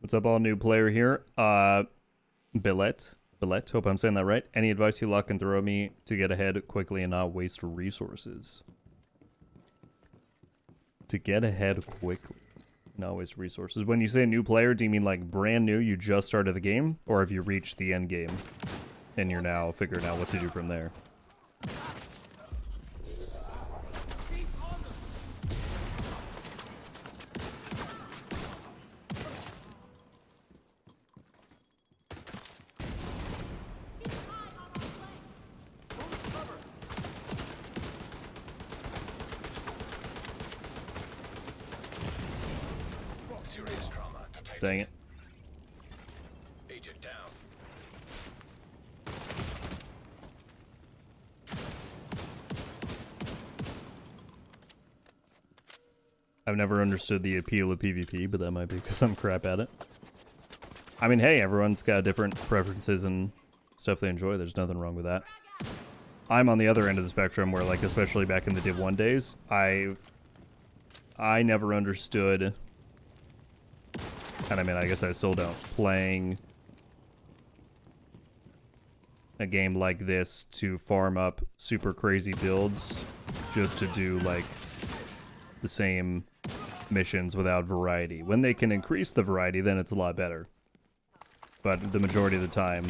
What's up, all new player here? Billet, hope I'm saying that right. Any advice you luck can throw me to get ahead quickly and not waste resources? To get ahead quickly, not waste resources. When you say new player, do you mean like brand new, you just started the game? Or have you reached the end game and you're now figuring out what to do from there? Dang it. Agent down. I've never understood the appeal of PvP, but that might be because I'm crap at it. I mean, hey, everyone's got different preferences and stuff they enjoy. There's nothing wrong with that. I'm on the other end of the spectrum where, like, especially back in the Div 1 days, I never understood, and I mean, I guess I still don't, playing a game like this to farm up super crazy builds just to do, like, the same missions without variety. When they can increase the variety, then it's a lot better. But the majority of the time,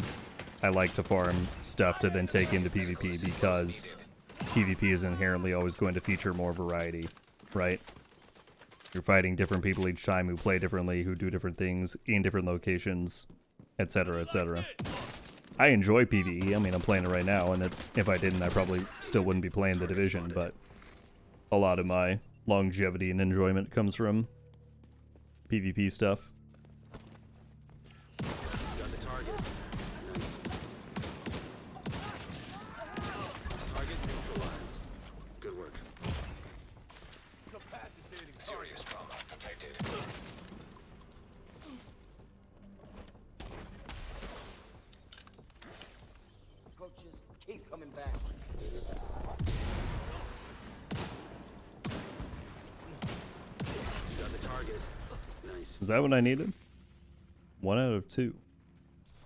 I like to farm stuff to then take into PvP because PvP is inherently always going to feature more variety, right? You're fighting different people each time who play differently, who do different things in different locations, etc., etc. I enjoy PvE. I mean, I'm playing it right now, and it's, if I didn't, I probably still wouldn't be playing the Division, but a lot of my longevity and enjoyment comes from PvP stuff. Got the target. Nice. Target neutralized. Good work. Serious trauma detected. Approaches keep coming back. Got the target. Nice. Is that what I needed? 1 out of 2.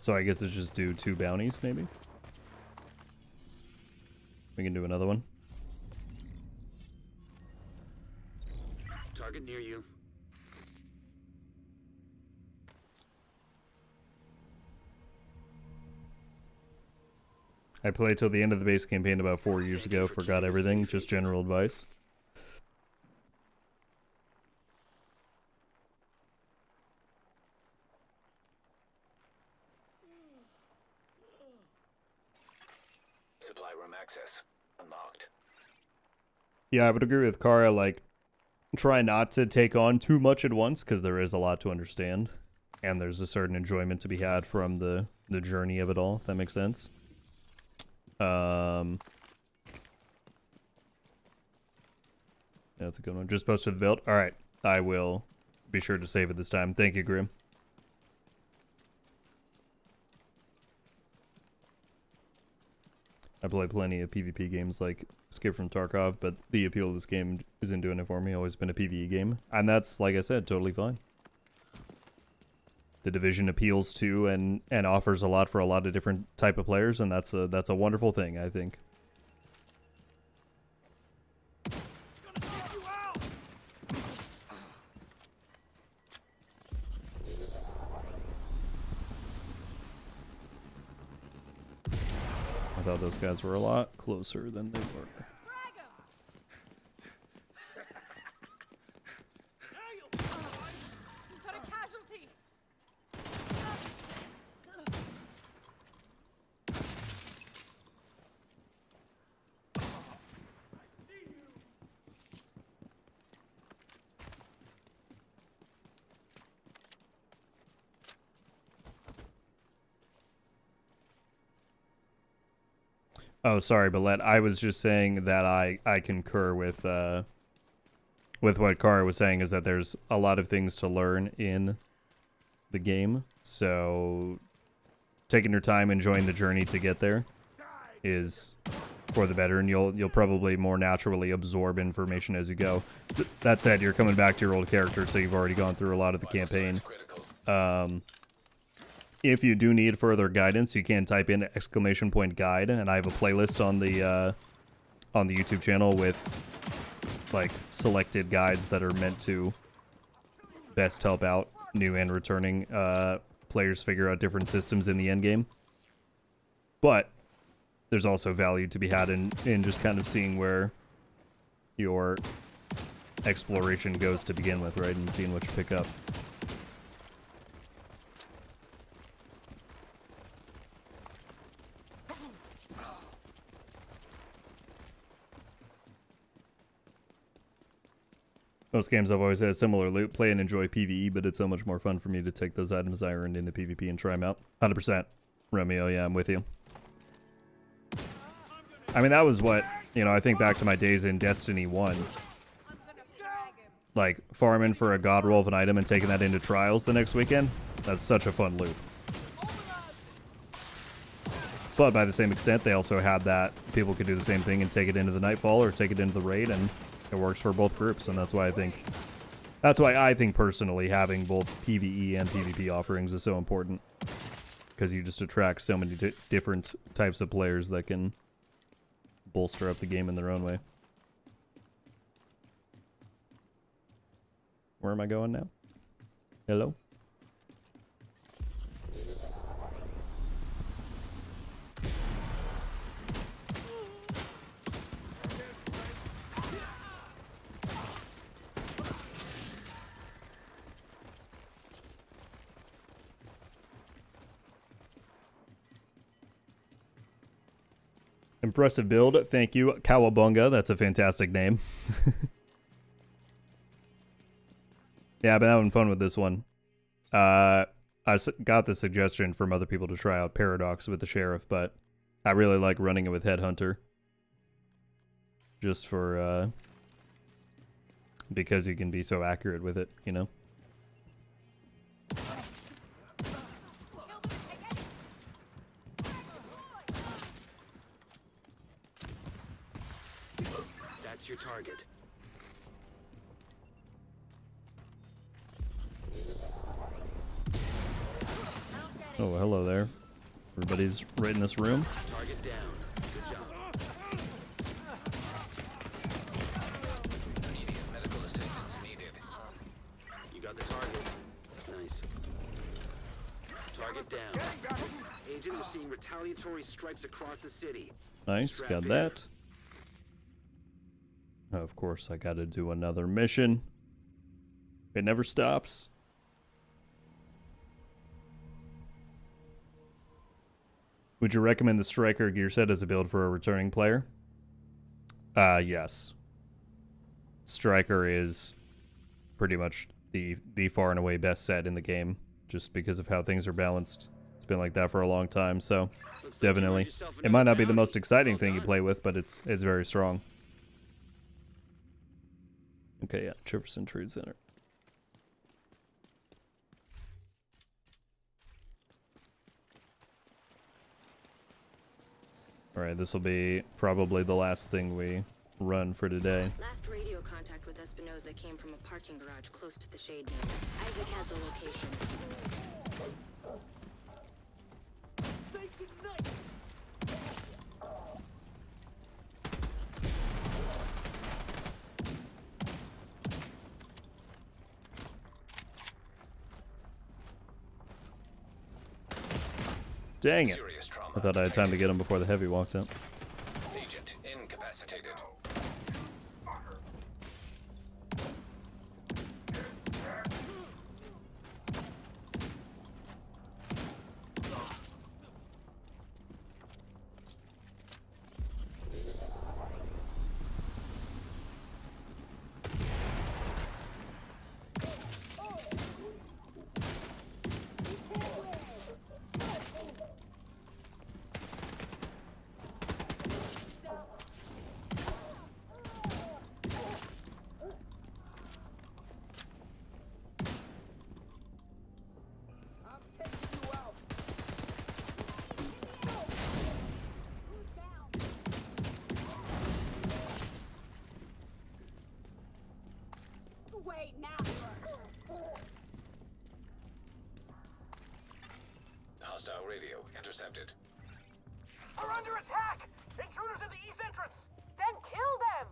So I guess it's just do 2 bounties, maybe? We can do another one. Target near you. I played till the end of the base campaign about 4 years ago, forgot everything, just general advice. Supply room access unlocked. Yeah, I would agree with Kara, like, try not to take on too much at once, because there is a lot to understand, and there's a certain enjoyment to be had from the journey of it all, if that makes sense. Yeah, that's a good one. Just posted the build. Alright, I will be sure to save it this time. Thank you, Grim. I play plenty of PvP games like Skip from Tarkov, but the appeal of this game isn't doing it for me. Always been a PvE game. And that's, like I said, totally fine. The Division appeals to and offers a lot for a lot of different type of players, and that's a wonderful thing, I think. I thought those guys were a lot closer than they were. We've got a casualty. Oh, sorry, Balette. I was just saying that I concur with what Kara was saying, is that there's a lot of things to learn in the game. So taking your time, enjoying the journey to get there is for the better, and you'll probably more naturally absorb information as you go. That said, you're coming back to your old character, so you've already gone through a lot of the campaign. If you do need further guidance, you can type in !guide, and I have a playlist on the YouTube channel with like selected guides that are meant to best help out new and returning players figure out different systems in the end game. But there's also value to be had in just kind of seeing where your exploration goes to begin with, right, and seeing what you pick up. Most games I've always had similar loot. Play and enjoy PvE, but it's so much more fun for me to take those items I earned into PvP and try them out. 100%. Romeo, yeah, I'm with you. I mean, that was what, you know, I think back to my days in Destiny 1. Like, farming for a god roll of an item and taking that into trials the next weekend. That's such a fun loop. But by the same extent, they also had that people could do the same thing and take it into the Nightfall or take it into the raid, and it works for both groups. And that's why I think personally having both PvE and PvP offerings is so important, because you just attract so many different types of players that can bolster up the game in their own way. Where am I going now? Hello? Impressive build. Thank you, Kawabunga. That's a fantastic name. Yeah, I've been having fun with this one. I got the suggestion from other people to try out Paradox with the Sheriff, but I really like running it with Headhunter. Just for, because you can be so accurate with it, you know? That's your target. Oh, hello there. Everybody's right in this room. Target down. Good job. Immediate medical assistance needed. You got the target. Nice. Target down. Agent, we're seeing retaliatory strikes across the city. Nice, Strap got in. that. Of course, I gotta do another mission. It never stops. Would you recommend the Striker gear set as a build for a returning player? Yes. Striker is pretty much the far and away best set in the game, just because of how things are balanced. It's been like that for a long time, so Looks like you earned definitely. yourself It might another not be the most bounty. exciting Well thing you done. play with, but it's very strong. Okay, yeah, Jefferson Trade Center. Alright, this will be probably the last thing we run for today. Last radio contact with Espinosa came from a parking garage close to the shade mill. Isaac has the location. Dang it. Serious trauma. I thought I had time to get him before the heavy walked up. Agent incapacitated. Wait, now. Hostile radio intercepted. We're under attack! Intruders in the east entrance! Then kill them!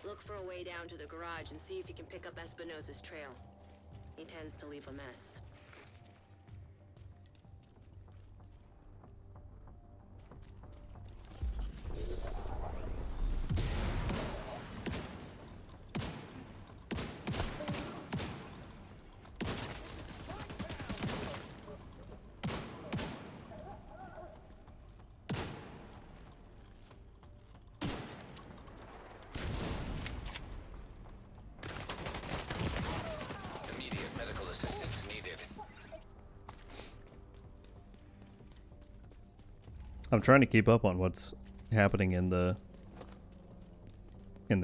Look for a way down to the garage and see if you can pick up Espinosa's trail. He tends to leave a mess. I'm trying to keep up on what's happening in the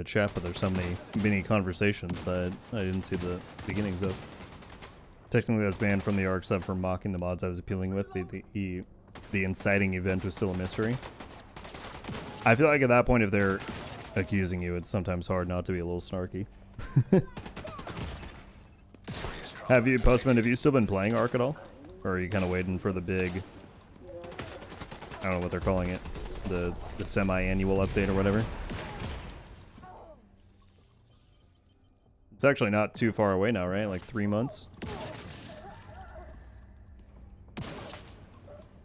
chat, but there's so many mini conversations that I didn't see the beginnings of. Technically, I was banned from the ARC sub for mocking the mods I was appealing with. The inciting event was still a mystery. I feel like at that point, if they're accusing you, it's sometimes hard not to be a little snarky. Have you, Postman, have you still been playing ARC at all? Or are you kind of waiting for the big, I don't know what they're calling it, the semi-annual update or whatever? It's actually not too far away now, right? Like 3 months?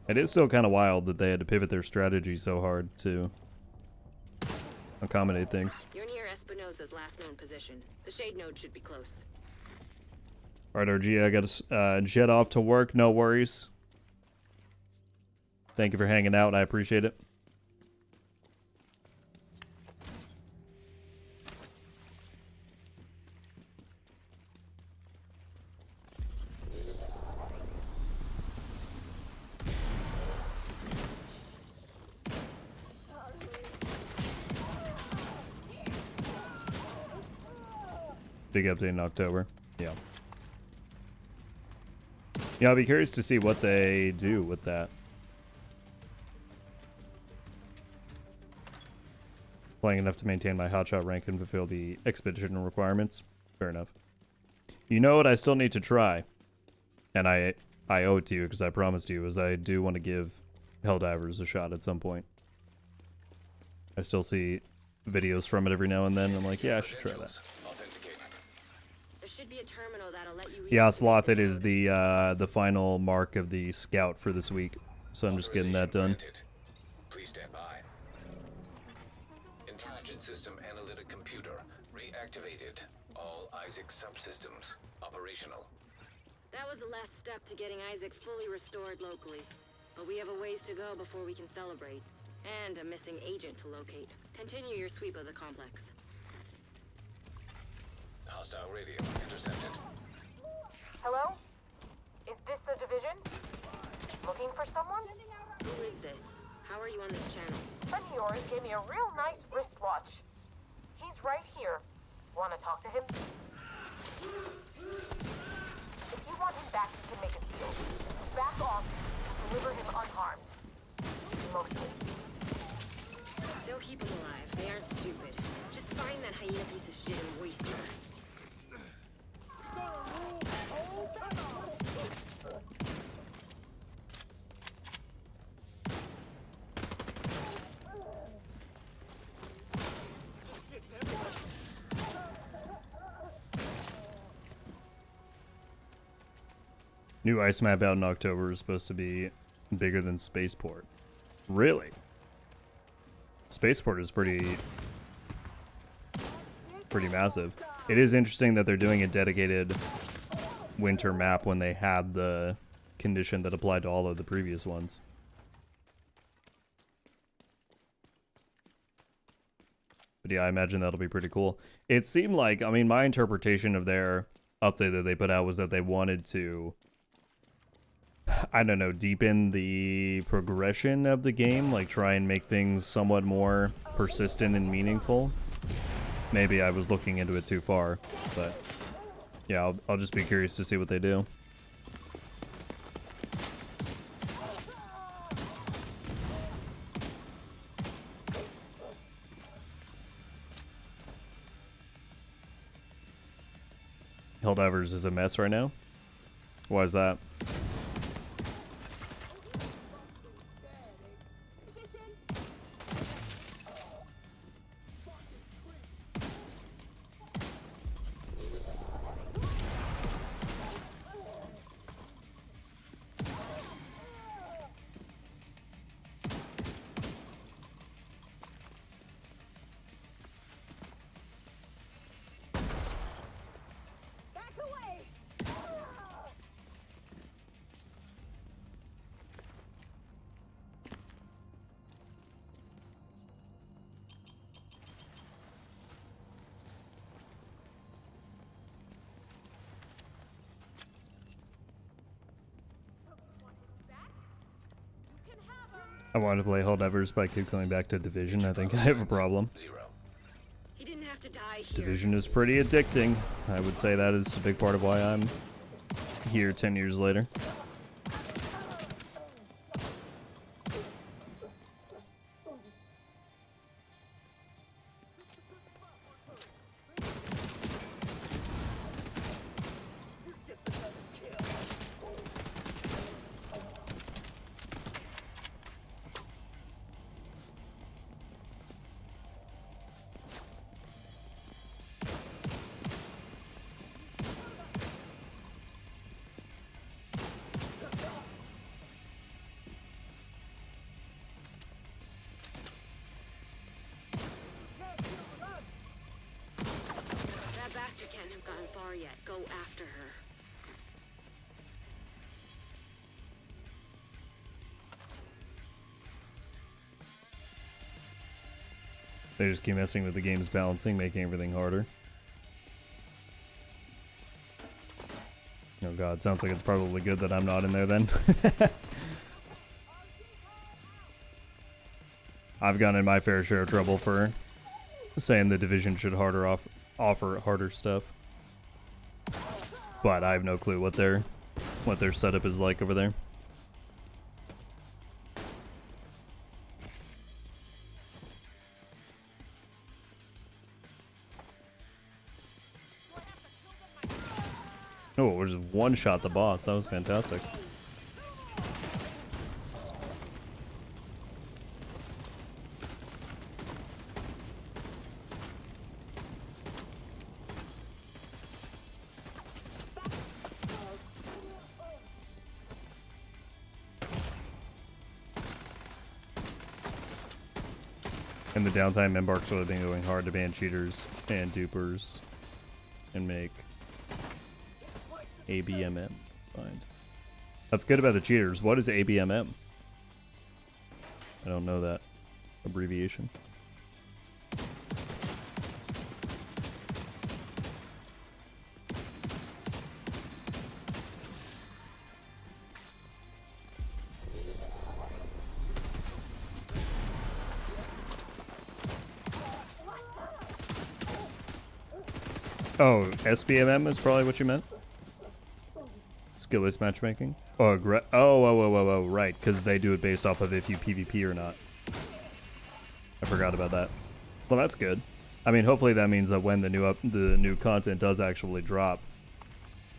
It is still kind of wild that they had to pivot their strategy so hard to accommodate things. You're near Espinosa's last known position. The shade node should be close. Alright, RG, I gotta jet off to work. No worries. Thank you for hanging out. I appreciate it. Big update in October. Yeah. Yeah, I'll be curious to see what they do with that. Playing enough to maintain my hotshot rank and fulfill the expedition requirements. Fair enough. You know what I still need to try? And I owe it to you because I promised you, is I do want to give Helldivers a shot at some point. I still see videos from it every now and then. And I'm like, yeah, I should try that. There should be a terminal that'll let you Yeah, Sloth, it is the final mark of the scout for this week. So I'm just getting that done. Please stand by. Intelligent system analytic computer reactivated. All Isaac subsystems operational. That was the last step to getting Isaac fully restored locally. But we have a ways to go before we can celebrate. And a missing agent to locate. Continue your sweep of the complex. Hostile radio intercepted. Hello? Is this the division? Looking for someone? Who is this? How are you on this channel? Friend of yours gave me a real nice wristwatch. He's right here. Want to talk to him? If you want him back, you can make a deal. Back off. Deliver him unharmed. Mostly. They'll keep him alive. They aren't stupid. Just find that hyena piece of shit and waste her. New ice map out in October is supposed to be bigger than Spaceport. Really? Spaceport is pretty massive. It is interesting that they're doing a dedicated winter map when they had the condition that applied to all of the previous ones. But yeah, I imagine that'll be pretty cool. It seemed like, I mean, my interpretation of their update that they put out was that they wanted to, I don't know, deepen the progression of the game, like try and make things somewhat more persistent and meaningful. Maybe I was looking into it too far, but yeah, I'll just be curious to see what they do. Helldivers is a mess right now? Why is that? I want to play Holdevers, but I keep going back to Division. I think I have a problem. 0. He didn't have to die here. Division is pretty addicting. I would say that is a big part of why I'm here 10 years later. That bastard can't have gotten far yet. Go after her. They just keep messing with the game's balancing, making everything harder. Oh god, sounds like it's probably good that I'm not in there then. I've gotten in my fair share of trouble for saying the Division should offer harder stuff. But I have no clue what their setup is like over there. Oh, we just one-shot the boss. That was fantastic. In the downtime, Embark's really been going hard to ban cheaters and dupers and make ABMM. Find. That's good about the cheaters. What is ABMM? I don't know that abbreviation. Oh, SBMM is probably what you meant? Skill-based matchmaking? Oh, right, because they do it based off of if you PvP or not. I forgot about that. Well, that's good. I mean, hopefully that means that when the new content does actually drop,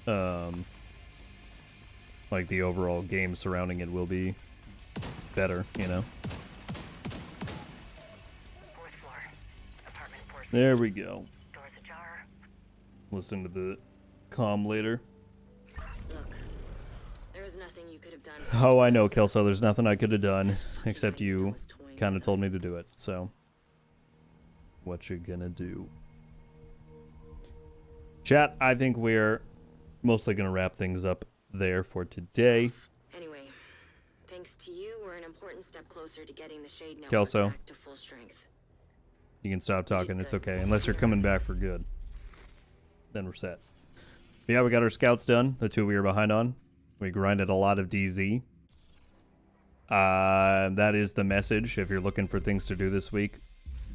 like the overall game surrounding it will be better, you know? Fourth floor. Apartment 4. There we go. Doors ajar. Listen to the comm later. Look, there was nothing you could have done. Oh, I know, Kelso. There's nothing I could have done, except you kind of told me to do it, so... What you gonna do? Chat, I think we're mostly gonna wrap things up there for today. Anyway, thanks to you, we're an important step closer to getting the Shade Network Kelso. back to full strength. You can stop talking, it's okay. Unless you're coming back for good. Then we're set. But yeah, we got our scouts done, the two we were behind on. We grinded a lot of DZ. That is the message if you're looking for things to do this week.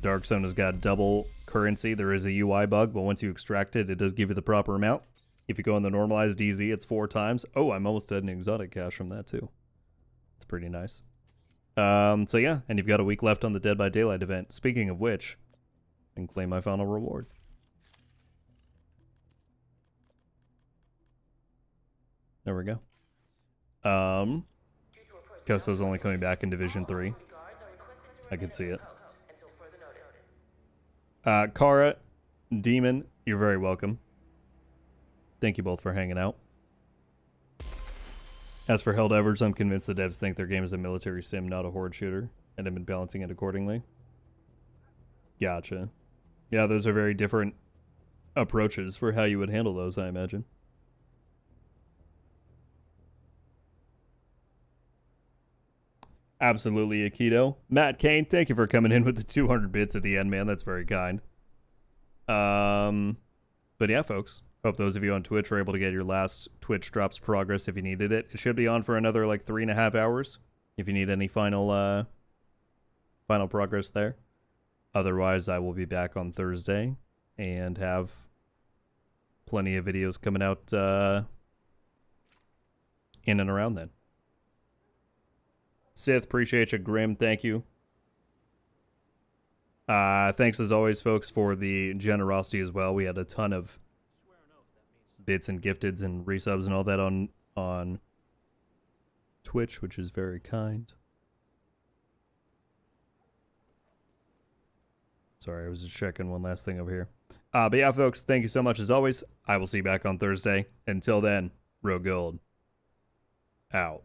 Dark Zone has got double currency. There is a UI bug, but once you extract it, it does give you the proper amount. If you go in the normalized DZ, it's 4 times. Oh, I'm almost at an exotic cache from that too. It's pretty nice. So yeah, and you've got a week left on the Dead by Daylight event. Speaking of which, I can claim my final reward. There we go. Kelso's only coming back in Division 3. I can see it. Kara, Demon, you're very welcome. Thank you both for hanging out. As for Helldivers, I'm convinced the devs think their game is a military sim, not a horde shooter, and have been balancing it accordingly. Gotcha. Yeah, those are very different approaches for how you would handle those, I imagine. Absolutely, Aikido. Matt Kane, thank you for coming in with the 200 bits at the end, man. That's very kind. But yeah, folks. Hope those of you on Twitch were able to get your last Twitch drops progress if you needed it. It should be on for another like 3.5 hours. if you need any final progress there. Otherwise, I will be back on Thursday and have plenty of videos coming out in and around then. Sith, appreciate you. Grim, thank you. Thanks as always, folks, for the generosity as well. We had a ton of bits and gifteds and resubs and all that on Twitch, which is very kind. Sorry, I was just checking one last thing over here. But yeah, folks, thank you so much as always. I will see you back on Thursday. Until then, Real Gold out.